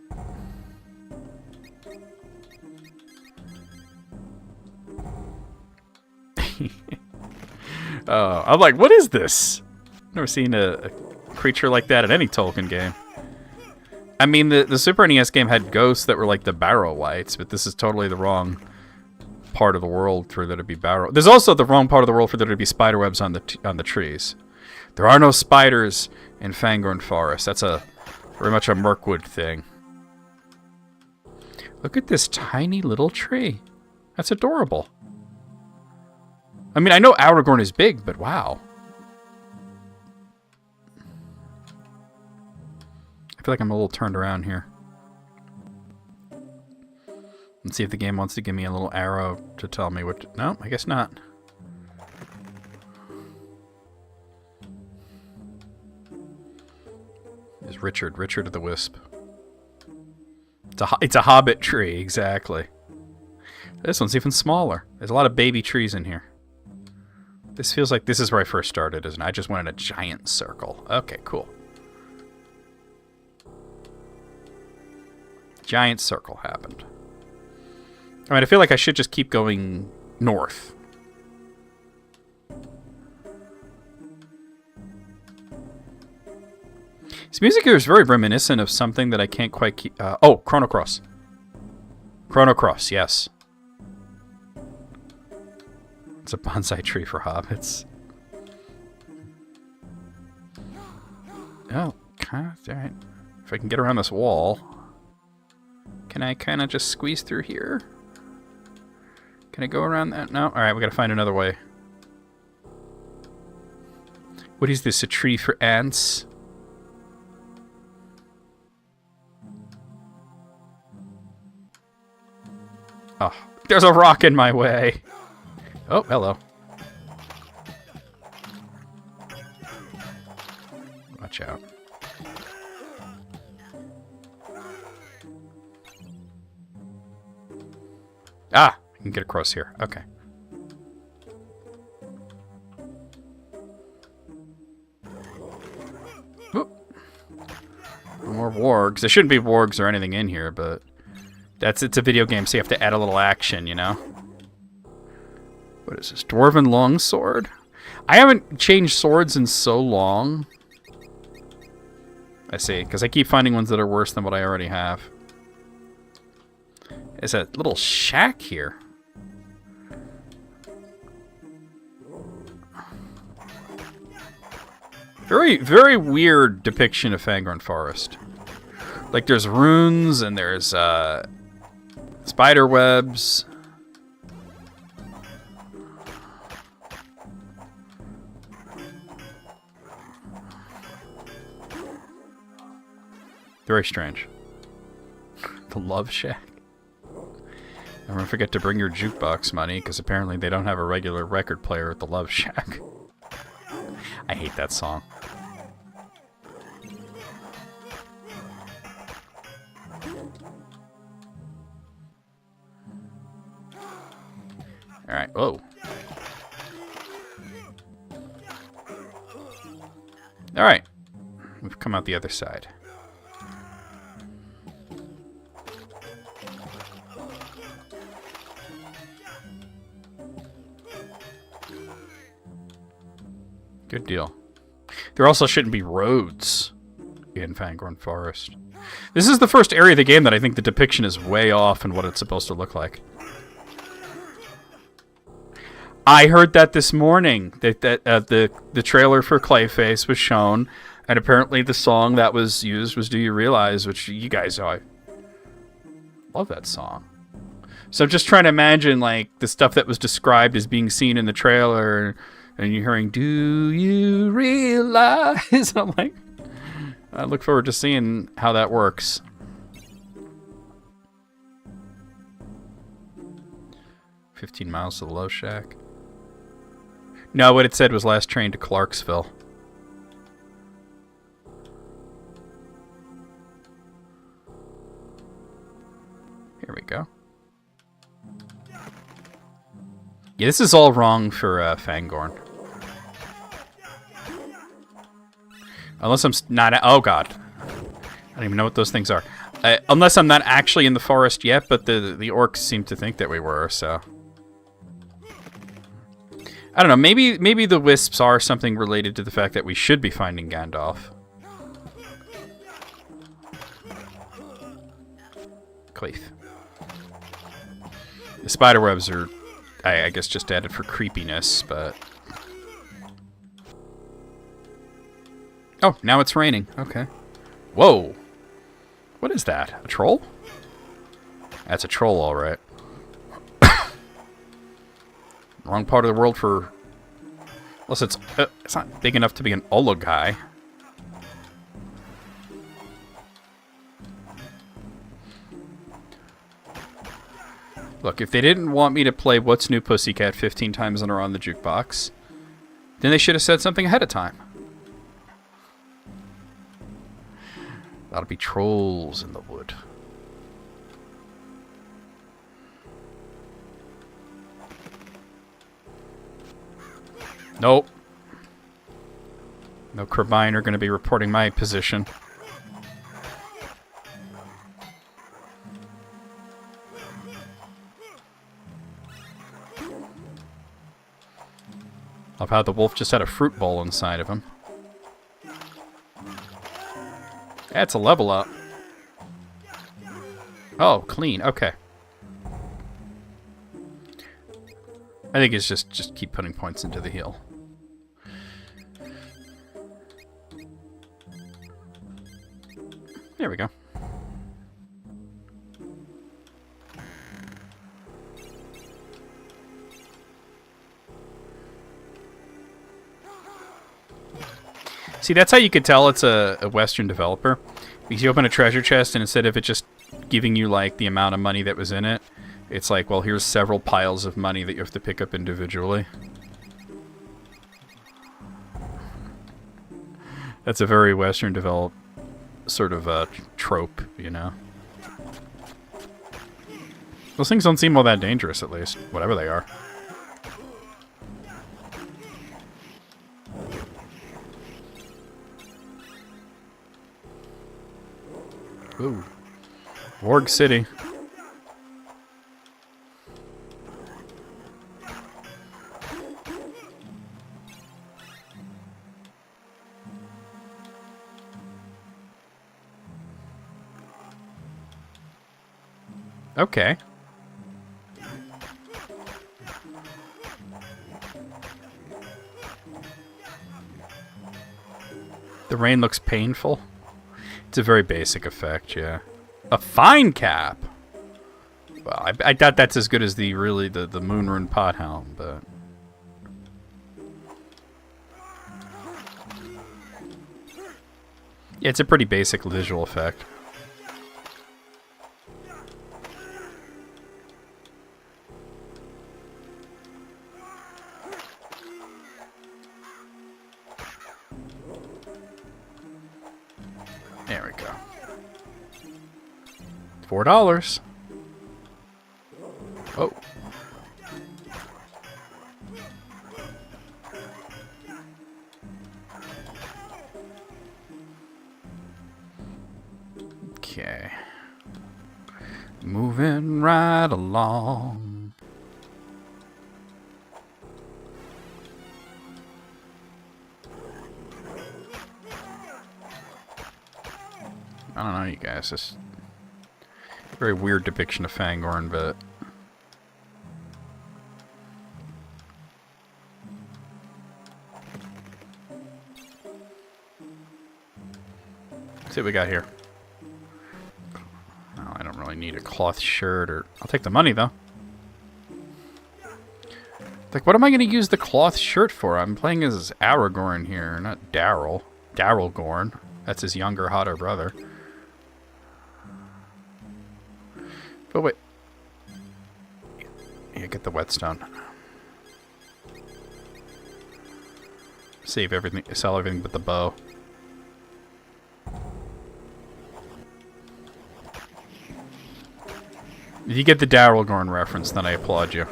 Oh, I'm like, what is this? Never seen a creature like that in any Tolkien game. I mean, the Super NES game had ghosts that were like the Barrow Wights, but this is totally the wrong part of the world for there to be Barrow. There's also the wrong part of the world for there to be spiderwebs on the trees. There are no spiders in Fangorn Forest. That's very much a Mirkwood thing. Look at this tiny little tree. That's adorable. I mean, I know Aragorn is big, but wow. I feel like I'm a little turned around here. Let's see if the game wants to give me a little arrow to tell me what to... No, I guess not. There's Richard of the Wisp. It's a hobbit tree, exactly. This one's even smaller. There's a lot of baby trees in here. This feels like this is where I first started, isn't it? I just went in a giant circle. Okay, cool. Giant circle happened. I mean, I feel like I should just keep going north. This music here is very reminiscent of something that I can't quite keep... oh, Chrono Cross. Chrono Cross, yes. It's a bonsai tree for hobbits. Oh, alright. If I can get around this wall... Can I kind of just squeeze through here? Can I go around that? No? Alright, we gotta find another way. What is this, a tree for ants? Oh, there's a rock in my way. Oh, hello. Watch out. Ah, I can get across here. Okay. Oop. More wargs. There shouldn't be wargs or anything in here, but it's a video game, so you have to add a little action, you know? What is this? Dwarven longsword? I haven't changed swords in so long. I see, because I keep finding ones that are worse than what I already have. There's a little shack here. Very, very weird depiction of Fangorn Forest. Like, there's runes, and there's, spider webs. Very strange. The Love Shack. And don't forget to bring your jukebox money, because apparently they don't have a regular record player at the Love Shack. I hate that song. Alright, whoa. Alright. We've come out the other side. Good deal. There also shouldn't be roads in Fangorn Forest. This is the first area of the game that I think the depiction is way off in what it's supposed to look like. I heard that this morning. That the trailer for Clayface was shown, and apparently the song that was used was "Do You Realize," which you guys know I love that song. So I'm just trying to imagine like the stuff that was described as being seen in the trailer, and you're hearing "Do you realize?" I'm like, I look forward to seeing how that works. "15 miles to the Low Shack." No, what it said was last train to Clarksville. Here we go. Yeah, this is all wrong for Fangorn. Unless I'm not... Oh, God. I don't even know what those things are. Unless I'm not actually in the forest yet, but the orcs seem to think that we were, so... I don't know, maybe the wisps are something related to the fact that we should be finding Gandalf. Cleef. The spiderwebs are, I guess, just added for creepiness, but... Oh, now it's raining. Okay. Whoa! What is that? A troll? That's a troll, all right. Wrong part of the world for... Unless it's not big enough to be an Ologai. Look, if they didn't want me to play What's New Pussycat 15 times in a row on the jukebox, then they should have said something ahead of time. That'll be trolls in the wood. Nope. No Crabine are going to be reporting my position. Love how the wolf just had a fruit bowl inside of him. That's a level up. Oh, clean. Okay. I think it's just keep putting points into the heal. There we go. See, that's how you could tell it's a Western developer. Because you open a treasure chest, and instead of it just giving you, like, the amount of money that was in it, it's like, well, here's several piles of money that you have to pick up individually. That's a very Western developed sort of trope, you know? Those things don't seem all that dangerous, at least. Whatever they are. Ooh. Warg City. Okay. The rain looks painful. It's a very basic effect, yeah. A fine cap! Well, I doubt that's as good as the Moonrune Pot Helm, but... Yeah, it's a pretty basic visual effect. There we go. $4. Oh. Okay. Moving right along. I don't know, you guys. It's a very weird depiction of Fangorn, but... Let's see what we got here. Oh, I don't really need a cloth shirt, or... I'll take the money, though. Like, what am I going to use the cloth shirt for? I'm playing as Aragorn here, not Daryl. Daryl Gorn. That's his younger, hotter brother. But wait. Yeah, get the whetstone. Save everything, sell everything but the bow. If you get the Daryl Gorn reference, then I applaud you.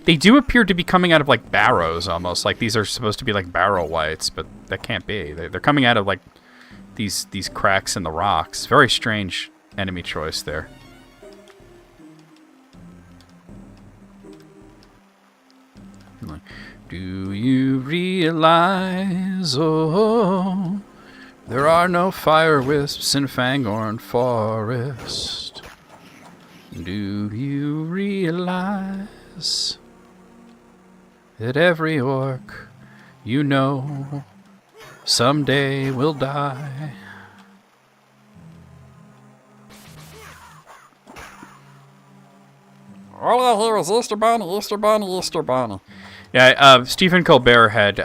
They do appear to be coming out of, like, barrows, almost. Like, these are supposed to be, like, barrow wights, but that can't be. They're coming out of, like, these cracks in the rocks. Very strange enemy choice there. Like, do you realize, oh, there are no fire wisps in Fangorn Forest? Do you realize that every orc you know someday will die? All I hear is Easter Bunny, Easter Bunny, Easter Bunny. Yeah, Stephen Colbert had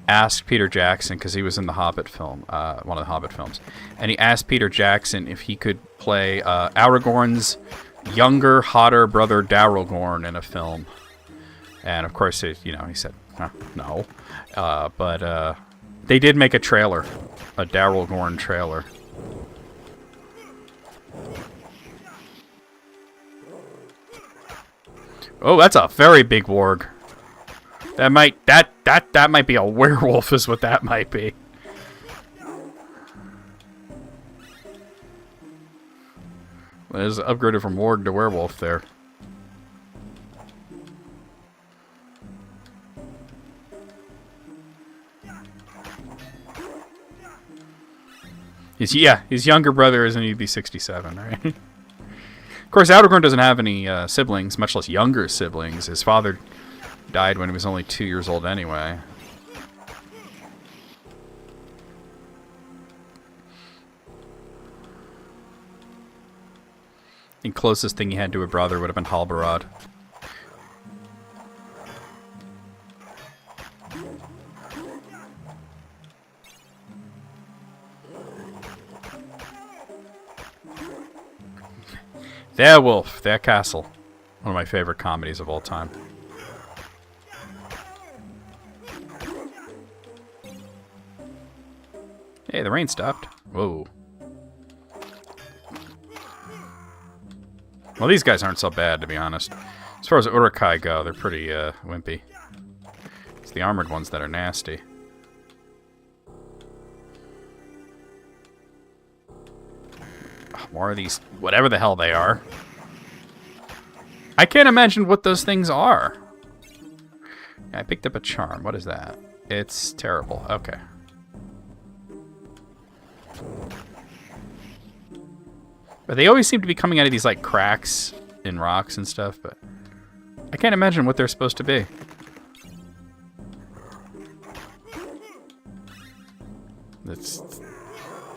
asked Peter Jackson, because he was in the Hobbit film, one of the Hobbit films, and he asked Peter Jackson if he could play Aragorn's younger, hotter brother Darylgorn in a film. And of course, he said, no. But they did make a trailer, a Darylgorn trailer. Oh, that's a very big warg. That might be a werewolf, is what that might be. There's upgraded from warg to werewolf there. His younger brother isn't he'd be 67, right? Of course, Aragorn doesn't have any siblings, much less younger siblings. His father died when he was only 2 years old anyway. The closest thing he had to a brother would have been Halbarad. Their Wolf, Their Castle. One of my favorite comedies of all time. Hey, the rain stopped. Whoa. Well, these guys aren't so bad, to be honest. As far as Uruk-hai go, they're pretty wimpy. It's the armored ones that are nasty. More of these, whatever the hell they are. I can't imagine what those things are. I picked up a charm. What is that? It's terrible. Okay. But they always seem to be coming out of these, like, cracks in rocks and stuff, but I can't imagine what they're supposed to be. That's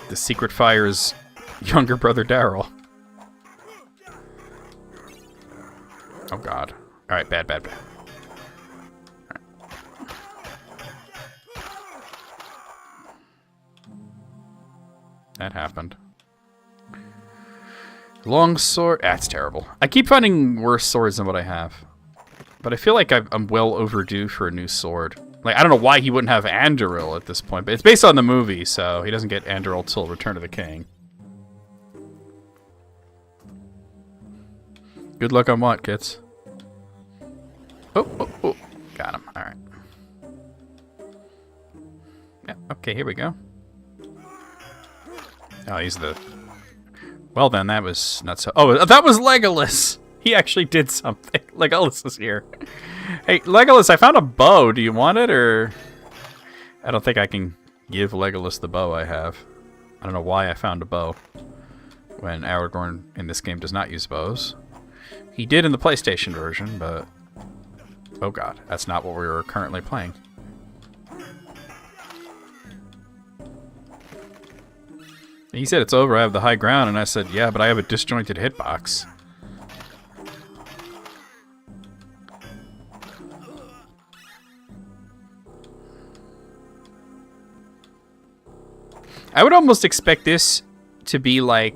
the Secret Fire's younger brother Daryl. Oh god. Alright, bad. Alright. That happened. Long sword. That's terrible. I keep finding worse swords than what I have. But I feel like I'm well overdue for a new sword. Like, I don't know why he wouldn't have Anduril at this point, but it's based on the movie, so he doesn't get Anduril till Return of the King. Good luck on what, kids? Oh. Got him. Alright. Yeah, okay, here we go. Oh, he's the... Well then, that was not so... Oh, that was Legolas! He actually did something. Legolas is here. Hey, Legolas, I found a bow. Do you want it, or... I don't think I can give Legolas the bow I have. don't know why I found a bow when Aragorn in this game does not use bows. He did in the PlayStation version, but... Oh god, that's not what we were currently playing. He said it's over, I have the high ground, and I said, yeah, but I have a disjointed hitbox. I would almost expect this to be like,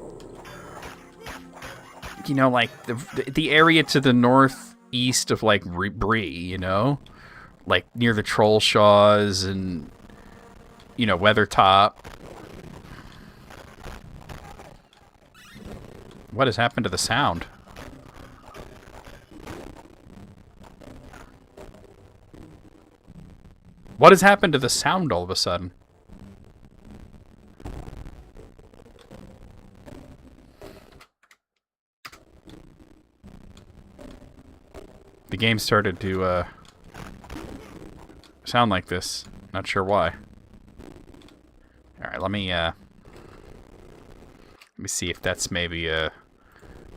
you know, like the area to the northeast of like Bree, you know? Like near the Trollshaws and, you know, Weathertop. What has happened to the sound? What has happened to the sound all of a sudden? The game started to sound like this. Not sure why. Alright, let me see if that's maybe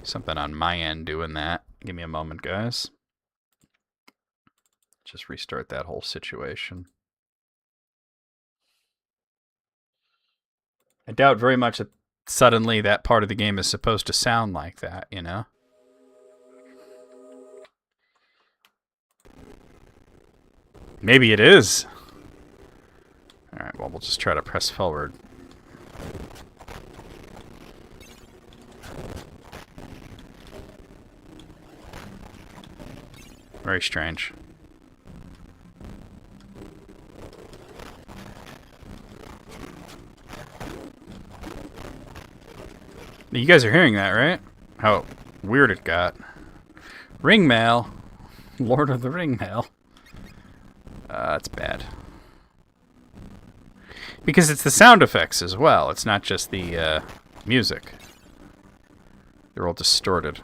something on my end doing that. Give me a moment, guys. Just restart that whole situation. I doubt very much that suddenly that part of the game is supposed to sound like that, you know? Maybe it is. Alright, well, we'll just try to press forward. Very strange. You guys are hearing that, right? How weird it got. Ring mail. Lord of the Ring mail. That's bad. Because it's the sound effects as well. It's not just the music. They're all distorted.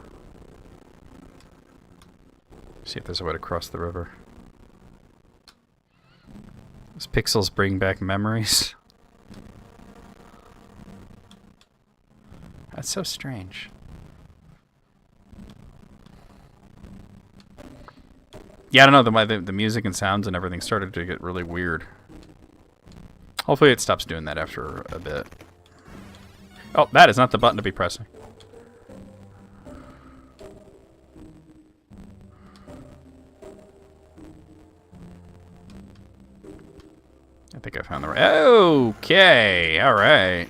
See if there's a way to cross the river. Those pixels bring back memories. That's so strange. Yeah, I don't know, the music and sounds and everything started to get really weird. Hopefully it stops doing that after a bit. Oh, that is not the button to be pressing. I think I found the right... Okay, alright.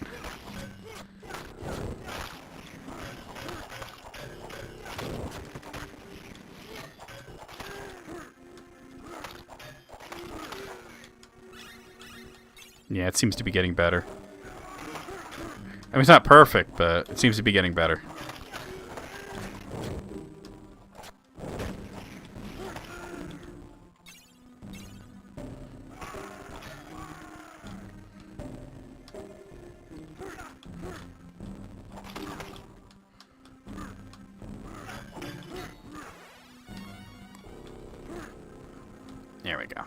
Yeah, it seems to be getting better. I mean, it's not perfect, but it seems to be getting better. There we go.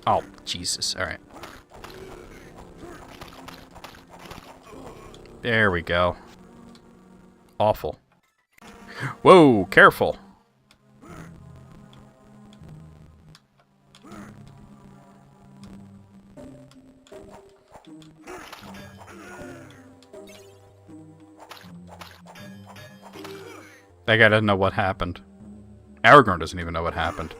Oh, Jesus. All right. There we go. Awful. Whoa, careful. That guy doesn't know what happened. Aragorn doesn't even know what happened.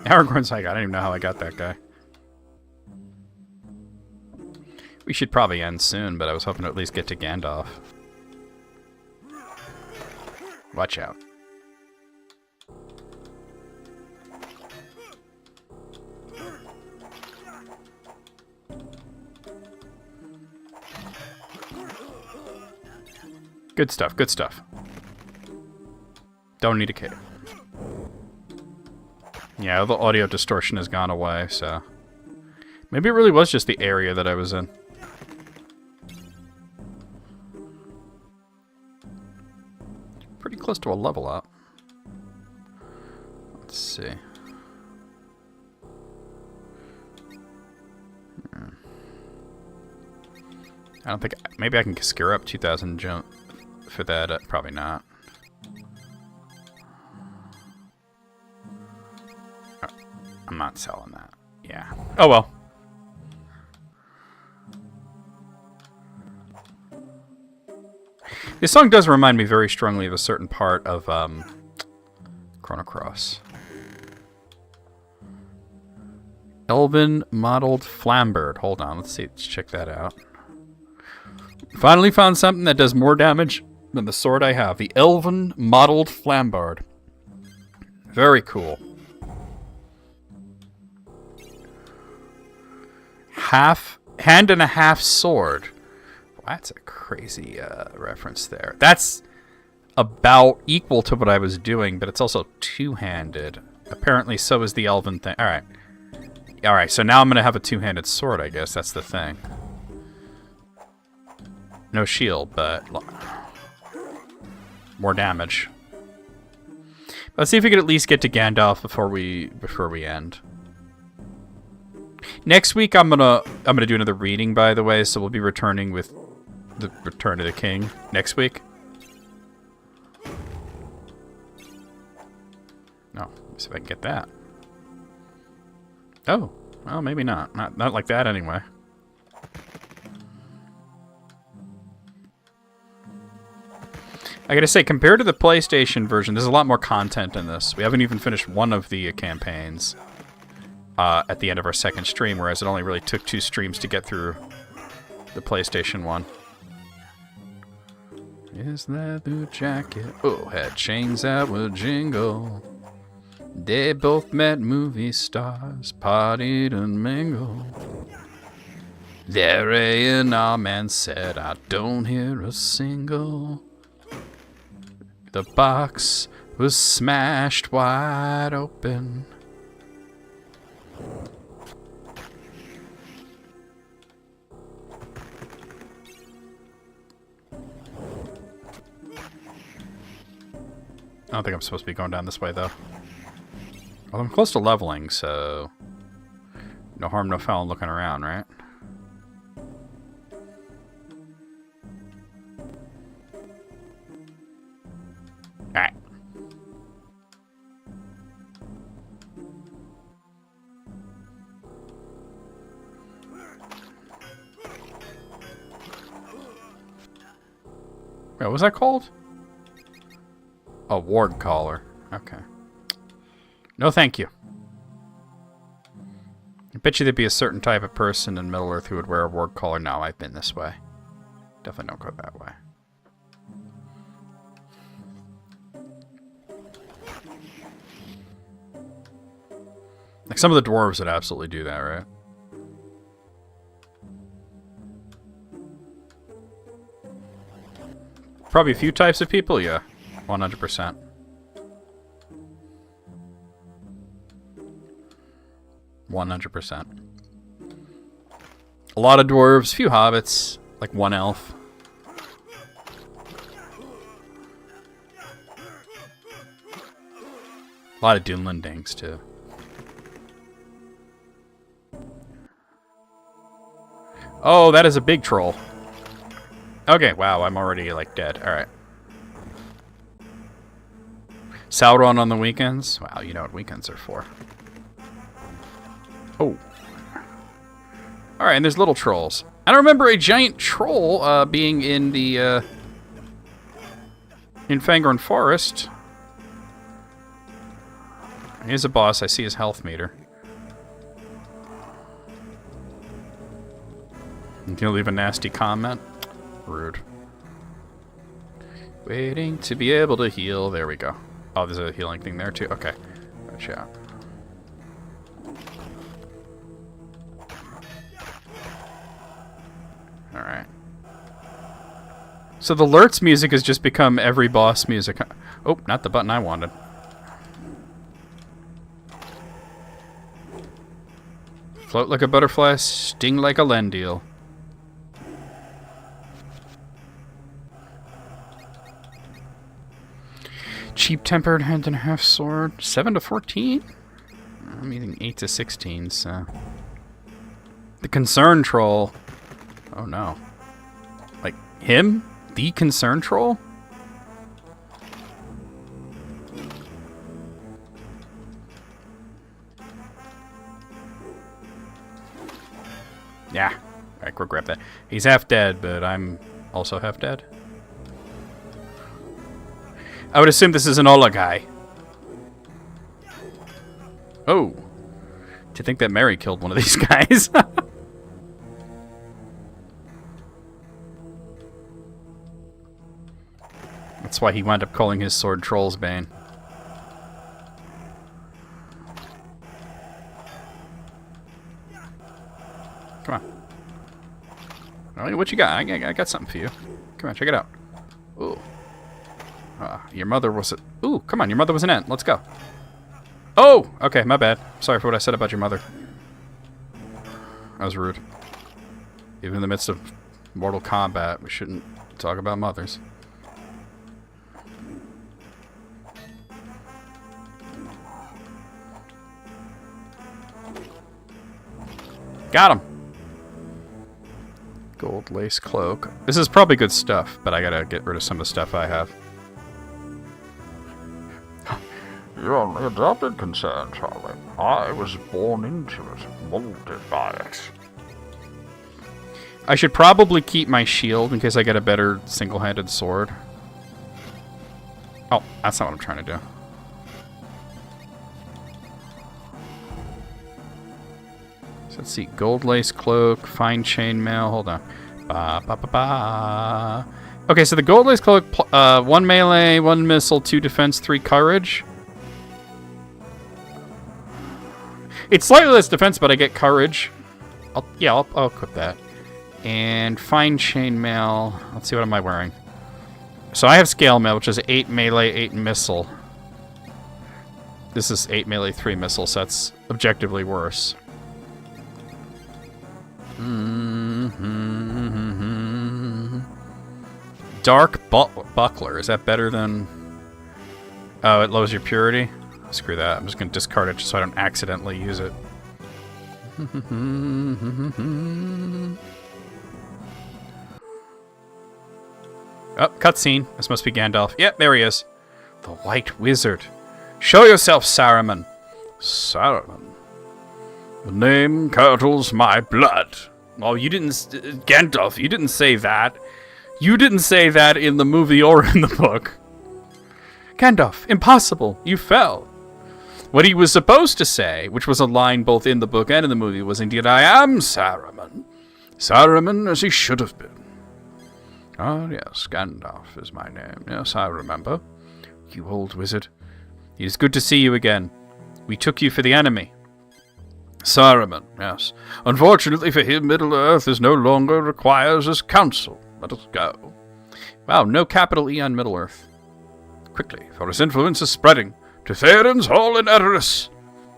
Aragorn's like, I don't even know how I got that guy. We should probably end soon, but I was hoping to at least get to Gandalf. Watch out. Good stuff, good stuff. Don't need a cape. Yeah, the audio distortion has gone away, so... Maybe it really was just the area that I was in. Pretty close to a level up. Let's see. I don't think... Maybe I can scare up 2,000 jump for that. Probably not. Oh, I'm not selling that. Yeah. Oh, well. This song does remind me very strongly of a certain part of Chrono Cross. Elven Modeled Flambird. Hold on, let's see. Let's check that out. Finally found something that does more damage than the sword I have. The Elven Modeled Flambird. Very cool. Hand and a half sword. Well, that's a crazy reference there. That's about equal to what I was doing, but it's also two-handed. Apparently so is the elven thing. Alright. Alright, so now I'm going to have a two-handed sword, I guess. That's the thing. No shield, but more damage. Let's see if we can at least get to Gandalf before we end. Next week I'm gonna do another reading, by the way, so we'll be returning with the Return of the King next week. No, let's see if I can get that. Oh, well, maybe not. Not like that anyway. I gotta say, compared to the PlayStation version, there's a lot more content in this. We haven't even finished one of the campaigns at the end of our second stream, whereas it only really took 2 streams to get through the PlayStation one. Is that the jacket? Oh, had chains that would jingle. They both met movie stars, partied and mingled. There A&R man said, I don't hear a single. The box was smashed wide open. I don't think I'm supposed to be going down this way, though. Well, I'm close to leveling, so... no harm, no foul looking around, right? Alright. Wait, what was that called? A ward collar. Okay. No, thank you. I bet you there'd be a certain type of person in Middle-earth who would wear a ward collar. No, I've been this way. Definitely don't go that way. Like, some of the dwarves would absolutely do that, right? Probably a few types of people, yeah. 100%. A lot of dwarves, few hobbits, like one elf. A lot of Dunlendings, too. Oh, that is a big troll. Okay, wow, I'm already, like, dead. Alright. Sauron on the weekends? Wow, you know what weekends are for. Oh. Alright, and there's little trolls. I don't remember a giant troll being in the, in Fangorn Forest. Here's a boss. I see his health meter. You can leave a nasty comment. Rude. Waiting to be able to heal. There we go. Oh, there's a healing thing there too. Okay. Gotcha. Alright. So the Lurtz music has just become every boss music. Oh, not the button I wanted. Float like a butterfly, sting like a Lendil. Cheap-tempered hand and a half sword. 7 to 14? I'm using 8 to 16, so... The concern troll. Oh no. Like, him? The concern troll? Yeah. Alright, go grab that. He's half dead, but I'm also half dead. I would assume this is an Ola guy. Oh. To think that Mary killed one of these guys. That's why he wound up calling his sword Troll's Bane. Come on. Well, what you got? I got something for you. Come on, check it out. Ooh. Your mother was a... Ooh, come on, your mother was an ant. Let's go. Oh! Okay, my bad. Sorry for what I said about your mother. That was rude. Even in the midst of Mortal Kombat, we shouldn't talk about mothers. Got him! Gold lace cloak. This is probably good stuff, but I gotta get rid of some of the stuff I have. You only adopted concern, Charlie. I was born into it, molded by it. I should probably keep my shield in case I get a better single-handed sword. Oh, that's not what I'm trying to do. So let's see. Gold lace cloak, fine chainmail. Hold on. Ba, ba, ba, ba. Okay, so the gold lace cloak, 1 melee, 1 missile, 2 defense, 3 courage. It's slightly less defense, but I get courage. I'll equip that. And fine chainmail. Let's see, what am I wearing? So I have scale mail, which is 8 melee, 8 missile. This is 8 melee, 3 missile, so that's objectively worse. Dark buckler. Is that better than... Oh, it lowers your purity? Screw that. I'm just going to discard it just so I don't accidentally use it. Oh, cutscene. This must be Gandalf. Yep, there he is. The White Wizard. Show yourself, Saruman. Saruman. The name curdles my blood. Oh, you didn't... Gandalf, you didn't say that. You didn't say that in the movie or in the book. Gandalf, impossible. You fell. What he was supposed to say, which was a line both in the book and in the movie, was indeed, I am Saruman. Saruman as he should have been. Ah, yes, Gandalf is my name. Yes, I remember. You old wizard. It is good to see you again. We took you for the enemy. Saruman, yes. Unfortunately for him, Middle-earth is no longer requires his counsel. Let us go. Wow, no capital E on Middle-earth. Quickly, for his influence is spreading. To Theoden's Hall in Erebus.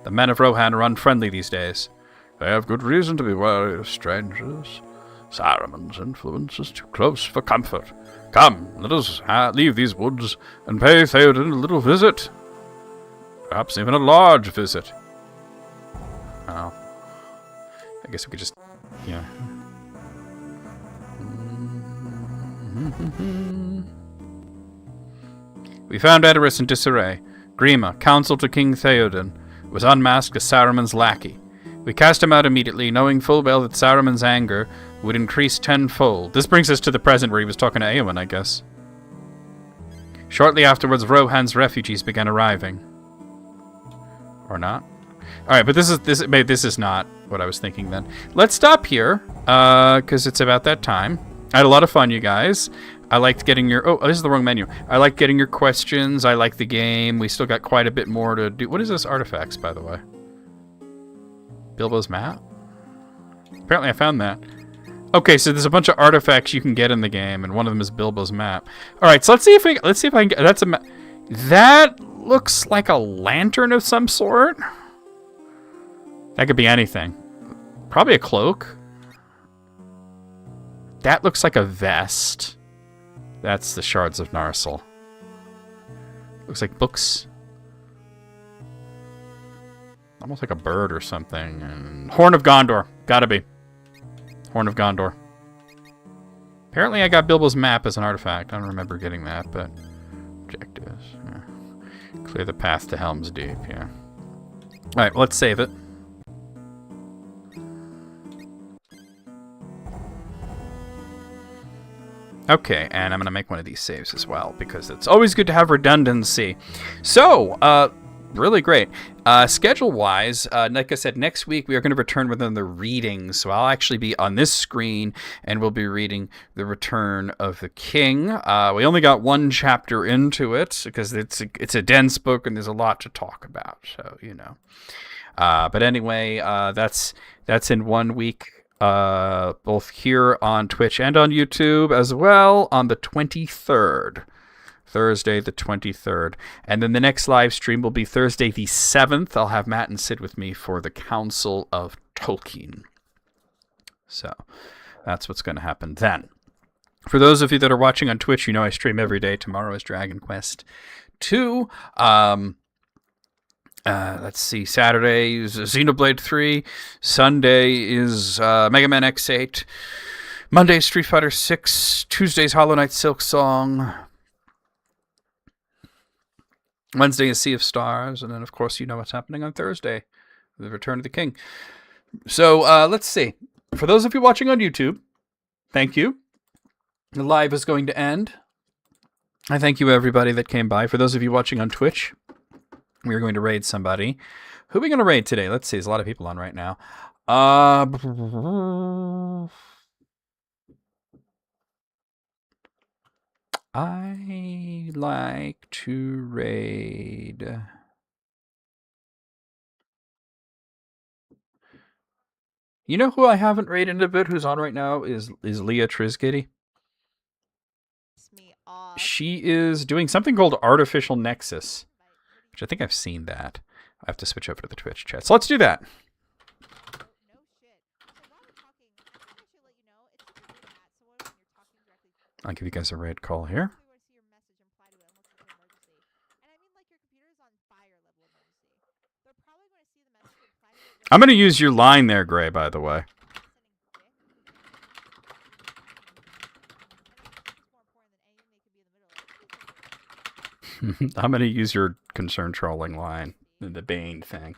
The men of Rohan are unfriendly these days. They have good reason to be wary of strangers. Saruman's influence is too close for comfort. Come, let us leave these woods and pay Theoden a little visit. Perhaps even a large visit. Oh. I guess we could just... yeah. We found Erebus in disarray. Grima, counsel to King Theoden, was unmasked as Saruman's lackey. We cast him out immediately, knowing full well that Saruman's anger would increase tenfold. This brings us to the present where he was talking to Eowyn, I guess. Shortly afterwards, Rohan's refugees began arriving. Or not? Alright, but this is not what I was thinking then. Let's stop here, because it's about that time. I had a lot of fun, you guys. I liked getting your... Oh, this is the wrong menu. I liked getting your questions. I like the game. We still got quite a bit more to do. What is this artifacts, by the way? Bilbo's map? Apparently I found that. Okay, so there's a bunch of artifacts you can get in the game, and one of them is Bilbo's map. All right, so let's see if I can get... That's a map. That looks like a lantern of some sort. That could be anything. Probably a cloak. That looks like a vest. That's the Shards of Narsil. Looks like books. Almost like a bird or something. And Horn of Gondor. Gotta be. Horn of Gondor. Apparently I got Bilbo's map as an artifact. I don't remember getting that, but... Objectives. Yeah. Clear the path to Helm's Deep, yeah. Alright, well, let's save it. Okay, and I'm going to make one of these saves as well, because it's always good to have redundancy. So, really great. Schedule-wise, like I said, next week we are going to return with another reading. So I'll actually be on this screen, and we'll be reading The Return of the King. We only got one chapter into it, because it's a dense book, and there's a lot to talk about. So, you know. But anyway, that's in 1 week. Both here on Twitch and on YouTube as well on the 23rd. Thursday the 23rd. And then the next live stream will be Thursday the 7th. I'll have Matt and Sid with me for the Council of Tolkien. So that's what's going to happen then. For those of you that are watching on Twitch, you know I stream every day. Tomorrow is Dragon Quest 2. Let's see. Saturday is Xenoblade 3. Sunday is Mega Man X8. Monday is Street Fighter 6. Tuesday's Hollow Knight Silk Song. Wednesday is Sea of Stars. And then, of course, you know what's happening on Thursday. The Return of the King. So, let's see. For those of you watching on YouTube, thank you. The live is going to end. I thank you, everybody that came by. For those of you watching on Twitch, we are going to raid somebody. Who are we going to raid today? Let's see. There's a lot of people on right now. I like to raid... You know who I haven't raided in a bit who's on right now is Leah Trizgitty. She is doing something called Artificial Nexus, which I think I've seen that. I have to switch over to the Twitch chat. So let's do that. I'll give you guys a raid call here. I'm going to use your line there, Gray, by the way. I'm going to use your concern trolling line, the Bane thing.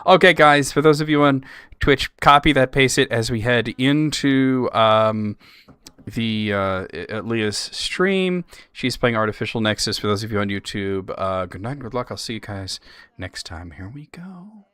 Okay, guys, for those of you on Twitch, copy that, paste it as we head into Leah's stream. She's playing Artificial Nexus. For those of you on YouTube, good night and good luck. I'll see you guys next time. Here we go.